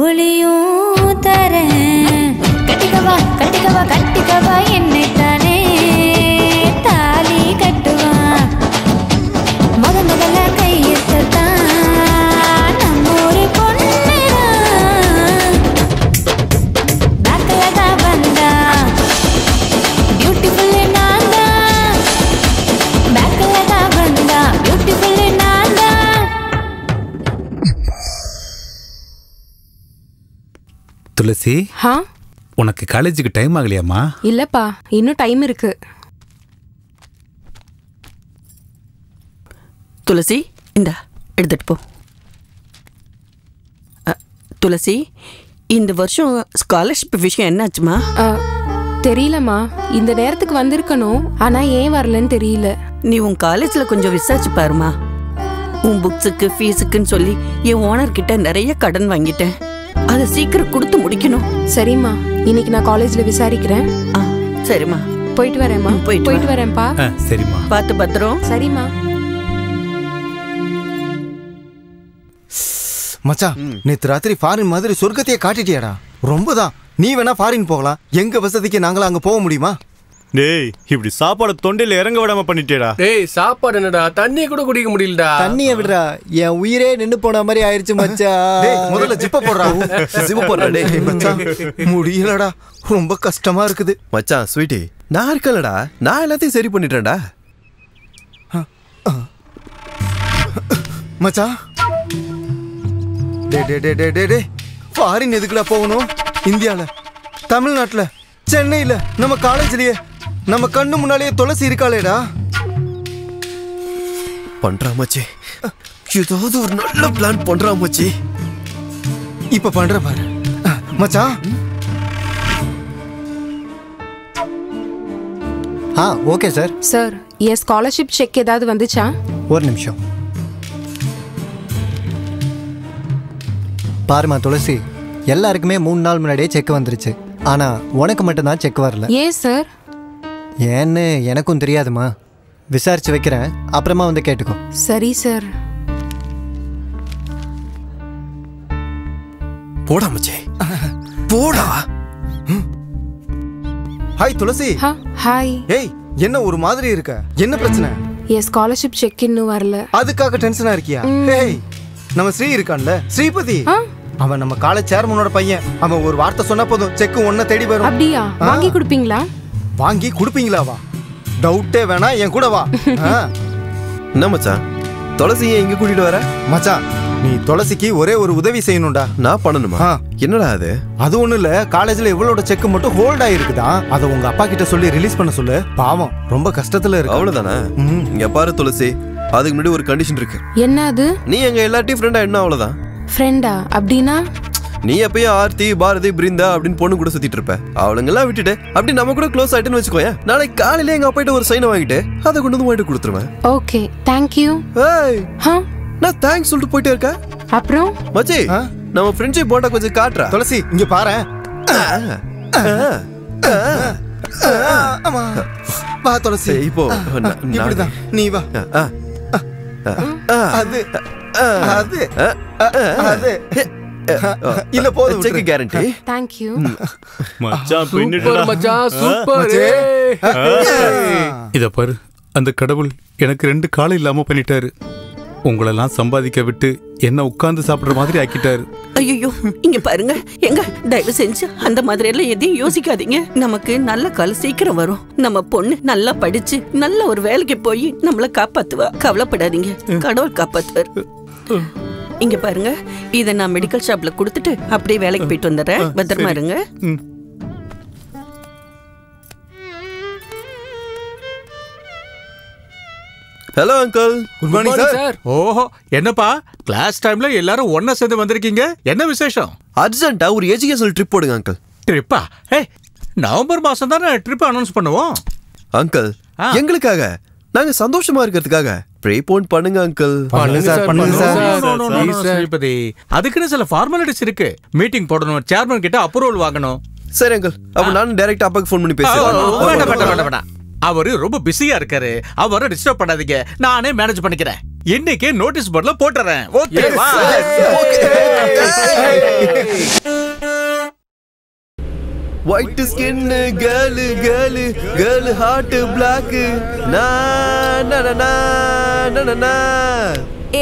ஒளியும் தரேன் கட்டிக்கவா கட்டிக்கவா கட்டிக்கவா என்னை தானே தாலி கட்டுவா முதல்ல கையெழுத்தான் நம்ம ஒரு பொண்ணுதான் பேக்கல தான் வந்தா பியூட்டிஃபுல் நான் தான் பேக்கல தான் வந்தா பியூட்டிஃபுல் நான் தான் துளசி ஹா உனக்கு காலேஜுக்கு டைம் ஆகலையாம்மா? இல்லப்பா இன்னும் டைம் இருக்கு. துளசி இந்தா எடுத்துட்டு போ. துளசி இந்த வருஷம் ஸ்காலர்ஷிப் விஷயம் என்னாச்சுமா? தெரியலம்மா, இந்த நேரத்துக்கு வந்திருக்கணும், ஆனா ஏன் வரலன்னு தெரியல. நீ உன் காலேஜ்ல கொஞ்சம் விசாரிச்சு பாருமா. உன் புக்ஸுக்கு ஃபீஸுக்குன்னு சொல்லி என் ஓனர் கிட்ட நிறைய கடன் வாங்கிட்டேன். அதை சீக்கிரம் கொடுத்து முடிக்கணும். சரிம்மா, இன்னைக்கு நான் காலேஜ்ல விசாரிக்கிறேன். சரிம்மா, போயிட்டு வரேம்மா. போயிட்டு வரேன்ப்பா. சரிம்மா, பார்த்து பத்திரம். சரிம்மா. மச்சான், நேத்து ராத்திரி ஃபாரின் மாதிரி சொர்க்கத்தையே காட்டிட்டியாடா. ரொம்பதான். நீ வேணா ஃபாரின் போகலாம், எங்க வசதிக்கு நாங்களா அங்க போக முடியுமா? டேய், இப்படி சாப்பாடு தொண்டையில இறங்க விடாம பண்ணிட்டேடா. டேய், சாப்பாடு என்னடா, தண்ணி கூட குடிக்க முடியலடா. தண்ணியை விடுறா, என் உயிரே நின்னு போன மாதிரி ஆயிருச்சு மச்சான். டேய், முதல்ல ஜிப்ப போடுறா. ஜிப்ப போடுறா. டேய் மச்சான், முடியலடா, ரொம்ப கஷ்டமா இருக்குது. மச்சான் ஸ்வீட்டி, நான் இருக்கலடா, நான் எல்லாத்தையும் சரி பண்ணிட்டேன்டா. மச்சான், டே டே டே டே டே டே ஃபாரின் எதுக்குடா போகணும்? இந்தியால, தமிழ்நாட்டுல, சென்னையில, நம்ம காலேஜ்லயே, நம்ம கண்ணு முன்னாலேயே துளசி இருக்காளேடா. பண்றா மச்சி, ஏதாவது ஒரு நல்ல பிளான் பண்றா மச்சி. இப்ப பண்ற பாரு மச்சான். Okay sir. சார், என் ஸ்காலர்ஷிப் செக் ஏதாவது வந்துச்சா? ஒரு நிமிஷம் பாருமா துளசி, எல்லாருக்குமே 3 நாள் முன்னாடியே செக் வந்துருச்சு. ஆனா உனக்கு மட்டும்தான் செக் வரல. ஏன் சார்? ஏன்னு எனக்கும் தெரியாதுமா. விசாரிச்சு வைக்கிறேன், அப்புறமா வந்து கேட்டுக்கோ. சரி சார். போடா மச்சி, போடா. ஹாய் துளசி. ஹாய். ஏய், என்ன ஒரு மாதிரி இருக்க? என்ன பிரச்சனை? என் ஸ்காலர்ஷிப் செக் இன்னும் வரல. அதுக்காக டென்ஷனா இருக்கியா? ஏய், நம்ம ஸ்ரீ இருக்கான்ல, ஸ்ரீபதி, அவன் நம்ம காலேஜ் சேர்மனோட பையன். அவன் ஒரு வார்த்தை சொன்னா போதும், செக் ஒன்ன தேடி வரும். அப்படியா? வாங்கி கொடுப்பீங்களா? வாங்கி கொடுப்பீங்களாவா? டவுட்டே வேணா, என் கூட வா. என்ன மச்சான், துளசியை எங்க கூட்டிட்டு வர? மச்சான், நீ துளசிக்கு ஒரே ஒரு உதவி செய்யணும்டா. நான் பண்ணணுமா? என்னடா அது? அது ஒண்ணு இல்ல, காலேஜ்ல இவளோட செக் மட்டும் ஹோல்ட் ஆயிருக்குதா. அத உங்க அப்பா கிட்ட சொல்லி ரிலீஸ் பண்ண சொல்லு. பாவம், ரொம்ப கஷ்டத்துல இருக்கு. அவ்வளவுதானே? இங்க பாரு துளசி, அதுக்கு முன்னாடி ஒரு கண்டிஷன் இருக்கு. என்ன அது? நீ எங்க எல்லாத்தையும் ஃப்ரெண்டா என்ன? அவ்வளவுதான். ஃப்ரெண்டா? அப்படின்னா நீ எப்பயும் ஆர்த்தி, பாரதி, பிருந்தா அப்படின்னு பொண்ணு கூட சுத்திட்டு இருப்ப. அவளுங்கெல்லாம் விட்டுட்டு அப்படி நம்ம கூட க்ளோஸ் ஆயிட்டுன்னு வச்சுக்கோயேன். நாளைக்கு காலையில எங்க அப்பாட்ட ஒரு சைனை வாங்கிட்டு அதை கொண்டு வந்து வாங்கிட்டு கொடுத்துருவேன். Okay, thank you. ஏய், நான் தேங்க்ஸ் சொல்லிட்டு போயிட்டே இருக்கேன். அப்புறம் மச்சி, நம்ம ஃப்ரெண்ட்ஷிப் போட்டா கொஞ்சம் காட்டுறா. துளசி, இங்க பாரு. வா துளசி. இப்போ இப்படிதான், நீ வா. அது அது அது இல்ல, போதும். Check guarantee. தேங்க் யூ மச்சான். சூப்பர் மச்சான், சூப்பர். இத பாரு, அந்த கடவுள் எனக்கு 2 காலம் இல்லாம பண்ணிட்டாரு. உங்களெல்லாம் சம்பாதிக்க விட்டு என்ன உட்கார்ந்து சாப்பிடுற மாதிரி ஆக்கிட்டாரு. ஐயோ, இங்க பாருங்க, எங்க தயவு செஞ்சு அந்த மாதிரி எல்லாம் எதையும் யோசிக்காதீங்க. நமக்கு நல்ல காலம் சீக்கிரம் வரும். நம்ம பொண்ணு நல்லா படிச்சு நல்ல ஒரு வேலைக்கு போய் நம்மள காப்பாத்துவா. கவலைப்படாதீங்க, கடவுள் காப்பாத்துவார். இங்க பாருங்க, இத நான் மெடிக்கல் ஷாப்ல கொடுத்துட்டு அப்படியே வேலைக்கு போயிட்டு வந்துடுறேன். பத்திரமா இருங்க. Hello uncle. Good morning sir. ஓஹோ, என்னப்பா கிளாஸ் டைம்ல எல்லாரும் ஒண்ணா சேர்ந்து வந்திருக்கீங்க, என்ன விசேஷம்? அர்ஜென்ட்டா ஒரு எஜுகேஷனல் ட்ரிப் போடுங்க அங்கிள். ட்ரிப்பா? ஏய், நவம்பர் மாசம் தானே ட்ரிப் அனௌன்ஸ் பண்ணுவோம். அங்கிள், எங்களுக்காக, நாங்க சந்தோஷமா இருக்கிறதுக்காக ப்ரீபோன் பண்ணுங்க அங்கிள். ஸ்ரீபதி, அதுக்குன்னு சில ஃபார்மாலிட்டிஸ் இருக்கு. மீட்டிங் போடணும், சேர்மன் கிட்ட அப்ரூவல் வாங்கணும். சரி அங்கிள், அப்ப நான் டைரக்டா அப்பாக்கு ஃபோன் பண்ணி பேசுறேன். அவரு ரொம்ப பிஸியா இருக்காரு, அவரை டிஸ்டர்ப் பண்ணாதீங்க, நானே மேனேஜ் பண்ணிக்கிறேன். இன்னைக்கு நோட்டீஸ் போர்ட்ல போட்டுறேன். ஓகேவா? White skin girl girl girl heart black நா நா நா நா நா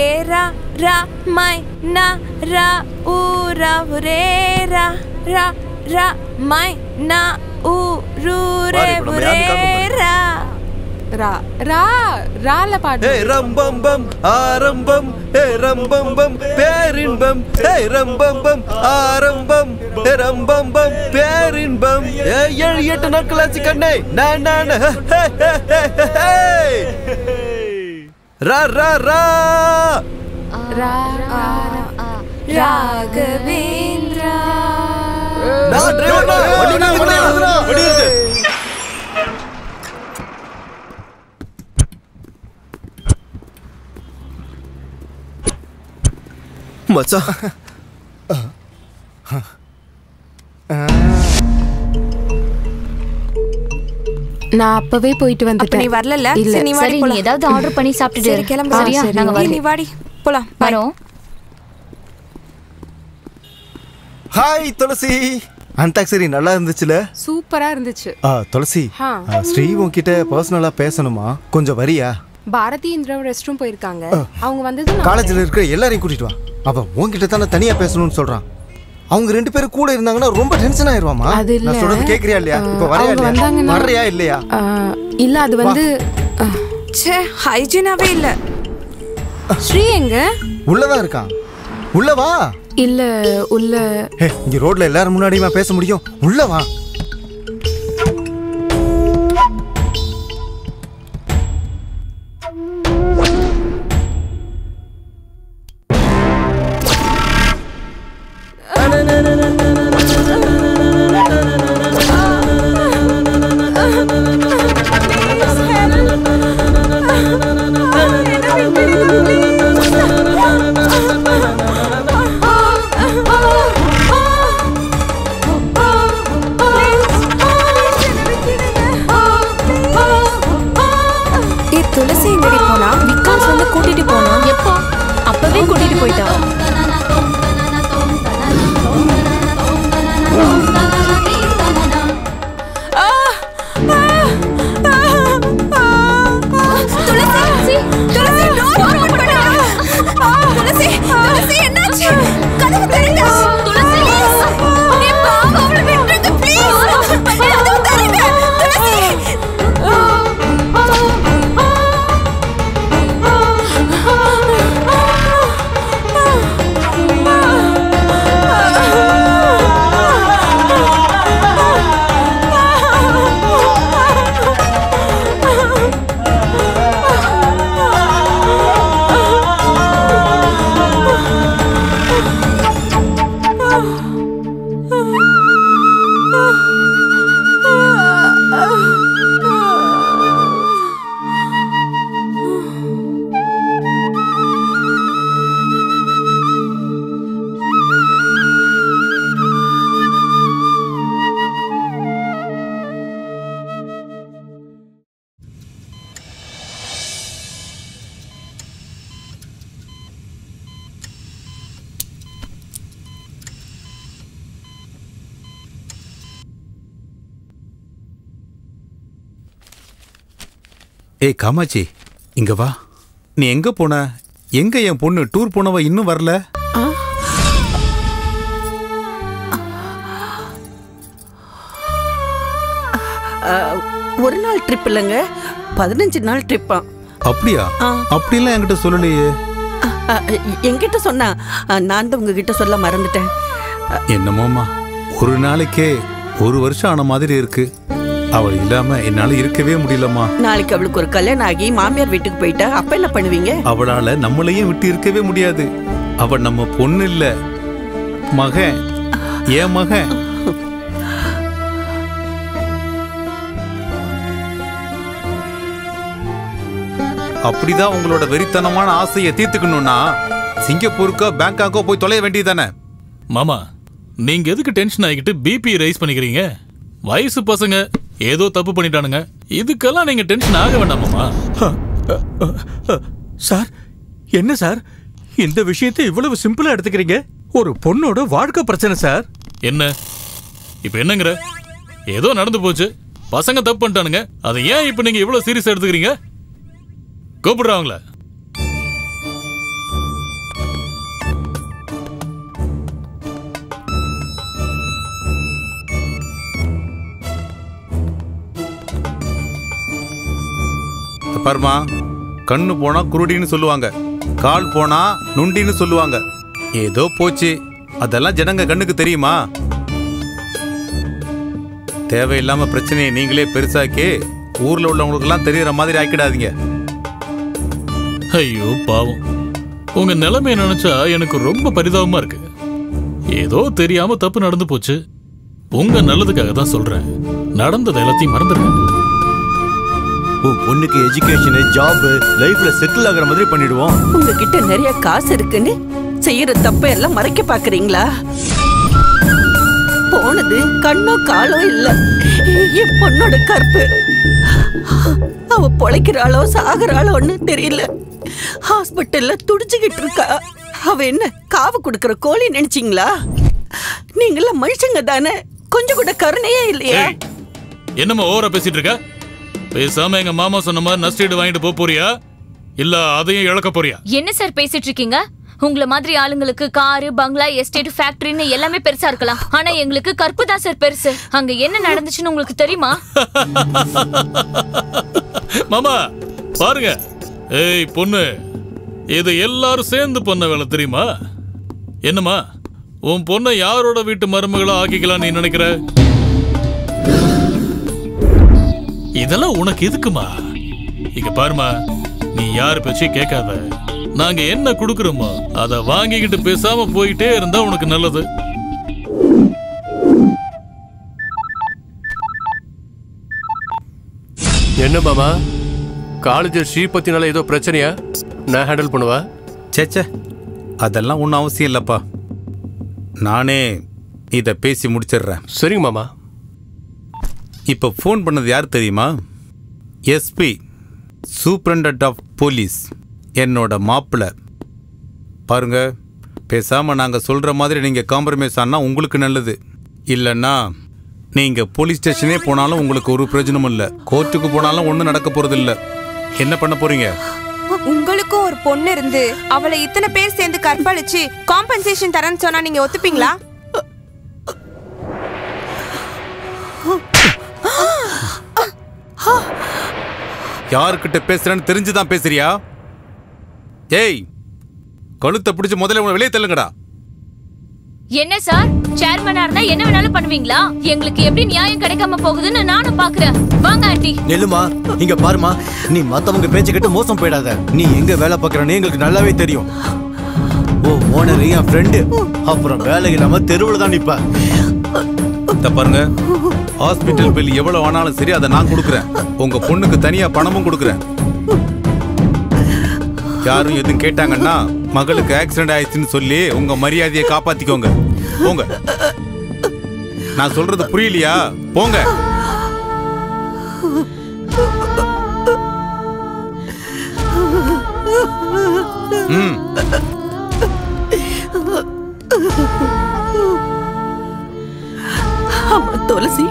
ஏரா ரா மை நா ரா ஊ ரா ரே ரா ரா ரா மை நா ஊ ரு ரே ரே ரா ரா ரா ரால பாடு. ஏ ரம்பம்பம் ஆரம்பம், ஏ ரம்பம்பம் பேரின்பம், ஏ ரம்பம்பம் ஆரம்பம், ஏ ரம்பம்பம் பேரின்பம். ஏ 7-8 நாட்கள் ஆச்சு கண்ணே. நான் ரா ரா ரா ரா ராகவேந்திரா. நான் டிரைவர் மச்சான். நான் அப்பவே போயிட்டு வந்துட்டேன். நீ வரல? சரி, நீ ஏதாவது ஆர்டர் பண்ணி சாப்பிட்டுட்டு சரி, கிளம்பு. சரியா? நாங்க நீ வாடி போலாம். வரோம். ஹாய் துளசி. அந்தாக்சரி நல்லா இருந்துச்சுல? சூப்பரா இருந்துச்சு. துளசி, ஸ்ரீ உன்கிட்ட பர்சனலா பேசணுமா, கொஞ்சம் வரியா? பாரதி இந்திரா ரெஸ்ட் ரூம் போயிருக்காங்க. அவங்க வந்தது காலேஜ்ல இருக்கிற எல்லாரையும் கூட்டிட்டு வா. அவன் உன்கிட்ட தானே தனியா பேசணும்னு சொல்றான். அவங்க 2 பேரும் கூட இருந்தாங்கன்னா ரொம்ப டென்ஷன் ஆயிருவாமா. நான் சொல்றது கேக்குறியா இல்லையா? இப்ப வரையா இல்லையா? வர்றியா இல்லையா? இல்ல, அது வந்து ச்சே, ஹைஜீனாவே இல்ல. ஸ்ரீ எங்க? உள்ளதான் இருக்கான். உள்ள வா. இல்ல, உள்ள இங்க ரோட்ல எல்லாரும் முன்னாடியுமா பேச முடியும்? உள்ள வா. துளசி எங்கடி போனா? விகாஸ் வந்து கூட்டிட்டு போனா. எப்போ? அப்பவே கூட்டிட்டு போயிட்டா. துளசி, துளசி, டோர் ஓபன் பண்ணு. துளசி, துளசி, என்னாச்சு? கதவு திறங்க. துளசி, நீ பாவம், அவளை விட்டுருங்க ப்ளீஸ். கதவு திறங்க. துளசி. ஏய் காமாட்சி, இங்க வா. நீ எங்க போன? எங்க என் பொண்ணு டூர் போனவ இன்னும் வரல? ஒரு நாள் ட்ரிப் இல்லைங்க, 15 நாள் ட்ரிப்பா. அப்படியா? அப்படிலாம் என்கிட்ட சொல்லலையே. என்கிட்ட சொன்னா, நான் தான் உங்ககிட்ட சொல்ல மறந்துட்டேன். என்னமோமா, ஒரு நாளைக்கே 1 வருஷம் ஆன மாதிரி இருக்கு. அவள் இல்லாம என்னால இருக்கவே முடியலம்மா. நாளைக்கு அவளுக்கு ஒரு கல்யாணம் ஆகி மாமியார் வீட்டுக்கு போயிட்டா அப்ப என்ன பண்ணுவீங்க? அவளால நம்மளையும் விட்டு இருக்கவே முடியாது. அவள் நம்ம பொண்ணு இல்ல, மகன், என் மகன். அப்படிதான் உங்களோட வெறித்தனமான ஆசையை தீர்த்துக்கணும்னா சிங்கப்பூருக்கோ பேங்காக்கோ போய் தொலைய வேண்டியதானே. மாமா, நீங்க எதுக்கு டென்ஷன் ஆகிட்டு பிபி ரைஸ் பண்ணிக்கிறீங்க? வயசு பசங்க ஏதோ தப்பு பண்ணிட்டானுங்க, இதுக்கெல்லாம் நீங்க டென்ஷன் ஆக வேண்டாம் மாமா. சார், என்ன சார் இந்த விஷயத்தை இவ்வளவு சிம்பிளா எடுத்துக்கிறீங்க? ஒரு பொண்ணோட வாழ்க்கை பிரச்சனை சார். என்ன இப்ப என்னங்கிற? ஏதோ நடந்து போச்சு, பசங்க தப்பு பண்ணிட்டானுங்க, அதை ஏன் இப்ப நீங்க இவ்வளவு சீரியஸா எடுத்துக்கிறீங்க? கூப்பிடுறாங்களே. பாருமா, கண்ணு போனா குருடின்னு சொல்லுவாங்க, கால் போனா நுண்டின்னு சொல்லுவாங்க. ஏதோ போச்சு, அதெல்லாம் ஜனங்க கண்ணுக்கு தெரியுமா? தேவையில்லாம பிரச்சனையை நீங்களே பெருசாக்கி ஊர்ல உள்ளவங்களுக்கெல்லாம் தெரியற மாதிரி ஆக்கிடாதீங்க. ஐயோ பாவம், உங்க நிலைமையை நினைச்சா எனக்கு ரொம்ப பரிதாபமா இருக்கு. ஏதோ தெரியாம தப்பு நடந்து போச்சு, உங்க நல்லதுக்காக தான் சொல்றேன். நடந்தது எல்லாத்தையும் மறந்துடுங்க. உன் பொண்ணுக்கு எஜுகேஷன், ஜாப், லைஃப்ல செட்டில் ஆகிற மாதிரி பண்ணிடுவோம். உங்ககிட்ட நிறைய காசு இருக்குன்னு செய்யற தப்ப எல்லாம் மறைக்க பாக்குறீங்களா? போனது கண்ணோ காலோ இல்ல, என் பொண்ணோட கற்பு. அவ பொழைக்கிறாளோ சாகுறாளோன்னு தெரியல. ஹாஸ்பிட்டல்ல துடிச்சுக்கிட்டு இருக்கா. அவ என்ன காவு கொடுக்கற கோழி நினைச்சீங்களா? நீங்கள மனுஷங்க தானே, கொஞ்சம் கூட கருணையே இல்லையா? என்னமா ஓவரா பேசிட்டு இருக்க? பேசாம எங்க மாமா சொன்ன மாதிரி நஷ்டீடு வாங்கிட்டு போறியா, இல்ல அதையும் இழக்க போறியா? என்ன சார் பேசிட்டு இருக்கீங்க? உங்கள மாதிரி ஆளுங்களுக்கு காரு, பங்களா, எஸ்டேட், ஃபேக்டரின்னு எல்லாமே பெருசா இருக்கலாம், ஆனா எங்களுக்கு கற்பு தான் சார் பெருசு. அங்க என்ன நடந்துச்சுன்னு உங்களுக்கு தெரியுமா? மாமா பாருங்க, ஏய் பொண்ணு, இது எல்லாரும் சேர்ந்து பண்ண வேலை தெரியுமா? என்னமா உன் பொண்ணை யாரோட வீட்டு மருமகளா ஆக்கிக்கலாம் நீ நினைக்கிற? இதெல்லாம் உனக்கு எதுக்குமா? இங்க பாருமா, நீ யாரு பேச்சையும் கேட்காத. நாங்க என்ன குடுக்கறோமோ அத வாங்கிக்கிட்டு பேசாம போயிட்டே இருந்தா உனக்கு நல்லது. என்ன மாமா, காலேஜ் ஸ்ரீபத்தினால ஏதோ பிரச்சனையா? நான் ஹேண்டில் பண்ணுவா. சேச்சே, அதெல்லாம் ஒன்றும் அவசியம் இல்லப்பா, நானே இதை பேசி முடிச்சிடுறேன். சரிங்க மாமா. இப்போ ஃபோன் பண்ணது யார் தெரியுமா? எஸ்பி, சூப்பரண்டன்ட் ஆஃப் போலீஸ், என்னோட மாப்பிள்ளை. பாருங்க, பேசாமல் நாங்கள் சொல்கிற மாதிரி நீங்கள் காம்ப்ரமைஸ் ஆனால் உங்களுக்கு நல்லது. இல்லைன்னா நீங்கள் போலீஸ் ஸ்டேஷனே போனாலும் உங்களுக்கு ஒரு பிரயோஜனமும் இல்லை, கோர்ட்டுக்கு போனாலும் ஒன்றும் நடக்க போகிறது இல்லை. என்ன பண்ண போறீங்க? உங்களுக்கும் ஒரு பொண்ணு இருந்து அவளை இத்தனை பேர் சேர்ந்து கற்பழிச்சு காம்பன்சேஷன் தரேன்னு சொன்னா நீங்க ஒத்துப்பீங்களா? யாருக்கிட்ட பேசுறேன்னு தெரிஞ்சுதான் பேசுறியா? ஏய், கழுத்தை பிடிச்சு முதல்ல உங்களை வெளியே தள்ளுங்கடா. என்ன சார், சேர்மனா இருந்தா என்ன வேணாலும் பண்ணுவீங்களா? எங்களுக்கு எப்படி நியாயம் கிடைக்காம போகுதுன்னு நானும் பாக்குறேன். வாங்க ஆண்டி. நெல்லுமா, இங்க பாருமா, நீ மத்தவங்க பேச்சு கேட்டு மோசம் போயிடாத. நீ எங்க வேலை பார்க்கறன்னு எங்களுக்கு நல்லாவே தெரியும். ஓ ஓனர் என் ஃப்ரெண்டு, அப்புறம் வேலை இல்லாம தெருவில் தான் நிப்ப. பாருங்க, ஹாஸ்பிட்டல் பில் எவ்வளவு ஆனாலும் சரி அதை நான் கொடுக்குறேன். உங்க பொண்ணுக்கு தனியா பணமும் கொடுக்குறேன். யாரும் எதுவும் கேட்டாங்கன்னா மகளுக்கு ஆக்சிடென்ட் ஆயிடுச்சுன்னு சொல்லி உங்க மரியாதையை காப்பாத்திக்கோங்க. போங்க. நான் சொல்றது புரியலையா? போங்க. ஆமா துளசி,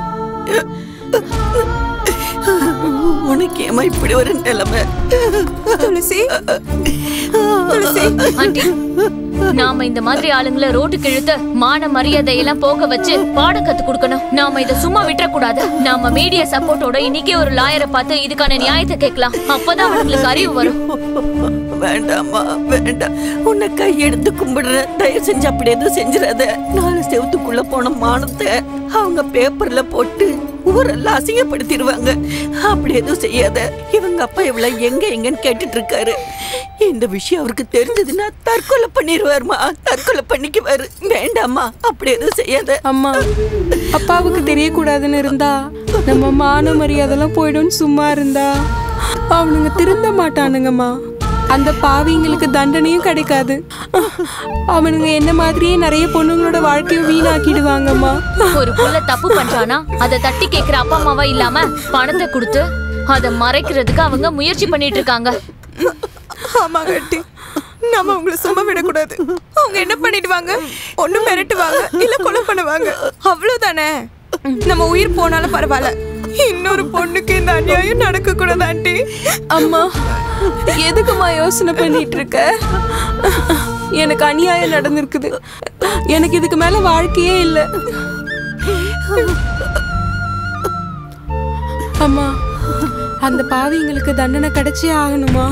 உனக்கு ஏமா இப்படி ஒரு நிலைமை? துளசி, துளசி ஆண்டி, நாம இந்த மாதிரி ஆளுங்களை ரோட்டுக்கு இழுத்து மான மரியாதையெல்லாம் போக வச்சு பாடம் கத்து கொடுக்கணும். நாம இதை சும்மா விட்டுறக்கூடாது. நாம மீடியா சப்போர்ட்டோட இன்னைக்கே ஒரு லாயரை பார்த்து இதுக்கான நியாயத்தை கேட்கலாம். அப்பதான் அவங்களுக்கு அறிவு வரும். வேண்டாமா வேண்டாம், உன்னை கையெடுத்து கும்பிடுற, தயவு செஞ்சு அப்படி எதுவும் செஞ்சிடாத. 4 செவத்துக்குள்ள போன மானத்தை அவங்க பேப்பர்ல போட்டு ஊரெல்லாம் அசிங்கப்படுத்திடுவாங்க. அப்படி எதுவும் செய்யாத. இவங்க அப்பா இவ்வளவு எங்கன்னு கேட்டுட்டு இருக்காரு. இந்த விஷயம் அவருக்கு தெரிஞ்சதுன்னா தற்கொலை பண்ணிடுவாருமா. தற்கொலை பண்ணிக்குவாரு. வேண்டாமா, அப்படி எதுவும் செய்யாத. அம்மா, அப்பாவுக்கு தெரியக்கூடாதுன்னு இருந்தா நம்ம மான மரியாதைலாம் போயிடும்னு சும்மா இருந்தா அவனுங்க திருந்த மாட்டானுங்கம்மா. அந்த பாவிங்களுக்கு தண்டனையும் கிடைக்காது. அவனுங்க என்ன மாதிரியே நிறைய பொண்ணுங்களோட வாழ்க்கையை வீணாக்கிடுவாங்கம்மா. ஒரு புள்ள தப்பு பண்றானா அதை தட்டி கேக்குற அப்பா அம்மாவா இல்லாம பணத்தை கொடுத்து அதை மறைக்கிறதுக்கு அவங்க முயற்சி பண்ணிட்டு இருக்காங்க. ஆமா கட்டி, நம்ம அவங்கள சும்மா விடக்கூடாது. அவங்க என்ன பண்ணிடுவாங்க? ஒண்ணு மிரட்டுவாங்க, இல்ல கொலை பண்ணுவாங்க. அவ்வளவுதானே. நம்ம உயிர் போனாலும் பரவாயில்ல, இன்னொரு பொண்ணுக்கு இந்த அநியாயம் நடக்க கூடாது ஆண்டி. அம்மா, எதுக்குமா யோசனை பண்ணிட்டு இருக்க? எனக்கு அநியாயம் நடந்திருக்குது. எனக்கு இதுக்கு மேல வாழ்க்கையே இல்லை. அம்மா, அந்த பாவிங்களுக்கு தண்டனை கிடைச்சே ஆகணுமா?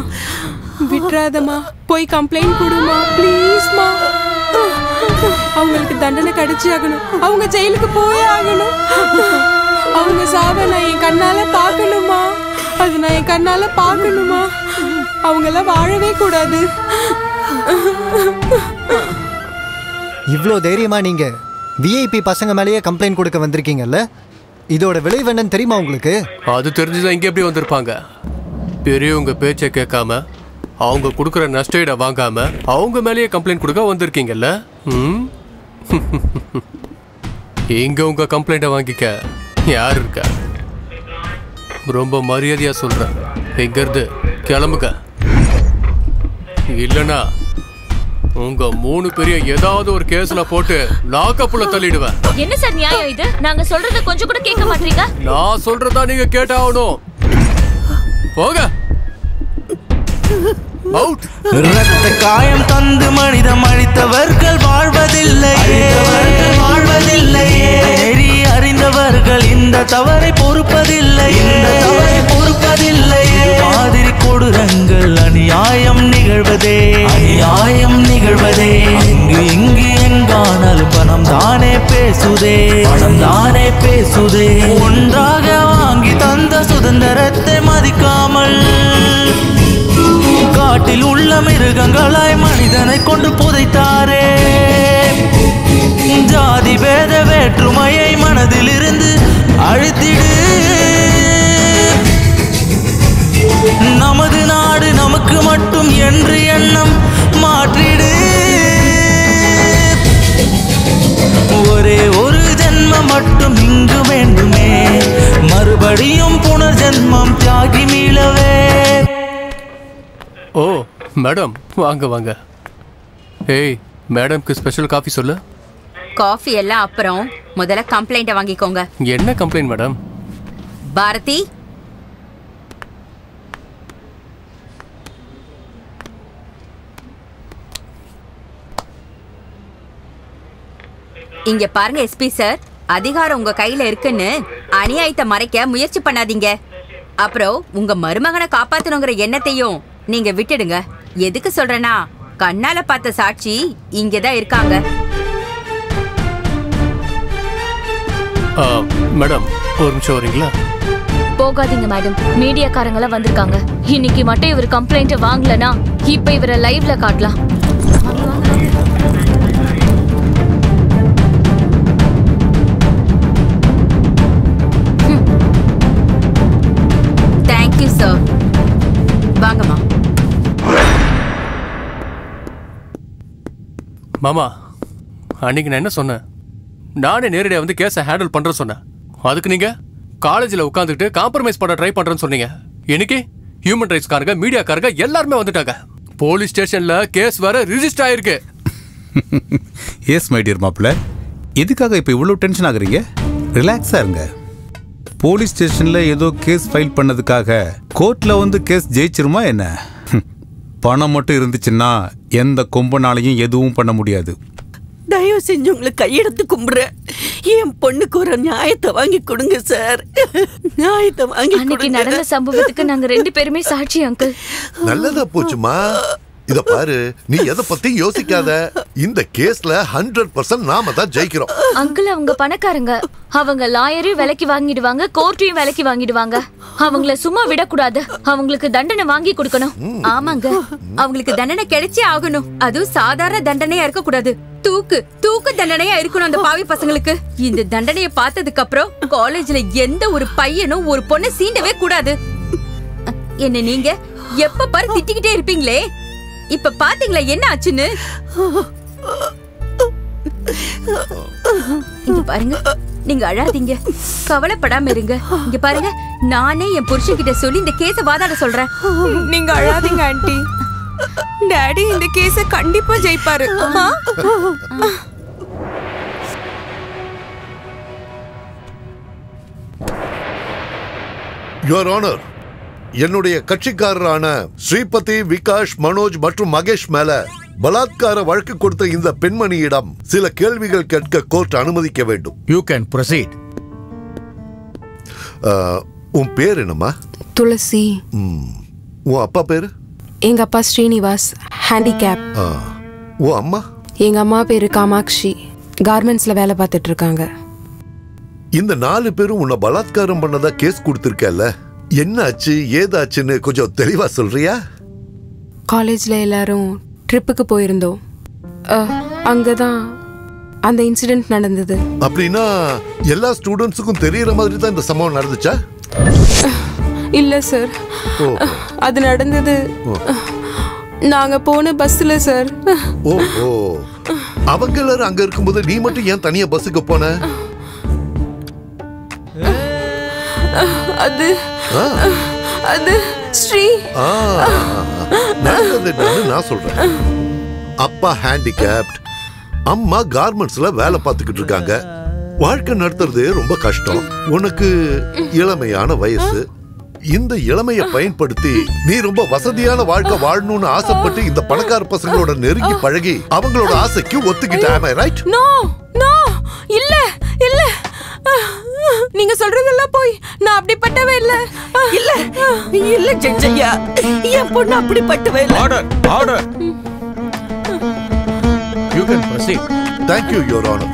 விட்டுறாதம்மா. போய் கம்ப்ளைண்ட் கொடுமா ப்ளீஸ்மா. அவங்களுக்கு தண்டனை கிடைச்சே ஆகணும். அவங்க ஜெயிலுக்கு போயே ஆகணும். அவங்க சாவை நான் என் கண்ணால பார்க்கணுமா? அது நான் என் கண்ணால பார்க்கணுமா? அவங்கெல்லாம் வாழவே கூடாது. இவ்வளோ தைரியமா நீங்க விஐபி பசங்க மேலேயே கம்ப்ளைண்ட் கொடுக்க வந்திருக்கீங்கல்ல, இதோட விளைவு என்னன்னு தெரியுமா உங்களுக்கு? அது தெரிஞ்சுதான் இங்க எப்படி வந்திருப்பாங்க? பெரியவங்க பேச்சை கேட்காம அவங்க கொடுக்குற நஷ்டஈட வாங்காம அவங்க மேலேயே கம்ப்ளைண்ட் கொடுக்க வந்திருக்கீங்கல்ல. இங்க உங்க கம்ப்ளைண்ட்டை வாங்கிக்க யார் இருக்கா? ரொம்ப மரியாதையா சொல்றேன், இங்க இருந்து கிளம்புங்க. இல்லனா உங்க 3 பேரையும் ஏதாவது ஒரு கேஸ்ல போட்டு லாக்கப்புல தள்ளிடுவேன். என்ன சார் நியாயம் இது? நாங்க சொல்றத கொஞ்சம் கூட கேட்க மாட்டீங்க. நான் சொல்றதா நீங்க கேட்டாகணும். போங்க. இரத்த காயம் தந்து மனிதம் அழித்தவர்கள் வாழ்வதில்லையே. நெறி அறிந்தவர்கள் இந்த தவறை பொறுப்பதில்லையே. மாதிரி கொடூரங்கள் அநியாயம் நிகழ்வதே. இங்கு எங்கானாலும் பணம் தானே பேசுதே. ஒன்றாக வாங்கி தந்த சுதந்திரத்தை மதிக்காமல் காட்டில் உள்ள மிருகங்களாய் மனிதனை கொண்டு புதைத்தாரே. ஜாதி பேத வேற்றுமையை மனதில் இருந்து அழித்திடு. நமது நாடு நமக்கு மட்டும் என்று எண்ணம் மாற்றிடு. ஒரே ஒரு ஜென்மம் மட்டும் இங்கு வேண்டுமே, மறுபடியும் புனர்ஜென்மம் தியாகி மீளவே. ஓ மேடம், வாங்க வாங்க. ஏய், மேடம்க்கு ஸ்பெஷல் காஃபி சொல்லு. காஃபி எல்லாம் அப்புறம் முதல்ல கம்ப்ளைண்ட்டை வாங்கிக்கோங்க. என்ன கம்ப்ளைண்ட் மேடம்? பாரதி, இங்க பாருங்க எஸ்பி சார், அதிகாரம் உங்க கையில இருக்குன்னு அநியாயத்தை மறைக்க முயற்சி பண்ணாதீங்க. அப்புறம் உங்க மருமகனை காப்பாத்தணுங்கிற எண்ணத்தையும் நீங்க விட்டுடுங்க. எதுக்கு சொல்றேன்னா, கண்ணால பார்த்த சாட்சி இங்கதான் இருக்காங்க. மேடம், ஒரு நிமிஷம் வரீங்களா? போகாதீங்க மேடம், மீடியாக்காரங்கள வந்திருக்காங்க. இன்னைக்கு மட்டும் இவர் கம்ப்ளைண்ட் வாங்கலனா இப்ப இவரை லைவ்ல காட்டலாம். Thank you sir. வாங்கம்மா. மாமா, அன்னைக்கு நான் என்ன சொன்னேன்? நானே நேரடியாக வந்து கேஸை ஹேண்டில் பண்றேன்னு சொன்னேன். அதுக்கு நீங்க காலேஜில் உட்காந்துட்டு காம்ப்ரமைஸ் பண்ண ட்ரை பண்றேன்னு சொன்னீங்க. இன்னைக்கு ஹியூமன் ரைட்ஸ் காரங்க, மீடியாக்காரங்க எல்லாருமே வந்துட்டாங்க. போலீஸ் ஸ்டேஷன்ல கேஸ் வேற ரிஜிஸ்டர் ஆயிருக்கு. எஸ் மை டியர் மாப்பிள்ள, எதுக்காக இப்போ இவ்வளோ டென்ஷன் ஆகுறீங்க? ரிலாக்ஸாக இருங்க. போலீஸ் ஸ்டேஷன்ல ஏதோ கேஸ் ஃபைல் பண்ணதுக்காக கோர்ட்ல வந்து கேஸ் ஜெயிச்சிருமா என்ன? பணம் மட்டும் இருந்துச்சுன்னா எந்த கொம்பனாலையும் எதுவும் பண்ண முடியாது. தயவு செஞ்சு உங்களை கையெடுத்து கும்பிடுறேன். என் பொண்ணுக்கு ஒரு நியாயத்தை வாங்கி கொடுங்க சார். நியாயத்தை வாங்கி அன்னைக்கு நடந்த சம்பவத்துக்கு நாங்க 2 பேருமே சாட்சி அங்கிள். நல்லதா போச்சுமா. இத பாரு, நீ எதை பத்தி யோசிக்காத. இந்த கேஸ்ல 100% நாம தான் ஜெயிக்கிறோம். அங்கிள் அவங்க பணக்காரங்க. அவங்க லாயரையும் விலைக்கு வாங்கிடுவாங்க, கோர்ட்டையும் விலைக்கு வாங்கிடுவாங்க. அவங்கள சும்மா விடக்கூடாது. அவங்களுக்கு தண்டனை வாங்கி கொடுக்கணும். ஆமாங்க, அவங்களுக்கு தண்டனை கிடைச்சே ஆகணும். அதுவும் சாதாரண தண்டனையா இருக்க கூடாது. தூக்கு தண்டனையா இருக்கணும் அந்த பாவி பசங்களுக்கு. இந்த தண்டனையை பார்த்ததுக்கு அப்புறம் காலேஜ்ல எந்த ஒரு பையனும் ஒரு பொண்ணை சீண்டவே கூடாது. என்ன நீங்க எப்ப பாரு திட்டிக்கிட்டே இருப்பீங்களே, இப்ப பாத்தீங்களா என்ன ஆச்சுன்னு? இங்க பாருங்க, நீங்க அழாதீங்க, கவலைப்படாம இருங்க. இங்க பாருங்க, நானே என் புருஷன் கிட்ட சொல்லி இந்த கேஸ வாதாட சொல்றேன். நீங்க அழாதீங்க ஆண்டி. டாடி இந்த கேஸ கண்டிப்பா ஜெயிப்பாரு. யுவர் ஆனர், என்னுடைய கட்சிக்காரரான ஸ்ரீபதி, விகாஷ், மனோஜ் மற்றும் மகேஷ் மேல பலாத்கார வழக்கு கொடுத்த இந்த பெண்மணியிடம் சில கேள்விகள் கேட்க கோர்ட் அனுமதிக்க வேண்டும். You can proceed. உன் பேர் என்னம்மா? துளசி. உன் அப்பா பேரு? எங்க அப்பா ஸ்ரீனிவாஸ், ஹேண்டிகேப். உன் அம்மா? எங்க அம்மா பேரு காமாட்சி, கார்மெண்ட்ஸ்ல வேலை பார்த்துட்டு இருக்காங்க. இந்த 4 பேரும் உன்னை பலாத்காரம் பண்ணதா கேஸ் கொடுத்திருக்கல, என்ன ஆச்சு ஏதாச்சுன்னு கொஞ்சம் தெளிவா சொல்றியா? காலேஜ்ல எல்லாரும் ட்ரிப்புக்கு போயிருந்தோம். அங்கதான் அந்த இன்சிடென்ட் நடந்தது. அப்படின்னா எல்லா ஸ்டூடெண்ட்ஸுக்கும் தெரியற மாதிரி தான் இந்த சம்பவம் நடந்துச்சா? இல்ல சார், அது நடந்தது நாங்க போன பஸ்ல சார். ஓ, அவங்க எல்லாரும் அங்க இருக்கும்போது நீ மட்டும் ஏன் தனியா பஸ்ஸுக்கு போன? அது ஸ்ரீ. நான் சொல்றேன், அப்பா ஹேண்டிகேப்ட், அம்மா கார்மெண்ட்ஸ்ல வேலை பார்த்துக்கிட்டு இருக்காங்க. வாழ்க்கை நடத்துறது ரொம்ப கஷ்டம். உனக்கு இளமையான வயசு. இந்த இளமையை பயன்படுத்தி நீ ரொம்ப வசதியான வாழ்க்கை வாழணும்னு ஆசைப்பட்டு இந்த பணக்கார பசங்களோட நெருங்கி பழகி அவங்களோட ஆசைக்கு ஒத்துக்கிட்ட. Am I right? No no, இல்ல இல்ல, நீங்க சொல்றதெல்லாம் போய். நான் அப்படிப்பட்டவே இல்ல. இல்ல இல்ல ஜட்ஜையா, என் பொண்ணு அப்படிப்பட்டவே இல்ல. Order order. You can proceed. Thank you, Your Honor.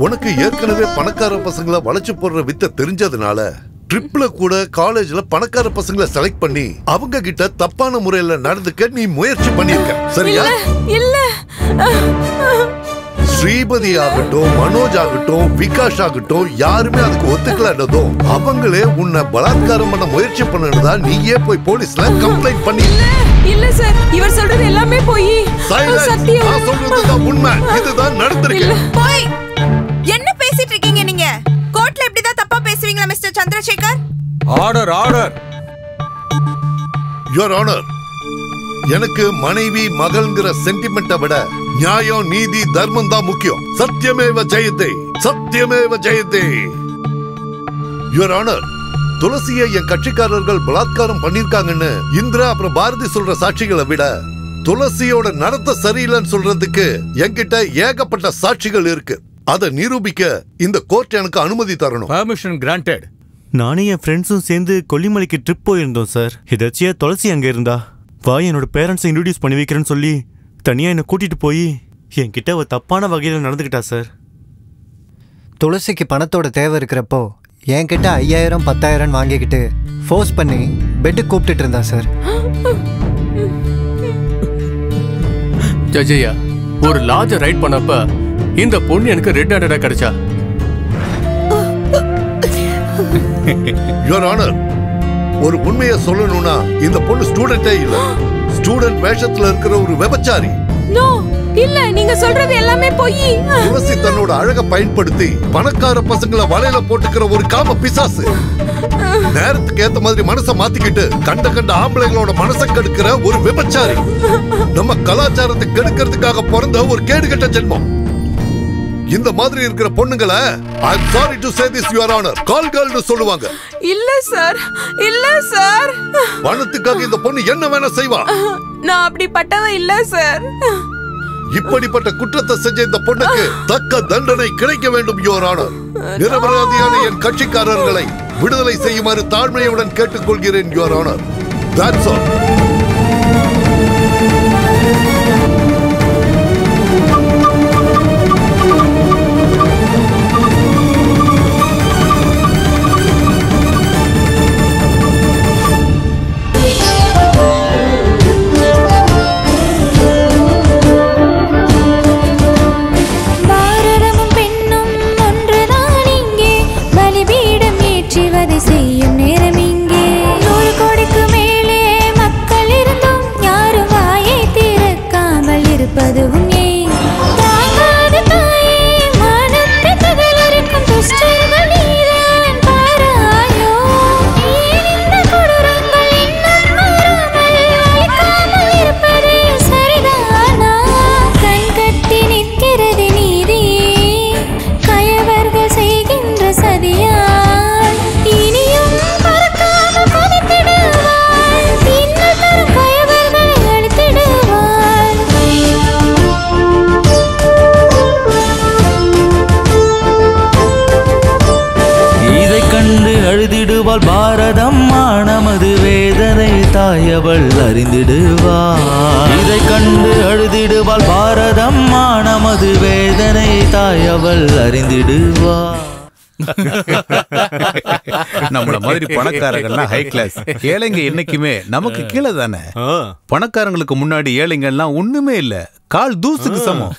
உனக்கு ஏற்கனவே பணக்கார பசங்களை வளைச்சு போடுற வித்தை தெரிஞ்சதுனால ட்ரிப்ல கூட காலேஜ்ல பணக்கார பசங்களை செலக்ட் பண்ணி அவங்க கிட்ட தப்பான முறையில நடந்துக்க நீ முயற்சி பண்ணிருக்க, சரியா? இல்ல. ஸ்ரீபதி ஆகட்டும், மனோஜ் ஆகட்டும், விகாஷ் ஆகட்டும், யாருமே அதுக்கு ஒத்துக்கலன்னதும் அவங்களே உன்னை பலாத்காரம் பண்ண முயற்சி பண்ணதா நீயே போய் போலீஸ்ல கம்ப்ளைண்ட் பண்ணி. இல்ல சார், இவர் சொல்றது எல்லாமே போய். சத்தியம், நான் சொல்றதுதான் உண்மை. இதுதான் நடந்திருக்கு. போய் என்ன பேசிட்டு இருக்கீங்க நீங்க? கோர்ட்ல இப்படிதான் தப்பா பேசுவீங்களா mister Chandrasekhar? Order order. Your honour, எனக்கு மனைவி மகள்ங்கிற சென்டிமெண்ட்டை விட நியாயம், நீதி, தர்மம் தான் முக்கியம். சத்தியமேவ ஜெயதே, சத்தியமேவ ஜெயதே. யுவர் ஆனர், துளசியை என் கட்சிக்காரர்கள் பலாத்காரம் பண்ணிருக்காங்கன்னு இந்திரா அப்புறம் பாரதி சொல்ற சாட்சிகளை விட துளசியோட நடத்த சரியில்லைன்னு சொல்றதுக்கு என்கிட்ட ஏகப்பட்ட சாட்சிகள் இருக்கு. அதை நிரூபிக்க இந்த கோர்ட் எனக்கு அனுமதி தரணும். Permission granted. நானும் என் ஃப்ரெண்ட்ஸும் சேர்ந்து கொல்லிமலைக்கு ட்ரிப் போயிருந்தோம் சார். எதாச்சியா துளசி அங்கே இருந்தா வா என்னோட பேரண்ட்ஸை இன்ட்ரோடியூஸ் பண்ணி வைக்கிறேன்னு சொல்லி தனியாக என்னை கூட்டிகிட்டு போய் என்கிட்ட அவள் தப்பான வகையில் நடந்துக்கிட்டா சார். துளசிக்கு பணத்தோட தேவை இருக்கிறப்போ என்கிட்ட 5000 10,000 வாங்கிக்கிட்டு ஃபோர்ஸ் பண்ணி பெட்டுக்கு கூப்பிட்டுட்டு இருந்தா சார். ஜஜையா, ஒரு லாட்ஜை ரைட் பண்ணப்ப இந்த பொண்ணு எனக்கு ரெட் ஹேண்டடா கிடைச்சா. யுவர் ஆனர், ஒரு உண்மையை சொல்லணும்னா இந்த பொண்ணு ஸ்டூடெண்டே இல்ல. ஸ்டூடெண்ட் வேஷத்துல இருக்கிற ஒரு விபச்சாரி. நோ, இல்ல, நீங்க சொல்றது எல்லாமே போய். துளசி தன்னோட அழகை பயன்படுத்தி பணக்கார பசங்களை வலையில போட்டுக்கிற ஒரு காம பிசாசு. நேரத்துக்கு ஏத்த மாதிரி மனசை மாத்திக்கிட்டு கண்ட ஆம்பளைங்களோட மனசை கெடுக்கிற ஒரு விபச்சாரி. நம்ம கலாச்சாரத்தை கெடுக்கிறதுக்காக பிறந்த ஒரு கேடுகட்ட ஜென்மம். இந்த மாதிரி இருக்கிற பொண்ணுங்களை I am sorry to say this, Your Honor, call girl னு சொல்லுவாங்க. இல்ல சார், இல்ல சார். பணத்துக்காக இந்த பொண்ணு என்ன வேணா செய்வா. நான் அப்படிப்பட்டவ இல்ல சார். இப்படிப்பட்ட குற்றத்தை செஞ்ச இந்த பொண்ணுக்கு தக்க தண்டனை கிடைக்க வேண்டும், Your Honor. நிரபராதியான என் கட்சிக்காரர்களை விடுதலை செய்யுமாறு தாழ்மையுடன் கேட்டுக்கொள்கிறேன், Your Honor. That's all. அழுதிடுவாள் பாரதம்மா நமது வேதனை தாயவள் அறிந்திடுவாள். இதை கண்டு அழுதிடுவாள் பாரதம்மா நமது வேதனை தாயவள் அறிந்திடுவாள். நம்மள மாதிரி பணக்காரங்கள்லாம் ஹை கிளாஸ், ஏழைங்க என்னைக்குமே நமக்கு கீழே தானே. பணக்காரங்களுக்கு முன்னாடி ஏழைங்க எல்லாம் ஒண்ணுமே இல்ல, கால் தூசுக்கு சமம்.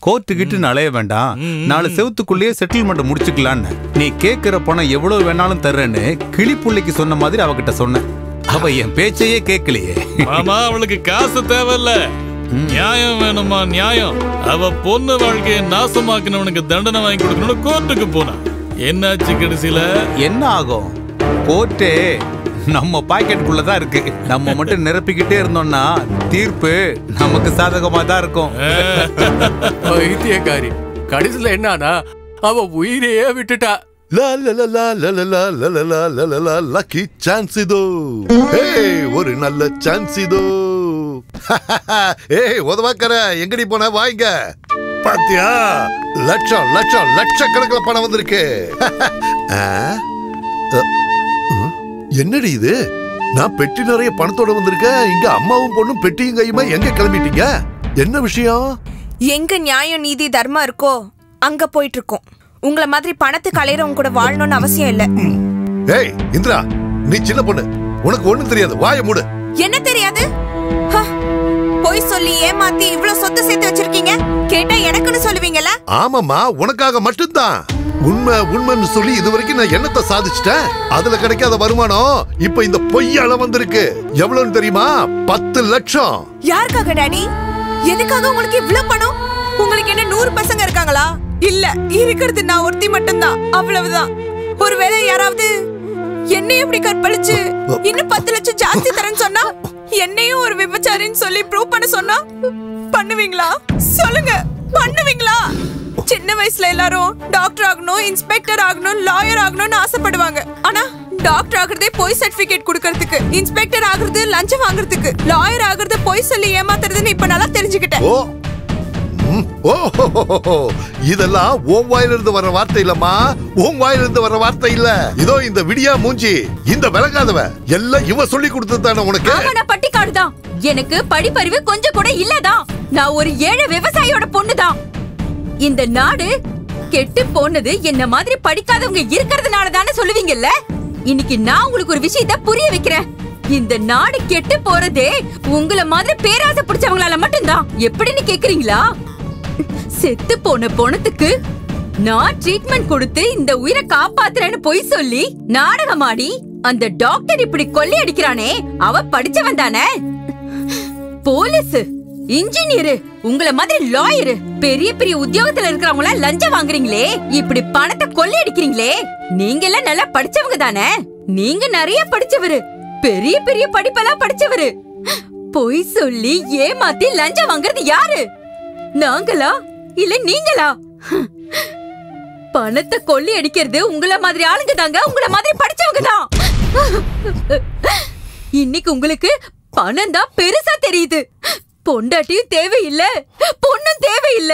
கோர்ட்டுக்கிட்டு அலைய வேண்டாம், 4 செவத்துக்குள்ளேயே செட்டில்மெண்ட் முடிச்சுக்கலான்னு. நீ கேட்கிற பணம் எவ்வளவு வேணாலும் தர்றேன்னு கிளிப்புள்ளைக்கு சொன்ன மாதிரி அவகிட்ட சொன்ன. அவ என் பேச்சையே கேட்கலையே. மாமா அவளுக்கு காசு தேவையில்ல, நியாயம் வேணுமா நியாயம். அவ பொண்ணு வாழ்க்கையை நாசமாக்கினவனுக்கு தண்டனை வாங்கி கொடுக்கணும்னு கோர்ட்டுக்கு போனா என்னாச்சு கடைசியில? என்ன ஆகும்? கோர்ட்டே நம்ம பாக்கெட்டுக்குள்ளதான் இருக்கு. நம்ம மட்டும் நிரப்பிக்கிட்டே இருந்தோம்னா தீர்ப்பு நமக்கு சாதகமா தான் இருக்கும். வைத்தியக்காரி கடைசியில என்னன்னா அவ உயிரையே விட்டுட்டா. லக்கி சான்ஸ் இதோ, ஒரு நல்ல சான்ஸ் இதோ. ஏய் உதவாக்கற எங்கடி போன? வாங்க. பாத்தியா, லட்சம் லட்சம் லட்சக்கணக்கில் பணம் வந்திருக்கு. என்னடி இது? நான் பெட்டி நிறைய பணத்தோட வந்திருக்கேன். இங்க அம்மாவும் பொண்ணும் பெட்டியும் கையுமா எங்க கிளம்பிட்டீங்க? என்ன விஷயம்? எங்க நியாயம் நீதி தர்மம் இருக்கோ அங்க போயிட்டு இருக்கோம். உங்கள மாதிரி பணத்துக்கு அலையறவங்க கூட வாழணும்னு அவசியம் இல்ல. ஏய் இந்திரா, நீ சின்ன பொண்ணு, உனக்கு ஒண்ணும் தெரியாது, வாயை மூடு. என்ன தெரியாது? போய் சொல்லி ஏமாத்தி இவ்வளவு சொத்து சேர்த்து வச்சிருக்கீங்க, கேட்டா எனக்குன்னு சொல்லுவீங்கல்ல? ஆமாமா, உனக்காக மட்டும்தான். உண்மை உண்மைன்னு சொல்லி இதுவரைக்கும் நான் என்னத்தை சாதிச்சிட்டேன். அதுல கிடைக்காத வருமானம் இப்ப இந்த பொய்யால வந்திருக்கு. எவ்வளவுன்னு தெரியுமா? 10 லட்சம். யாருக்காக டாடி? எதுக்காக உங்களுக்கு இவ்வளவு பணம்? உங்களுக்கு என்ன 100 பசங்க இருக்காங்களா? இல்ல, இருக்கிறது நான் ஒருத்தி மட்டும்தான், அவ்வளவுதான். ஒருவேளை யாராவது என்னை எப்படி கற்பழிச்சு இன்னும் 10 லட்சம் ஜாஸ்தி தரேன்னு சொன்னா, என்னையும் ஒரு விபச்சாரின்னு சொல்லி ப்ரூவ் பண்ண சொன்னா பண்ணுவீங்களா? சொல்லுங்க, பண்ணுவீங்களா? சின்ன வயசுல எல்லாரும் டாக்டர் ஆகணும், இன்ஸ்பெக்டர் ஆகணும், லாயர் ஆகணும்னு ஆசைப்படுவாங்க. ஆனா டாக்டர் ஆகுறதே போய் சர்டிபிகேட் கொடுக்கறதுக்கு, இன்ஸ்பெக்டர் ஆகுறது லஞ்சம் வாங்குறதுக்கு, லாயர் ஆகுறது போய் சொல்லி ஏமாத்துறதுன்னு இப்ப நல்லா தெரிஞ்சுக்கிட்டேன். இதெல்லாம் உன் வாயிலிருந்து வர வார்த்தை இல்லம்மா, உன் வாயிலிருந்து வர வார்த்தை இல்ல. இதோ இந்த விடியா மூஞ்சி, இந்த விளங்காதவ எல்லாம் இவ சொல்லி கொடுத்ததானே உனக்கு. ஆமா, பட்டிக்காடுதான். எனக்கு படிப்பறிவு கொஞ்சம் கூட இல்லதான். நான் ஒரு ஏழை விவசாயியோட பொண்ணுதான். இந்த நாடு கெட்டு போனது என்ன மாதிரி படிக்காதவங்க இருக்கிறதுனால தானே சொல்லுவீங்கல்ல. இன்னைக்கு நான் உங்களுக்கு ஒரு விஷயத்தை புரிய வைக்கிறேன். இந்த நாடு கெட்டு போறதே உங்கள மாதிரி பேராசை பிடிச்சவங்களால மட்டும்தான். எப்படின்னு கேக்குறீங்களா? செத்து போன பொணத்துக்கு நான் ட்ரீட்மெண்ட் கொடுத்து இந்த உயிரை காப்பாத்துறேன்னு பொய் சொல்லி நாடகமாடி அந்த டாக்டர் இப்படி கொள்ளை அடிக்கிறானே, அவ படிச்சவன் தானே. போலீஸ், இன்ஜினியர், உங்கள மாதிரி லாயர், பெரிய பெரிய உத்தியோகத்துல இருக்கிறவங்கள லஞ்சம் வாங்குறீங்களே, இப்படி பணத்தை கொள்ளை அடிக்கிறீங்களே, நீங்க எல்லாம் நல்லா படிச்சவங்க தானே. நீங்க நிறைய படிச்சவரு, பெரிய பெரிய படிப்பெல்லாம் படிச்சவரு. பொய் சொல்லி ஏமாத்தி லஞ்சம் வாங்குறது யாரு? நாங்களா இல்ல நீங்களா? பணத்தை கொள்ளை அடிக்கிறது உங்கள மாதிரி ஆளுங்க தாங்க, உங்கள மாதிரி படிச்சவங்க தான். இன்னைக்கு உங்களுக்கு பணம் தான் பெருசா தெரியுது. பொண்டாட்டியும் தேவையில்ல, பொண்ணும் தேவையில்ல,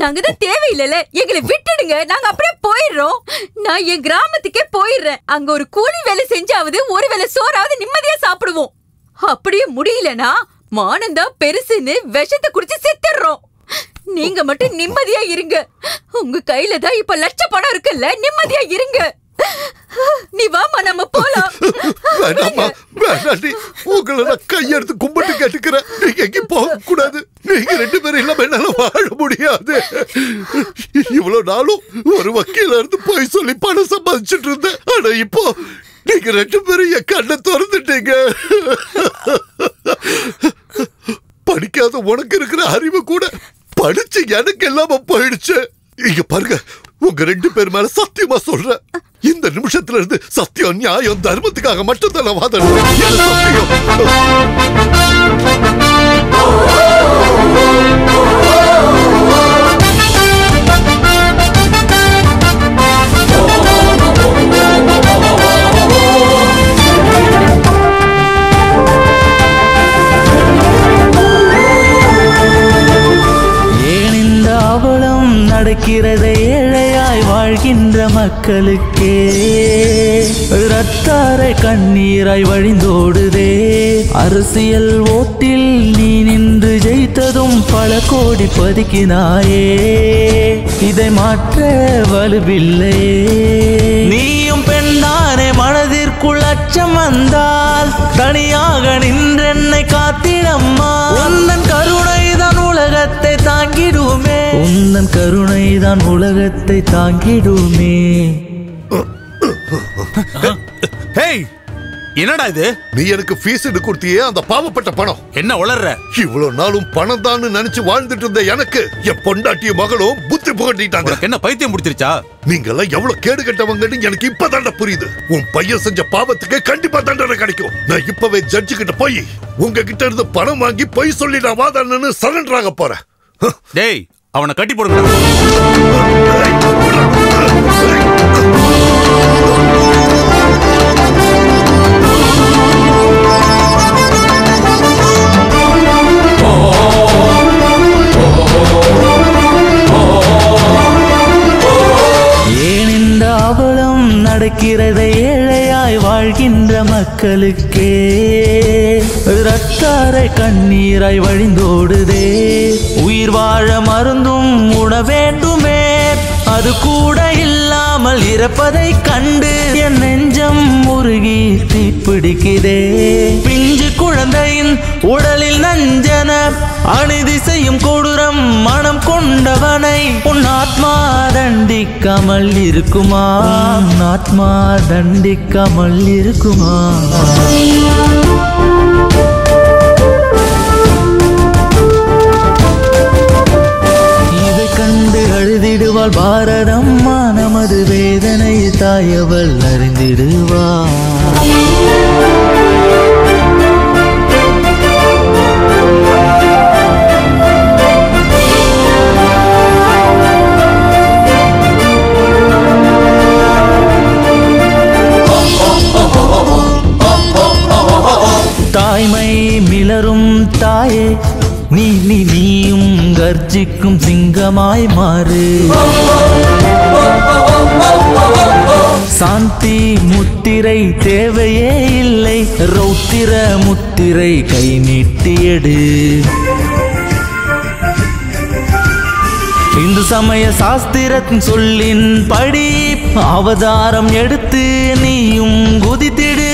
நாங்க தான் தேவையில்லைல. எங்களை விட்டுடுங்க, நாங்க அப்படியே போயிடுறோம். நான் என் கிராமத்துக்கே போயிடுறேன். அங்க ஒரு கூலி வேலை செஞ்சாவது ஒரு வேளை சோறாவது நிம்மதியா சாப்பிடுவோம். அப்படியே முடியலனா மானந்தான் பெருசுன்னு விஷத்தை குடிச்சு செத்துடுறோம். நீங்க மட்டும் நிம்மதியா இருங்க. உங்க கையில தான் இப்ப லட்ச பணம் இருக்குல்ல, நிம்மதியா இருங்க. நீ வாமா, நம்ம போலாம். வேண்டாமா, வேண்டாண்டி, உங்களை நான் கையெடுத்து கும்பிட்டு கேட்டுக்கிறேன். நீங்க எங்கேயும் போக கூடாது. நீங்க 2 பேரும் இல்லாம என்னால வாழ முடியாது. இவ்வளவு நாளும் ஒரு வக்கீல இருந்து போய் சொல்லி பணம் சம்பாதிச்சுட்டு இருந்தேன். ஆனா இப்போ நீங்க 2 பேரும் என் கண்ணை திறந்துட்டீங்க. படிக்காத உனக்கு இருக்கிற அறிவு கூட படிச்சு எனக்கு இல்லாம போயிடுச்சு. இங்க பாருங்க, உங்க 2 பேர் மேல சத்தியமா சொல்றேன், இந்த நிமிஷத்துல இருந்து சத்தியம் நியாயம் தர்மத்துக்காக மட்டும்தான் நான் வாதாடுறேன். ஏன் இந்த அவலம் நடக்கிறதை ஏழையாய் வாழ்கின்ற மக்களுக்கே இரத்தாரை கண்ணீராய் வழிந்தோடுதே. அரசியல் ஓட்டில் நீ நின்று ஜெயித்ததும் பல கோடி பதுக்கினாயே, இதை மாற்ற வலுவில்லையே. நீயும் பெண்தானே, மனதிற்குள் அச்சம் வந்தால் தனியாக நின்றென்னை காத்திடம்மா. உந்தன் கருணைதான் உலகத்தை தாங்கிடுமே, உந்தன் கருணைதான் உலகத்தை தாங்கிடுமே. என்னடா இது? நீ எனக்கு ஃபீஸ் கொடுத்தியே, அந்த பாவப்பட்ட பணம். என்ன உளர்ற? இவ்வளவு நாளும் பணம் தான் நினைச்சு வாழ்ந்துட்டு இருந்த எனக்கு என் பொண்டாட்டிய மகளும் புத்தி புகட்டிட்டாங்க. என்ன பைத்தியம் முடிச்சிருச்சா? நீங்க எல்லாம் எவ்வளவு கேடு கட்டவங்கன்னு எனக்கு இப்பதான்டா புரியுது. உன் பையன் செஞ்ச பாவத்துக்கு கண்டிப்பா தண்டனை கிடைக்கும். நான் இப்பவே ஜட்ஜு கிட்ட போய் உங்ககிட்ட இருந்து பணம் வாங்கி பொய் சொல்லி நான் வாதாடணும்னு சரண்டர் ஆக போறேன். டேய், அவனை கட்டி போடுங்க. ஏன் இந்த அவலம் நடக்கிறதை ஏழையாய் வாழ்கின்ற மக்களுக்கே இரத்தாரை கண்ணீராய் வழிந்தோடுதே. உயிர் வாழ மருந்தும் உண வேண்டுமே, அது கூட இல்லாமல் இறப்பதை கண்டு என் நெஞ்சம் முருகி தீப்பிடிக்குதே. பிஞ்சு குழந்தையின் உடலில் நஞ்சன அநீதி செய்யும் கொடூரம் மனம் கொண்டவனை உன் ஆத்மா தண்டிக்காமல் இருக்குமா? ஆத்மா தண்டிக்காமல் இருக்குமா? இதை கண்டு அழுதிடுவாள் பாரதம்மா, நமது வேதனை தாயவள் அறிந்திடுவாள். தாய்மை மிளரும் தாயே, நீயும் கர்ஜிக்கும் சிங்கமாய் மாறு. சாந்தி முத்திரை தேவையே இல்லை, ரௌத்திர முத்திரை கை நீட்டியடு. இந்து சமய சாஸ்திரத்தின் சொல்லின் படி அவதாரம் எடுத்து நீயும் குதித்திடு.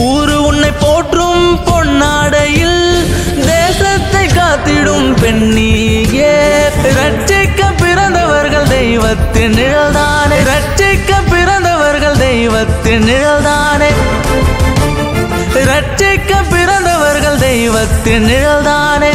ஊரு உன்னை போற்றும் பொன்னாடையில் தேசத்தை காத்திடும் பெண்ணியே. ரட்சிக்க பிறந்தவர்கள் தெய்வத்தின் நிழல்தானே, ரட்சிக்க பிறந்தவர்கள் தெய்வத்தின் நிழல்தானே, ரட்சிக்க பிறந்தவர்கள் தெய்வத்தின் நிழல்தானே.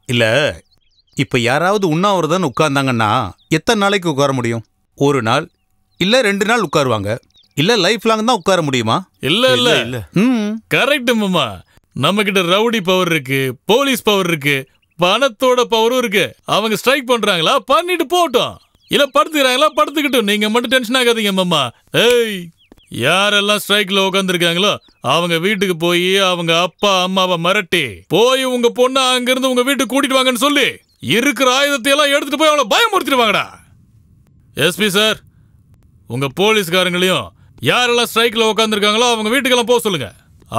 இல்ல, இப்ப யாராவது உண்ணாவிரதம் உட்கார்ந்தாங்கன்னா எத்தனை நாளைக்கு உட்கார முடியும்? ஒரு நாள் இல்ல 2 நாள் உட்காருவாங்க, இல்ல லைஃப் லாங் தான் உட்கார முடியுமா? இல்ல கரெக்ட் மாமா. நம்ம கிட்ட ரவுடி பவர் இருக்கு, போலீஸ் பவர் இருக்கு, பணத்தோட பவரும் இருக்கு. அவங்க ஸ்ட்ரைக் பண்றாங்களா, பண்ணிட்டு போட்டோம். இல்ல படுத்துக்கிறாங்களா, படுத்துக்கிட்டும். நீங்க மட்டும் டென்ஷன் ஆகாதீங்க மாமா. ஏய், யாரெல்லாம் ஸ்ட்ரைக்ல உட்காந்துருக்காங்களோ அவங்க வீட்டுக்கு போய் அவங்க அப்பா அம்மாவை மிரட்டி போய் உங்க பொண்ணை அங்கிருந்து உங்க வீட்டுக்கு கூட்டிட்டு வாங்கன்னு சொல்லி இருக்கிற ஆயுதத்தை எல்லாம் எடுத்துட்டு போய் அவளை பயமுறுத்திடுவாங்கடா. எஸ்பி சார், உங்க போலீஸ்காரங்களையும் யாரெல்லாம் ஸ்ட்ரைக்ல உட்காந்துருக்காங்களோ அவங்க வீட்டுக்கெல்லாம் போக சொல்லுங்க.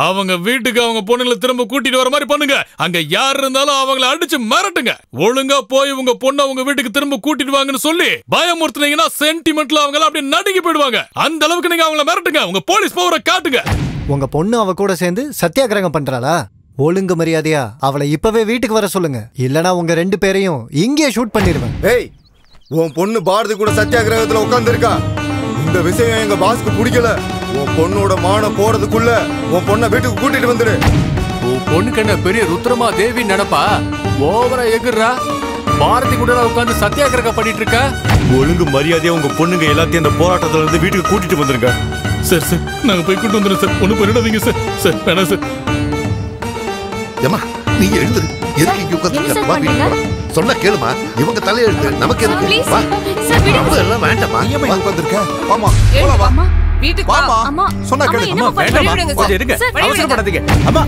அவங்க வீட்டுக்கு அவங்க பொண்ணுங்களை திரும்ப கூட்டிட்டு வர மாதிரி பண்ணுங்க. அங்க யார் இருந்தாலும் அவங்களை அடிச்சு மிரட்டுங்க. ஒழுங்கா போய் உங்க பொண்ணை உங்க வீட்டுக்கு திரும்ப கூட்டிட்டு வாங்கன்னு சொல்லி பயமுறுத்துனீங்கன்னா சென்டிமெண்ட்ல அவங்க அப்படியே நடுங்கி போயிடுவாங்க. அந்த அளவுக்கு நீங்க அவங்கள மிரட்டுங்க. உங்க போலீஸ் பவரை காட்டுங்க. உங்க பொண்ணு அவ கூட சேர்ந்து சத்தியாகிரகம் பண்றாளா? ஒழுங்கு மரியாதையா அவளை இப்பவே வீட்டுக்கு வர சொல்லுங்க, இல்லனா உங்க 2 பேரையும் இங்கே ஷூட் பண்ணிடுவேன். ஏய், உன் பொண்ணு பாரதி கூட சத்தியாகிரகத்துல உட்கார்ந்துருக்கா. இந்த விஷயம் எங்க பாஸ்க்கு பிடிக்கல. உன் பொண்ணோட மானம் போறதுக்குள்ள உன் பொண்ணை வீட்டுக்கு கூட்டிட்டு வந்துரு. உன் பொண்ணுக்கு என்ன பெரிய ருத்ரமா தேவி நினைப்பா? ஓவரா எகுறா. பாரதி கூட உட்கார்ந்து சத்தியாகிரகம் பண்ணிட்டு இருக்க. ஒழுங்கு மரியாதையா உங்க பொண்ணுங்க எல்லாத்தையும் அந்த போராட்டத்துல இருந்து வீட்டுக்கு கூட்டிட்டு வந்துருங்க. சார் சார் நாங்க போய் கூட்டு வந்துடுறோம் சார். ஒண்ணு பண்ணிடாதீங்க சார். சார் வேணாம் சார். ஏமா நீ எழுந்துரு. எதுக்கு இங்க உட்கார்ந்து சொன்னா கேளுமா. இவங்க தலையெழுத்து நமக்கு எதுக்கு? வா எல்லாம் வேண்டாமா. ஏமா உட்கார்ந்துருக்க? ஆமா வா வீட்டுக்கு வா. அம்மா சொன்னா கேளு. அம்மா வேண்டாமா, கொஞ்சம் இருங்க, அவசரப்படாதீங்க. அம்மா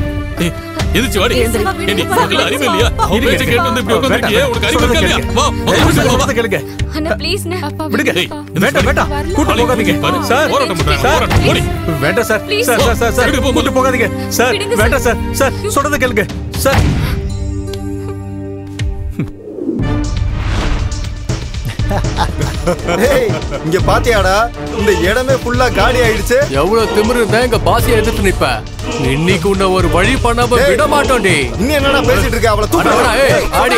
எதிர்த்து வாடி. நீ உங்களுக்கு அறிவு இல்லையா? நீ பேச்ச கேட்டு வந்து இப்படி உட்கார்ந்திருக்கியே, உனக்கு அறிவு இருக்கா இல்லையா? வா கேளுங்க. அண்ணா ப்ளீஸ் விடுங்க. வேண்டாம் கூட்டு போகாதீங்க சார். போராட்டம் பண்றாங்க. போராட்டம் ஓடி. வேண்டாம் சார். சார் கூட்டு போகாதீங்க சார். வேண்டாம் சார். சார் சொல்றத கேளுங்க சார். ஏய், இங்க பாத்தியாடா, இந்த இடமே ஃபுல்லா காலி ஆயிடுச்சு. எவ்வளவு திமிரு இருந்தா எங்க பாசியை எதிர்த்து நிப்ப. இன்னைக்கு உன்ன ஒரு வழி பண்ணாம விட மாட்டோம். நீ என்னடா பேசிட்டு இருக்க? அவளை தூக்கு. ஆடி ஆடி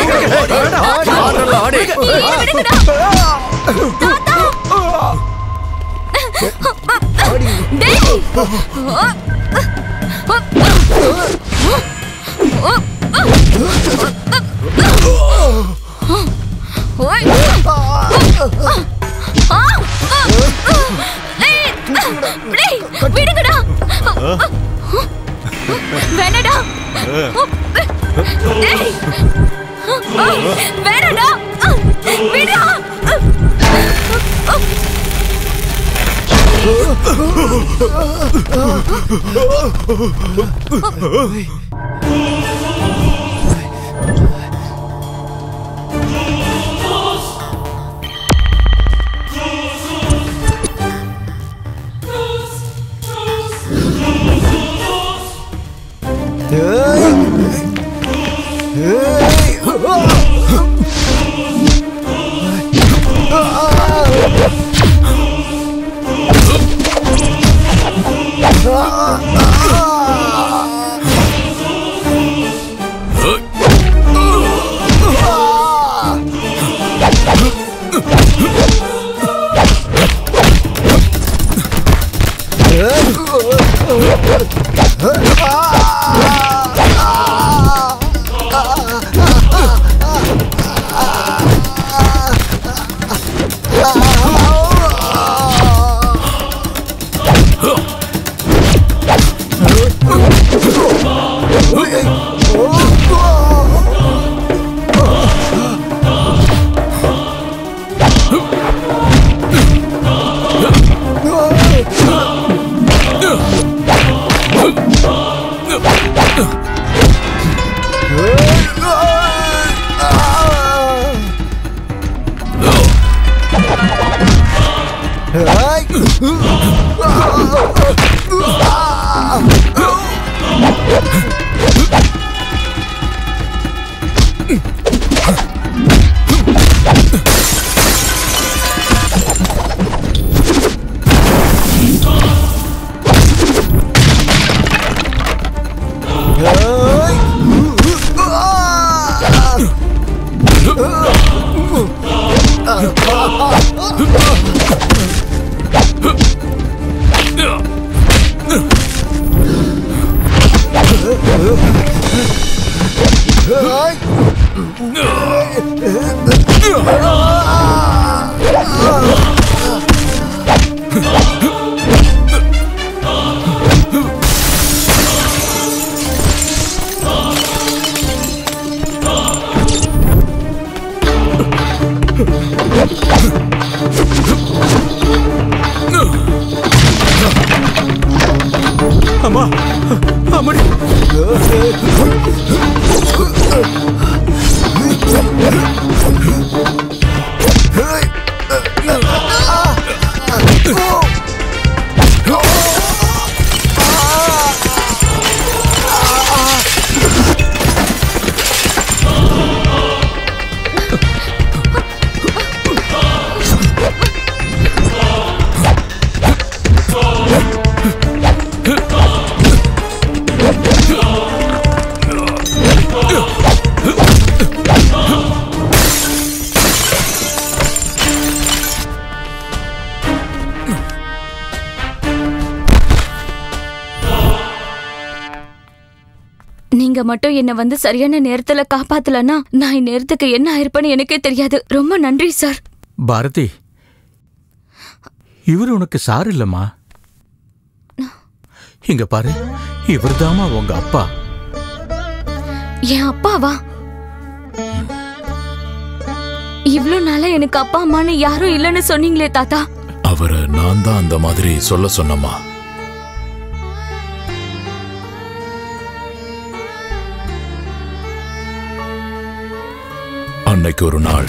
விடுங்கடா. வேணடா. வேணடா. விடா. அம்மா அம்மாடி நீங்க மட்டும் என்ன வந்து சரியான நேரத்துல காப்பாத்தலன்னா நான் இந்நேரத்துக்கு என்ன ஆயிருப்பேன்னு எனக்கே தெரியாது. ரொம்ப நன்றி சார். பாரதி, இவர் உனக்கு சார் இல்லம்மா. இங்க பாரு, இவர்தாமா உங்க அப்பா. என் அப்பாவா? இவ்ளோ நாளா எனக்கு அப்பா அம்மான்னு யாரும் இல்லைன்னு சொன்னீங்களே தாத்தா. அவரை நான் தான் அந்த மாதிரி சொல்ல சொன்னம்மா. அன்னைக்கு ஒரு நாள்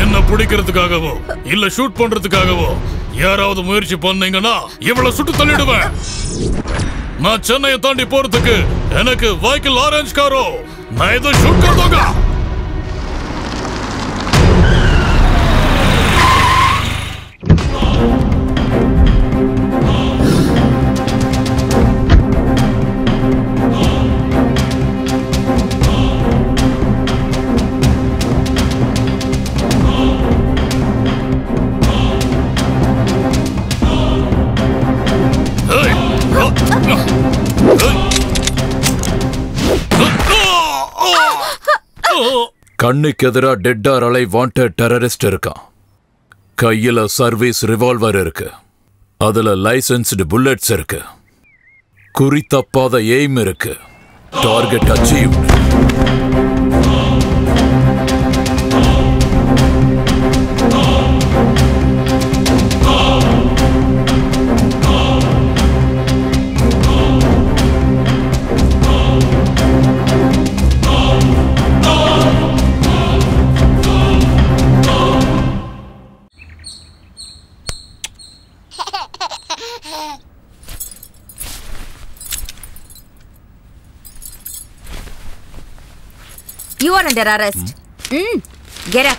என்ன பிடிக்கிறதுக்காகவோ இல்ல ஷூட் பண்றதுக்காகவோ யாராவது முயற்சி பண்ணீங்கன்னா இவ்வளவு சுட்டு தள்ளிடுவேன். நான் சென்னையை தாண்டி போறதுக்கு எனக்கு வைக்கிள் ஆரஞ்சு காரோ நான் ஏதோ ஷூட் கருதோங்க. கண்ணுக்கு எதிரா dead or alive wanted terrorist இருக்கான். கையில சர்வீஸ் ரிவால்வர் இருக்கு. அதுல லைசென்ஸ்டு புல்லட்ஸ் இருக்கு. குறி தப்பாத எய்ம் இருக்கு. Target achieved. You are under arrest. Get up.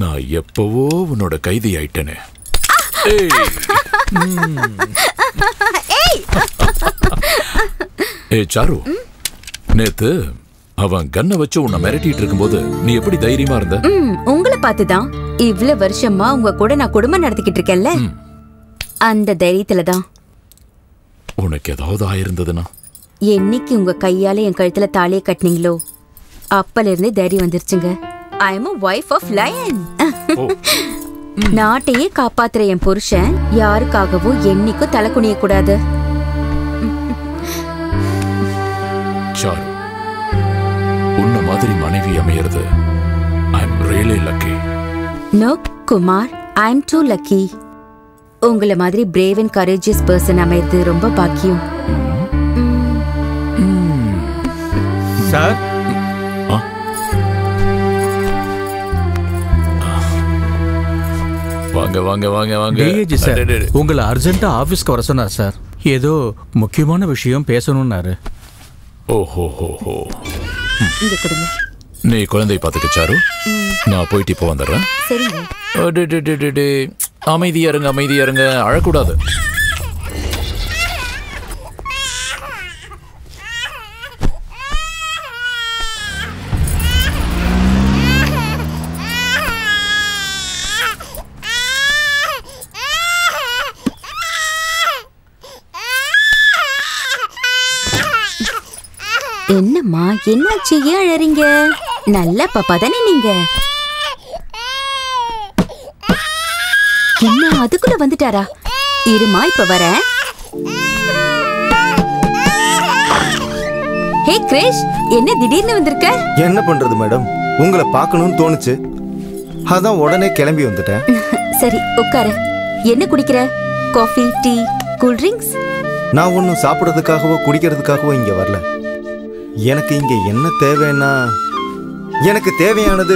நான் எப்பவோ உன்னோட கைதி ஆயிட்டேனே. ஏய் சாரு, நேத்து அவன் கண்ணை வச்சு உன்னை மிரட்டிட்டு இருக்கும்போது நீ எப்படி தைரியமா இருந்த? உங்களை பார்த்துதான் இவ்வளவு வருஷமா உங்க கூட நான் குடும்பம் நடத்திக்கிட்டு இருக்கேன்ல, அந்த தைரியத்துல தான். உனக்கு ஏதாவது ஆயிருந்ததுன்னா? என்னைக்கு உங்க கையால என் கழுத்துல தாலியை கட்டினீங்களோ அப்பல இருந்தே தைரியம் வந்துருச்சுங்க. ஐ அம் a wife of lion. நாட்டையே காப்பாத்துற என் புருஷன் யாருக்காகவும் என்னைக்கும் தலை குனிய கூடாது. சாரு, உன்ன மாதிரி மனைவி அமையிறது I am really lucky. No Kumar, I am too lucky. உங்களை மாதிரி பிரேவ் அண்ட் கரேஜியஸ் பர்சன் அமையிறது ரொம்ப பாக்கியம். சார், வாங்க வாங்க வாங்க வாங்க. டிஏஜி சார் உங்களை அர்ஜென்ட்டா ஆபீஸ்க்கு வர சொன்னார் சார். ஏதோ முக்கியமான விஷயம் பேசணும்னாரு. ஓஹோ ஹோ ஹோ. இங்க கொடுங்க. நீ குழந்தை பார்த்துக்க சாரு. நான் போயிட்டு இப்போ வந்துடுறேன். சரிங்க. அமைதியா இருங்க, அமைதியா இருங்க, அழக்கூடாது. என்னம்மா, என்னாச்சு? ஏன் அழறீங்க? நல்ல பாப்பா தானே நீங்க? என்ன அதுக்குள்ள வந்துட்டாரா? இருமா, இப்ப வரேன். ஹே கிரேஷ், என்ன திடீர்னு வந்திருக்க? என்ன பண்றது மேடம், உங்களை பார்க்கணும்னு தோணுச்சு, அதான் உடனே கிளம்பி வந்துட்டேன். சரி உட்காரு. என்ன குடிக்கிற? Coffee, tea, cool drinks? நான் ஒன்றும் சாப்பிட்றதுக்காகவோ குடிக்கிறதுக்காகவோ இங்க வரல. எனக்கு இங்க என்ன தேவைன்னா, எனக்கு தேவையானது.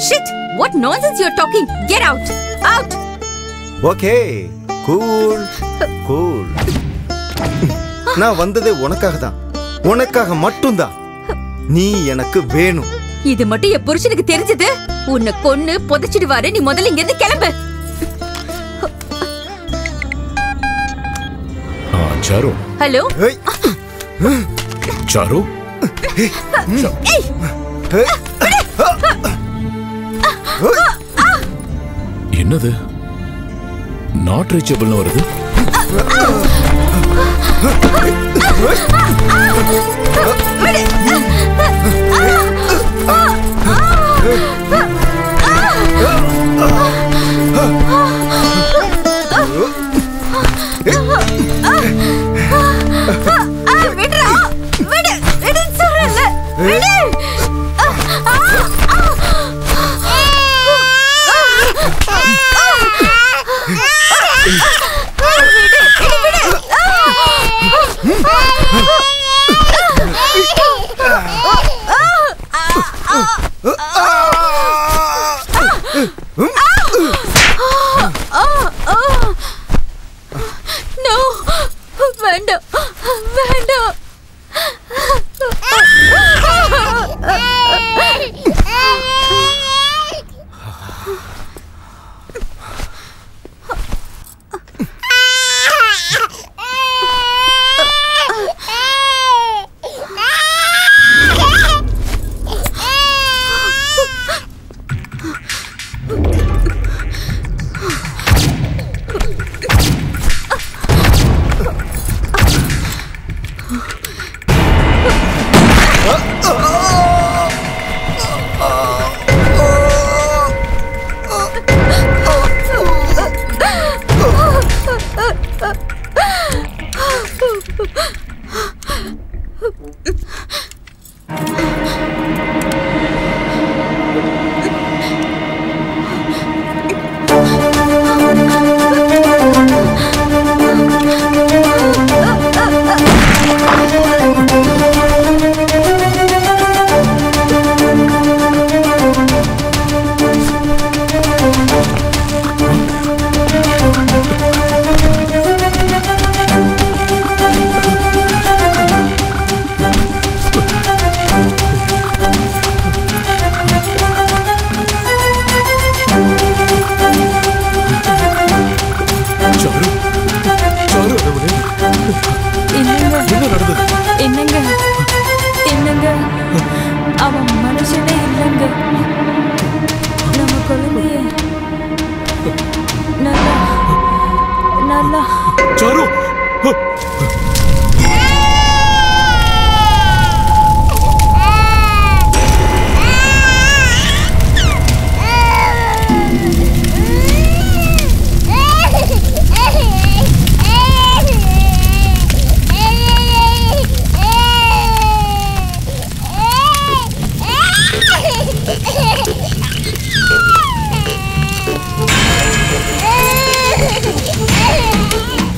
Shit! What nonsense you're talking? Get out! Out! Okay, cool, cool. நான் வந்ததே உனக்காக தான், உனக்காக மட்டும்தான். நீ எனக்கு வேணும். இது மட்டும் என் புருஷனுக்கு தெரிஞ்சது உன்னை கொன்னு புதைச்சிடுவாரு. நீ முதல்ல இங்க இருந்து கிளம்பு. சாரு. ஹலோ. சாரு என்னது நாட் ரீச்சபிள்னு வருது?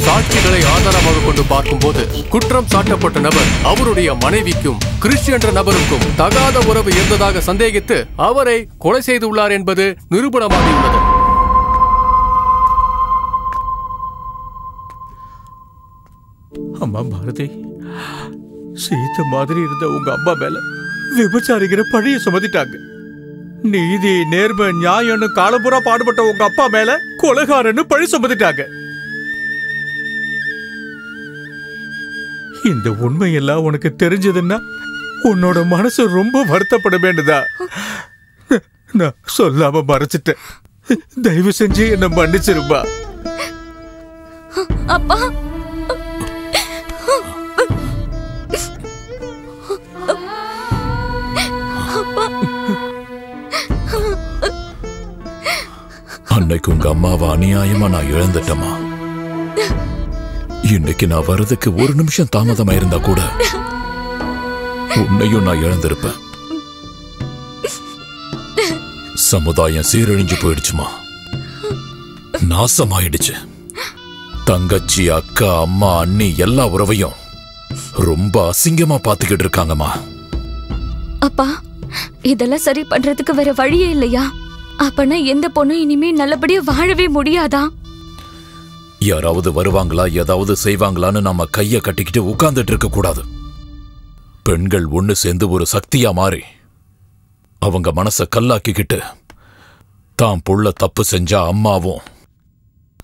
சாட்சிகளை ஆதாரமாக கொண்டு பார்க்கும்போது குற்றம் சாட்டப்பட்ட நபர் அவருடைய மனைவிக்கும் கிறிஸ் என்ற நபருக்கும் தகாத உறவு இருந்ததாக சந்தேகித்து அவரை கொலை செய்துள்ளார் என்பது நிரூபணமாகியுள்ளது. அம்மா பாரதி, சீத்த மாதிரி இருந்த உங்க அம்மா மேல விபச்சாரிக்கிற பழிய சுமத்திட்டாங்க. நீதி நேர்மை நியாயம்னு காலம்புறா பாடுபட்ட உங்க அப்பா மேல கொலைகாரன்னு பழி சுமத்திட்டாங்க. இந்த உண்மையெல்லாம் உனக்கு தெரிஞ்சதுன்னா உன்னோட மனசு ரொம்ப வருத்தப்பட வேண்டுதா? நான் சொல்லாம மறைச்சிட்டேன். தயவு செஞ்சு என்ன மன்னிச்சிருப்பா. அப்பா, அன்னைக்கு உங்க அம்மாவை அநியாயமா நான் இழந்துட்டேமா. இன்னைக்கு நான் வர்றதுக்கு ஒரு நிமிஷம் தாமதமா இருந்தா கூட உன்னையும் நான் இழந்திருப்பேன். சமுதாயம் சீரழிஞ்சு போயிடுச்சுமா, நாசமாயிடுச்சு. தங்கச்சி, அக்கா, அம்மா, அண்ணி எல்லா உறவையும் ரொம்ப அசிங்கமா பாத்துக்கிட்டு இருக்காங்கம்மா. அப்பா, இதெல்லாம் சரி பண்றதுக்கு வேற வழியே இல்லையா? அப்பனா எந்த பொண்ணும் இனிமே நல்லபடியா வாழவே முடியாதா? யாராவது வருவாங்களா, ஏதாவது செய்வாங்களான்னு நம்ம கைய கட்டிக்கிட்டு உட்கார்ந்துட்டு இருக்க கூடாது. பெண்கள் ஒண்ணு சேர்ந்து ஒரு சக்தியா மாறி அவங்க மனச கல்லாக்கிக்கிட்டு தான் புள்ள தப்பு செஞ்சா அம்மாவும்,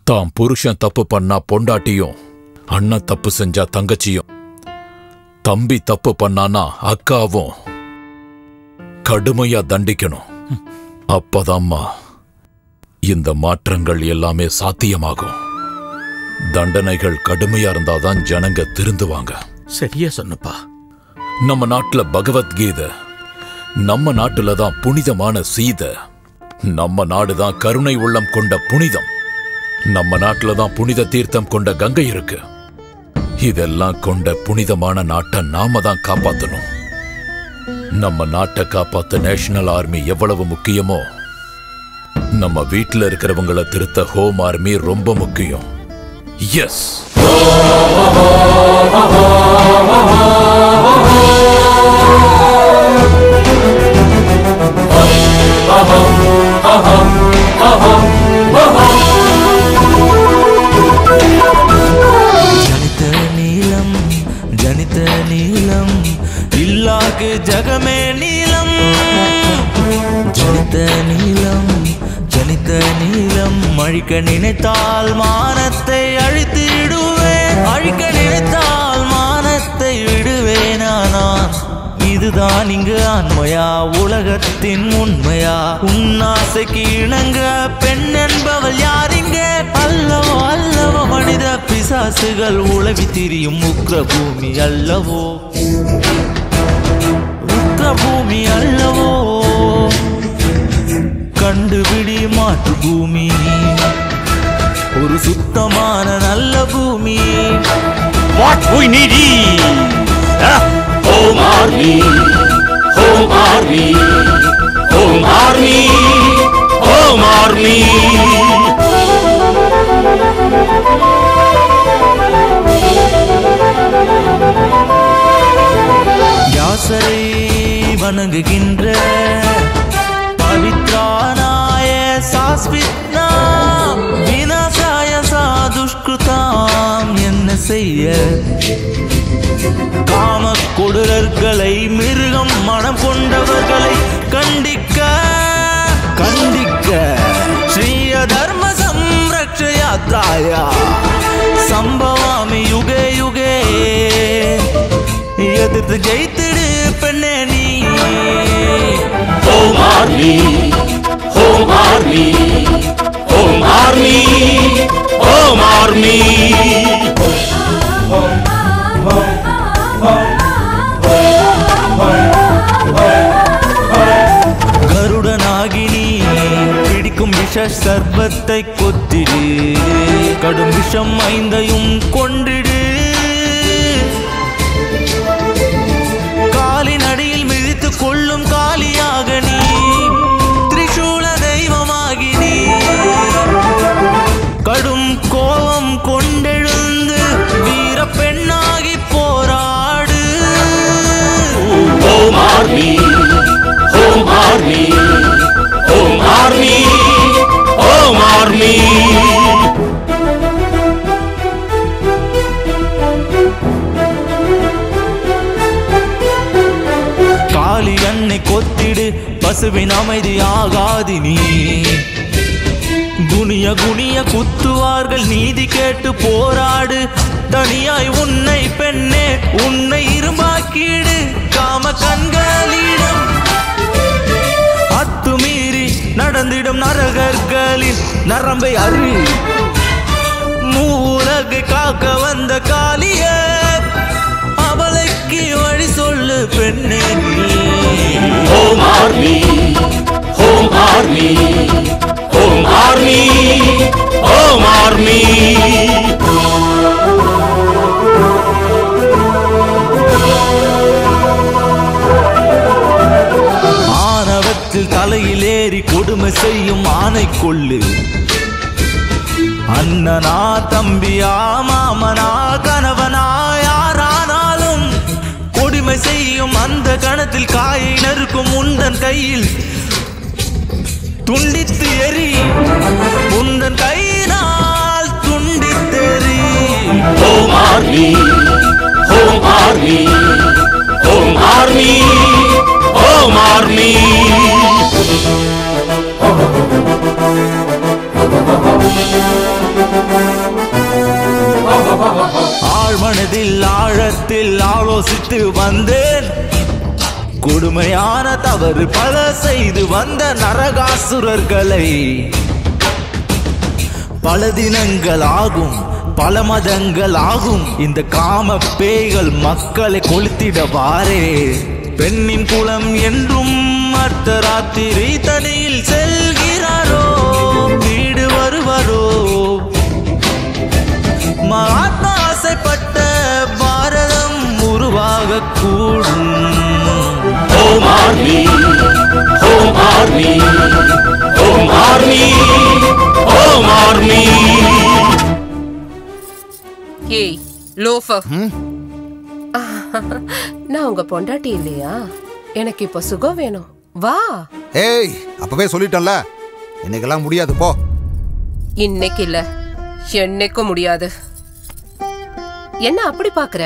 தான் புருஷன் தப்பு பண்ணா பொண்டாட்டியும், அண்ணன் தப்பு செஞ்சா தங்கச்சியும், தம்பி தப்பு பண்ணானா அக்காவும் கடுமையா தண்டிக்கணும். அப்பதாம்மா இந்த மாற்றங்கள் எல்லாமே சாத்தியமாகும். தண்டனைகள் கடுமையா இருந்தாதான் ஜனங்க திருந்துவாங்க. சரியா சொன்னப்பா. நம்ம நாட்டுல பகவத்கீதை, நம்ம நாட்டுல தான் புனிதமான சீதை, நம்ம நாடுதான் கருணை உள்ளம் கொண்ட புனிதம், நம்ம நாட்டுல தான் புனித தீர்த்தம் கொண்ட கங்கை இருக்கு. இதெல்லாம் கொண்ட புனிதமான நாட்டை நாம தான் காப்பாத்தணும். நம்ம நாட்டை காப்பாத்த நேஷனல் ஆர்மி எவ்வளவு முக்கியமோ, நம்ம வீட்டுல இருக்கிறவங்களை திருத்த ஹோம் ஆர்மி ரொம்ப முக்கியம். எஸ். ஜனித நீலம் ஜனித நீலம் இல்லாக்கு ஜகமே நீலம். ஜனித நீலம் ஜனித நீலம் அழிக்க நினைத்தால் மானத்தை அழித்திடுவேன். அழிக்க நினைத்தால் மானத்தை விடுவேனா நான்? இதுதான் இங்கு ஆண்மையா, உலகத்தின் உண்மையா? உன்னாசைக்கு இணங்க பெண் என்பவள் யாரிங்க? அல்லவோ அல்லவோ மனித பிசாசுகள் உலவி திரியும் உக்ர பூமி அல்லவோ, உக்ர பூமி அல்லவோ. கண்டுபிடி மாற்று பூமி, ஒரு சுத்தமான நல்ல பூமி. What we need is Home Army, Home Army, Home Army, Home Army. யாசரை வணங்குகின்ற பவித்ரானாய சாஸ்வித்னா விநாசாய சாதுஷ்கிருதாம். என்ன செய்ய காம கொடூரர்களை, மிருகம் மனம் கொண்டவர்களை கண்டிக்க கண்டிக்க ஸ்ரீய தர்ம சம்ரக்ஷ யாத்ராயா சம்பவாமி யுகே யுகே. எதிர்த்து ஜெயித்திடு பெண்ணே நீ. Home Army, Home Army, Home Army, Home Army. கருடனாகினி பிடிக்கும் விஷ சர்பத்தை கொத்திடு, கடும் விஷம் ஐந்தையும் கொண்டிடு. காலின் அடியில் மிதித்து கொள்ளும் காலியாக நீ, திரிசூல தெய்வமாகி நீ. கடும் கோபம் கொண்டெழுந்து வீர பெண்ணாகி போராடு. Home Army, Home Army, Home Army, Home Army. காளி அன்னை கொத்திடு, பசுவின் அமைதி ஆகாதி நீ. குனிய குனிய குத்துவார்கள், நீதி கேட்டு போராடு. தனியாய் உன்னை பெண்ணே, உன்னை இரும்பாக்கிடு. காம கண்களிடம் அத்துமீறி நடந்திடும் நரகர்களின் நரம்பை அறி. மூலகை காக்க வந்த காளிய, அவளைக்கு வழி சொல்லு பெண்ணே நீ. Home Army, Home Army, Home Army, Home Army. ஆணவத்தில் தலையில் ஏறி கொடுமை செய்யும் ஆணை கொள்ளு. அண்ணனா தம்பியா மாமனா கணவனா யாரானாலும் கொடுமை செய்யும் அந்த கணத்தில் காயை நறுக்கும் உந்தன் கையில் துண்டித்து எரி. உந்தன் கையினால் துண்டித்தெறி. Home Army, Home Army, Home Army, Home Army. ஆழ்மனதில் ஆழத்தில் ஆழோ ஆலோசித்து வந்தேன். கொடுமையான தவறு பல செய்து வந்த நரகாசுரர்களை பல தினங்கள் ஆகும், பல மதங்கள் ஆகும், இந்த காம பேய்கள் மக்களை கொளுத்திடவாரே. பெண்ணின் குலம் என்றும் அர்த்தராத்திரி தனியில் செல்கிறாரோ, வீடு வருவரோ. மகாத்மா ஆசைப்பட்ட பாரதம் உருவாக கூடும். Home Army, Home Army, Home Army, Home Army. ஏய் லோஃபர், நான் உங்க பொண்டாட்டி இல்லையா? எனக்கு இப்ப சுகம் வேணும், வா. ஏய், அப்பவே சொல்லிட்டேன்ல, இன்னைக்கெல்லாம் முடியாது, போ. இன்னைக்கு இல்ல, என்னைக்கும் முடியாது. என்ன அப்படி பாக்குற?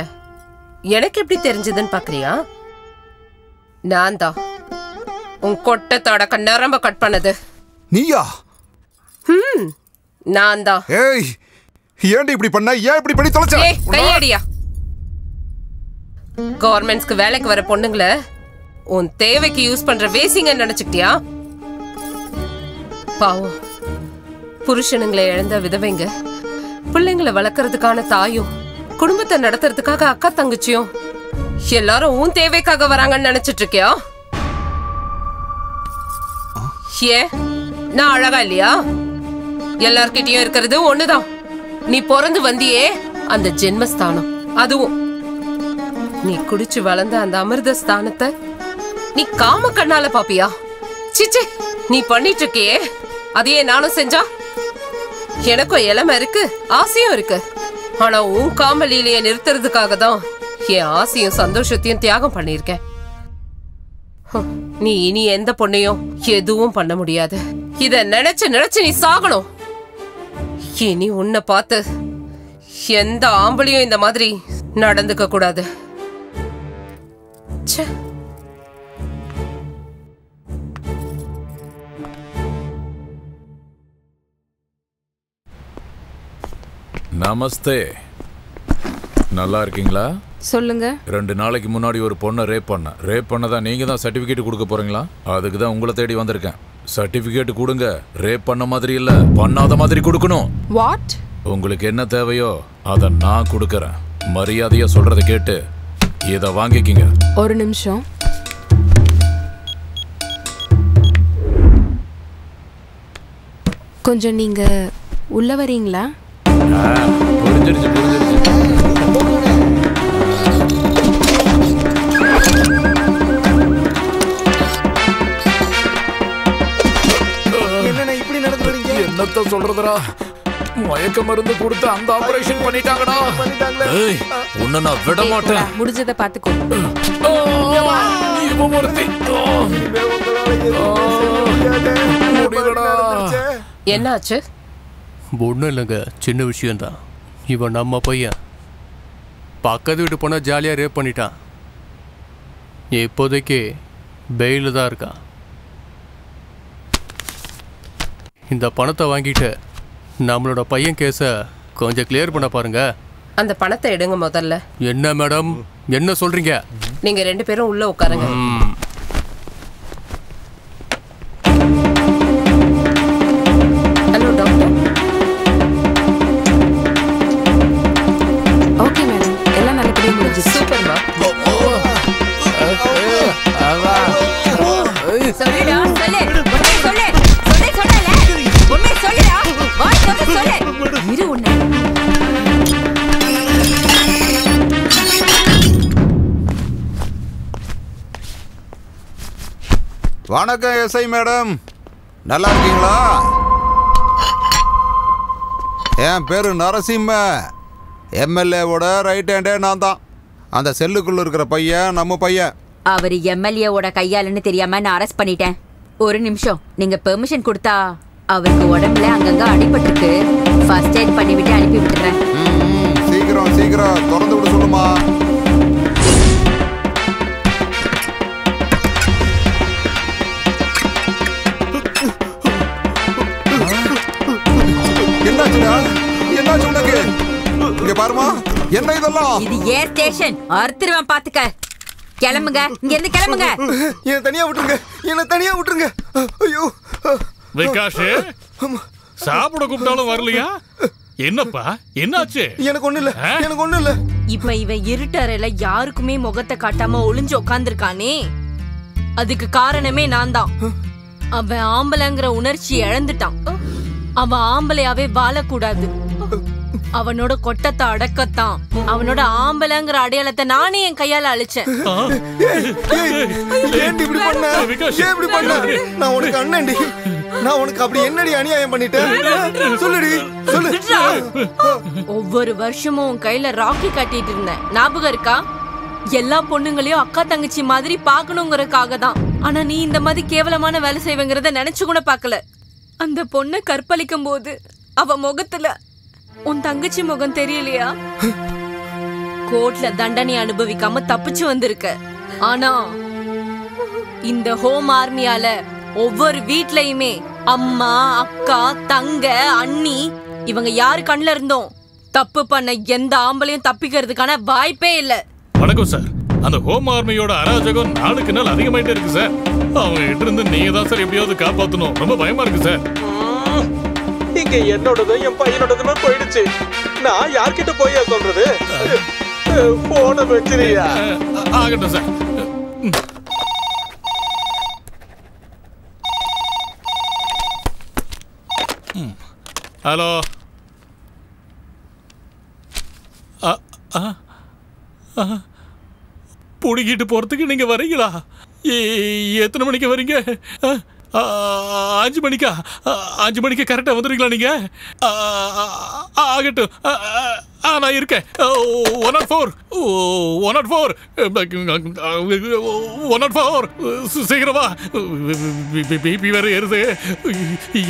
எனக்கு எப்படி தெரிஞ்சதுன்னு பாக்குறியா? நான் தான் உன் கொட்டை தடக்க நரம்ப கட் பண்ணது. நீயா? நான் தான். ஏய், ஏன்டி இப்படி பண்ண? ஏன் இப்படி பண்ணி தொலைச்ச? ஏய், கையடியா. கவர்மெண்ட்ஸ்க்கு வேலைக்கு வர பொண்ணுங்களை உன் தேவைக்கு யூஸ் பண்ற வேசிங்க நினைச்சுக்கிட்டியா? பாவம், புருஷனுங்களை இழந்த விதவைங்க, பிள்ளைங்களை வளர்க்கறதுக்கான தாயும், குடும்பத்தை நடத்துறதுக்காக அக்கா தங்கச்சியும் எல்லாரும் உன் தேவைக்காக வராங்கன்னு நினைச்சிட்டு இருக்கியா? ஏன் நான் அழகா இல்லையா? எல்லார்கிட்டயும் இருக்கிறது ஒண்ணுதான். நீ பிறந்து வந்தியே அந்த ஜென்மஸ்தானம், அதுவும் நீ குடிச்சு வளர்ந்த அந்த அமிர்த ஸ்தானத்தை நீ காம கண்ணால பாப்பியா? சிச்சி, நீ பண்ணிட்டு இருக்கியே அதையே நானும் செஞ்சா? எனக்கும் இளமை இருக்கு, ஆசையும் இருக்கு. ஆனா உன் காமலீலைய நிறுத்துறதுக்காக தான் என் ஆசையும் சந்தோஷத்தையும் தியாகம் பண்ணிருக்கேன். நீ இனி எந்த பொண்ணையும் எதுவும் பண்ண முடியாது. இத நினைச்சு நினைச்சு நீ சாகணும். இனி உன்னை பார்த்து எந்த ஆம்பளையும் இந்த மாதிரி நடந்துக்க கூடாது. நமஸ்தே, நல்லா இருக்கீங்களா? சொல்லுங்க. 2 நாளைக்கு முன்னாடி ஒரு பொண்ணை ரேப் பண்ணதா நீங்க தான் சர்டிபிகேட் கொடுக்க போறீங்களா? அதுக்கு தான் உங்களை தேடி வந்திருக்கேன். சர்டிபிகேட் கொடுங்க. ரேப் பண்ண மாதிரி இல்ல, பண்ணாத மாதிரி கொடுக்கணும். வாட்? உங்களுக்கு என்ன தேவையோ அதை நான் கொடுக்கறேன். மரியாதையா சொல்றதை கேட்டு இதை வாங்கிக்கிங்க. ஒரு நிமிஷம். கொஞ்சம் நீங்க உள்ள வரீங்களா? புரிஞ்சிருச்சு. என்னத்த சொல்றதுடா, மயக்க மருந்து கொடுத்து அந்த ஆபரேஷன் பண்ணிட்டாங்கடா. ஏய், உன்னை நான் விட மாட்டேன். முடிஞ்சதை பாத்துக்கோ. என்னாச்சு? ஒன்றும் இல்லைங்க, சின்ன விஷயம்தான். இவன் நம்ம பையன் பக்கத்து வீட்டு போனால் ஜாலியாக ரேப் பண்ணிட்டான். இப்போதைக்கு பெயில தான் இருக்கான். இந்த பணத்தை வாங்கிட்டு நம்மளோட பையன் கேஸை கொஞ்சம் கிளியர் பண்ண பாருங்க. அந்த பணத்தை எடுங்க முதல்ல. என்ன மேடம், என்ன சொல்றீங்க? நீங்க 2 பேரும் உள்ள உட்காருங்க. Hello doctor. ஓகே மேடம், எல்லாம் நல்லபடியா முடிஞ்சு. சூப்பர்மா. சொல்லுடா, சொல்லு. சொல்லல. உண்மை சொல்லுடா. வாய் திறந்து சொல்லு. இரு உன்னை. வணக்கம் எஸ்ஐ மேடம், நல்லா இருக்கீங்களா? என் பேரு நரசிம்ம. எம்எல்ஏவோட ரைட் ஹேண்டே நான் தான். அந்த செல்லுக்குள்ள இருக்கிற பையன் நம்ம பையன். அவர் எம்எல்ஏவோட கையாளுன்னு தெரியாம நான் அரெஸ்ட் பண்ணிட்டேன். ஒரு நிமிஷம், நீங்க பெர்மிஷன் கொடுத்தா அவருக்கு உடம்புல அங்கங்க அடிபட்டிருக்கு. ஃபர்ஸ்ட் எய்ட் பண்ணிவிட்டு அனுப்பி விட்டுறேன். சீக்கிரம் திறந்து விட சொல்லுமா. என்னாச்சுடா? என்னாச்சு உனக்கு? இங்க பாருமா, என்ன இதெல்லாம்? இது ஏர் ஸ்டேஷன். அறுத்துருவேன் பாத்துக்க. கிளம்புங்க, இங்க இருந்து கிளம்புங்க. என்ன தனியா விட்டுருங்க, என்ன தனியா விட்டுருங்க. ஐயோ விகாஷ், சாப்பிட கூப்பிட்டாலும் வரலையா? என்னப்பா என்னாச்சு? எனக்கு ஒண்ணு இல்ல, எனக்கு ஒண்ணு இல்ல. இப்ப இவன் இருட்டறையில யாருக்குமே முகத்தை காட்டாம ஒளிஞ்சு உட்கார்ந்துருக்கானே, அதுக்கு காரணமே நான் தான். அவன் ஆம்பளைங்கிற உணர்ச்சி இழந்துட்டான். அவன் ஆம்பளையாவே வாழக்கூடாது. அவனோட கொட்டத்தை அடக்கத்தான் அவனோட ஆம்பளைங்கிற அடையாளத்தை நானே என் கையால அழிச்சேன். நான் உனக்கு அண்ணன்டி, நான் உனக்கு அப்படி என்னடி அநியாயம் பண்ணிட்டேன்? சொல்லுடி, சொல்லு. ஒவ்வொரு வருஷமும் உன் கையில ராக்கி கட்டிட்டு இருந்தேன், ஞாபகம் இருக்கா? எல்லா பொண்ணுங்களையும் அக்கா தங்கச்சி மாதிரி பாக்கணுங்கிறதுக்காக தான். ஆனா நீ இந்த மாதிரி கேவலமான வேலை செய்வங்கிறத நினைச்சு கூட பாக்கல. அந்த பொண்ணை கற்பழிக்கும் போது அவ முகத்துல உன் தங்கச்சி முகம் தெரியலையா? கோர்ட்ல தண்டனை அனுபவிக்காம தப்பிச்சு வந்திருக்க. ஆனா இந்த ஹோம் ஆர்மியால ஒவ்வொரு வீட்லயுமே அம்மா, அக்கா, தங்க, அண்ணி இவங்க யாரு கண்ணுல இருந்தோம் தப்பு பண்ண எந்த ஆம்பளையும் தப்பிக்கிறதுக்கான வாய்ப்பே இல்ல. வணக்கம் சார். அந்த ஹோம் ஆர்மியோட அராஜகம் நாளுக்கு நாள் அதிகமாயிட்டே இருக்கு சார். அவங்க கிட்ட இருந்து நீங்க தான் சார் எப்படியாவது காப்பாத்தணும். ரொம்ப பயமா இருக்கு சார். இங்க என்னோடதும் என் பையனோடதுமே போயிடுச்சு. நான் யார்கிட்ட போய் சொல்றது? போன வச்சிரியா? ஆகட்டும் சார். ஹலோ. புடிக்கிட்டு போறதுக்கு நீங்க வரீங்களா? எத்தனை மணிக்கு வரீங்க? 5 மணிக்கா? 5 மணிக்கு கரெக்டா வந்துடுறீங்களா நீங்க? ஆகட்டும், நான் இருக்கேன். 104 சீக்கிரமா. பிபி வேற ஏறுது.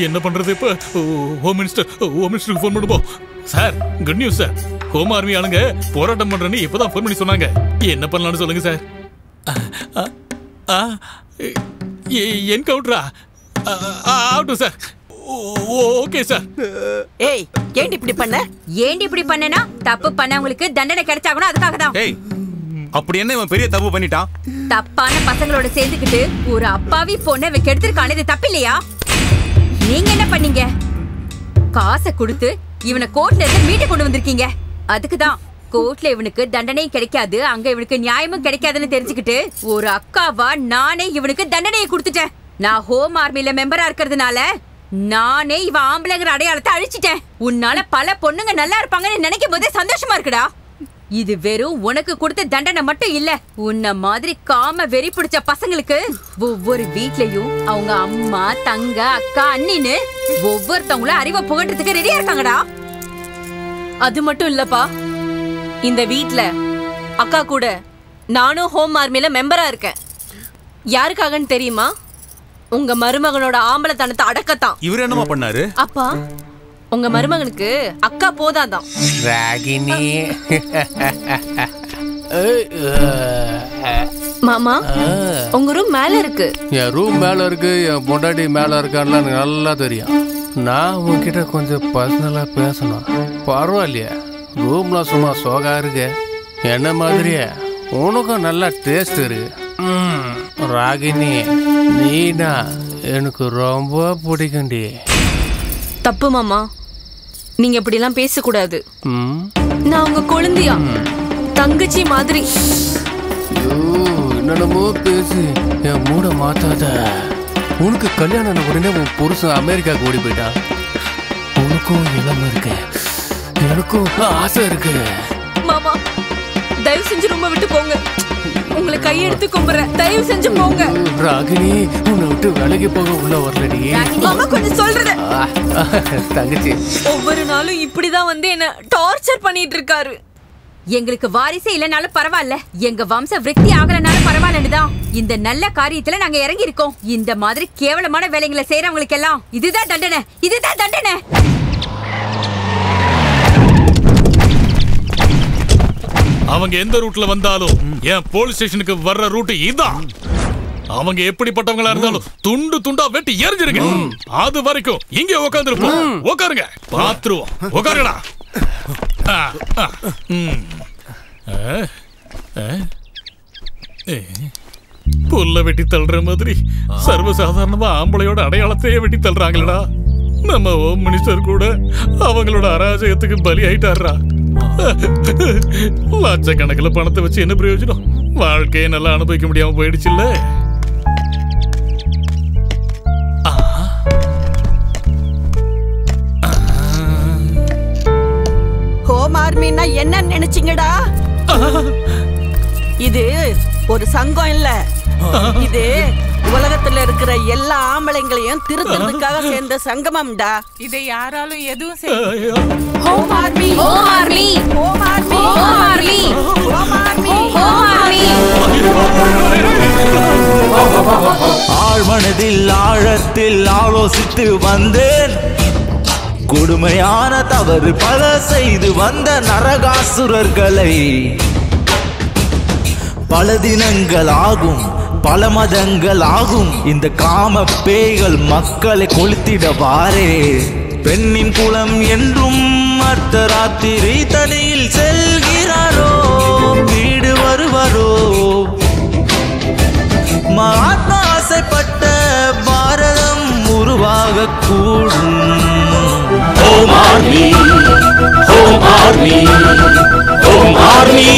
என்ன பண்றது இப்ப? ஹோம் மினிஸ்டருக்கு ஃபோன் பண்ணுவோம். Sir, good news sir. Home army ஆளுங்க போராட்டம் பண்றேன்னு இப்பதான் ஃபோன் பண்ணி சொன்னாங்க. என்ன பண்ணலாம்னு சொல்லுங்க சார். என்கவுண்டரா? ஆகட்டும் சார். Okay sir. ஏய், ஏண்டி இப்படி பண்ண? ஏண்டி இப்படி பண்ணனா? தப்பு பண்ணவங்களுக்கு தண்டனை கிடைச்சாகணும், அதுக்காக தான். ஏய், அப்படி என்ன இவன் பெரிய தப்பு பண்ணிட்டான்? தப்பான பசங்களோட சேர்ந்துக்கிட்டு ஒரு அப்பாவி பொண்ணை கெடுத்திருக்கானே, இது தப்பு இல்லையா? நீங்க என்ன பண்ணீங்க? காசை கொடுத்து இவனை கோர்ட்ல இருந்து மீட்டு கொண்டு வந்திருக்கீங்க. அதுக்குதான் கோர்ட்ல இவனுக்கு தண்டனையும் கிடைக்காது, அங்க இவனுக்கு நியாயமும் கிடைக்காதுன்னு தெரிஞ்சுக்கிட்டு ஒரு அக்காவா நானே இவனுக்கு தண்டனையை கொடுத்துட்டேன். நான் ஹோம் ஆர்மில மெம்பரா இருக்கிறதுனால நானே இவன் ஆம்பளைங்கிற அடையாளத்தை அழிச்சிட்டேன். உன்னால பல பொண்ணுங்க நல்லா இருப்பாங்கன்னு நினைக்கும் போதே சந்தோஷமா இருக்குடா. இது வெறும் உனக்கு கொடுத்த தண்டனை மட்டும் இல்ல, உன்ன மாதிரி காம வெறி பிடிச்ச பசங்களுக்கு ஒவ்வொரு வீட்லயும் அவங்க அம்மா, தங்க, அக்கா, அண்ணின்னு ஒவ்வொருத்தவங்களும் அறிவை புகட்டுறதுக்கு ரெடியா இருக்காங்கடா. அது மட்டும் இல்லப்பா, இந்த வீட்ல அக்கா கூட நானும் ஹோம் ஆர்மில மெம்பரா இருக்கேன். யாருக்காகன்னு தெரியுமா? உங்க மருமகனோட ஆம்பளத்தனத்தை அடக்கத்தான். இவர் என்னமா பண்ணாரு? அப்பா, உங்க மருமகனுக்கு அக்கா போதாதான். ராகினி. மாமா, உங்க ரூம் மேல இருக்கு. என் ரூம் மேல இருக்கு, என் பொண்டாட்டி மேல இருக்கான்னு எனக்கு நல்லா தெரியும். நான் உன்கிட்ட கொஞ்சம் பர்சனலா பேசணும். பரவாயில்லையா? ரூம்ல சும்மா சோகா இருக்கு. என்ன மாதிரியே உனக்கும் நல்லா டேஸ்ட் இருக்கு. ராகினி, நீனா எனக்கு ரொம்ப பிடிக்கும்டி. தப்பு மாமா, நீங்க இப்படி எல்லாம் பேசக்கூடாது. நான் உங்க குழந்தையா, தங்கச்சி மாதிரி. என்னென்னமோ பேசி என் மூட மாத்தாத. உனக்கு கல்யாணம் உடனே உன் புருஷன் அமெரிக்காவுக்கு ஓடி போயிட்டான். உனக்கும் இளம இருக்கு, எனக்கும் ஆசை இருக்கு. மாமா, தயவு செஞ்சு ரொம்ப விட்டு போங்க. உங்களை கையெடுத்து கும்புறேன், தயவு செஞ்சு போங்க. ராகினி, உன்னை விட்டு வேலைக்கு போக உள்ள வரலடி. மாமா, கொஞ்சம் சொல்றது. தங்கச்சி, ஒவ்வொரு நாளும் இப்படிதான் வந்து என்ன டார்ச்சர் பண்ணிட்டு இருக்காரு. எங்களுக்கு வாரிசே இல்லனாலும் பரவாயில்ல, எங்க வம்ச விருத்தி ஆகலனாலும் பரவாயில்லன்னுதான் இந்த நல்ல காரியத்துல நாங்க இறங்கி இருக்கோம். இந்த மாதிரி கேவலமான வேலைகளை செய்யறவங்களுக்கு எல்லாம் இதுதான் தண்டனை, இதுதான் தண்டனை. அவங்க எந்த ரூட்ல வந்தாலும் என் போலீஸ் ஸ்டேஷனுக்கு வர்ற ரூட் இதான். அவங்க எப்படிப்பட்டவங்களா இருந்தாலும் துண்டு துண்டா வெட்டி எரிஞ்சிருங்க. அது வரைக்கும் இங்கே உட்காந்துருப்போம். உட்காருங்க, பாத்துருவோம். உட்காருங்கடா. புல்ல வெட்டி தள்ளுற மாதிரி சர்வசாதாரணமா ஆம்பளையோட அடையாளத்தையே வெட்டி தள்ளுறாங்களடா. நம்ம ஹோம் மினிஸ்டர் கூட அவங்களோட அராஜகத்துக்கு பலி ஆயிட்டாரா. லட்சக்கணக்கில் பணத்தை வச்சு என்ன பிரயோஜனம்? வாழ்க்கையை நல்லா அனுபவிக்க முடியாம போயிடுச்சு இல்ல. ஹோம் ஆர்மின்னா என்ன நினைச்சீங்கடா? இது ஒரு சங்கம் இல்ல, இது உலகத்துல இருக்கிற எல்லா ஆம்பளைங்களையும் திருத்துறதுக்காக சேர்ந்த சங்கமம்டா. இதை யாராலும் எதுவும் home army, home army, home army, home army, home army, home army. ஆழ்மனதில் ஆழத்தில் ஆலோசித்து வந்தேன். கொடுமையான தவறு பல செய்து வந்த நரகாசுரர்களை பல தினங்கள் ஆகும், பல மதங்கள் ஆகும், இந்த காம பேய்கள் மக்களை கொளுத்திடவாரே. பெண்ணின் குலம் என்றும் அர்த்தராத்திரி தனியில் செல்கிறாரோ, வீடு வருவாரோ. மகாத்மா ஆசைப்பட்ட பாரதம் உருவாக கூடும். Home Army, Home Army, Home Army,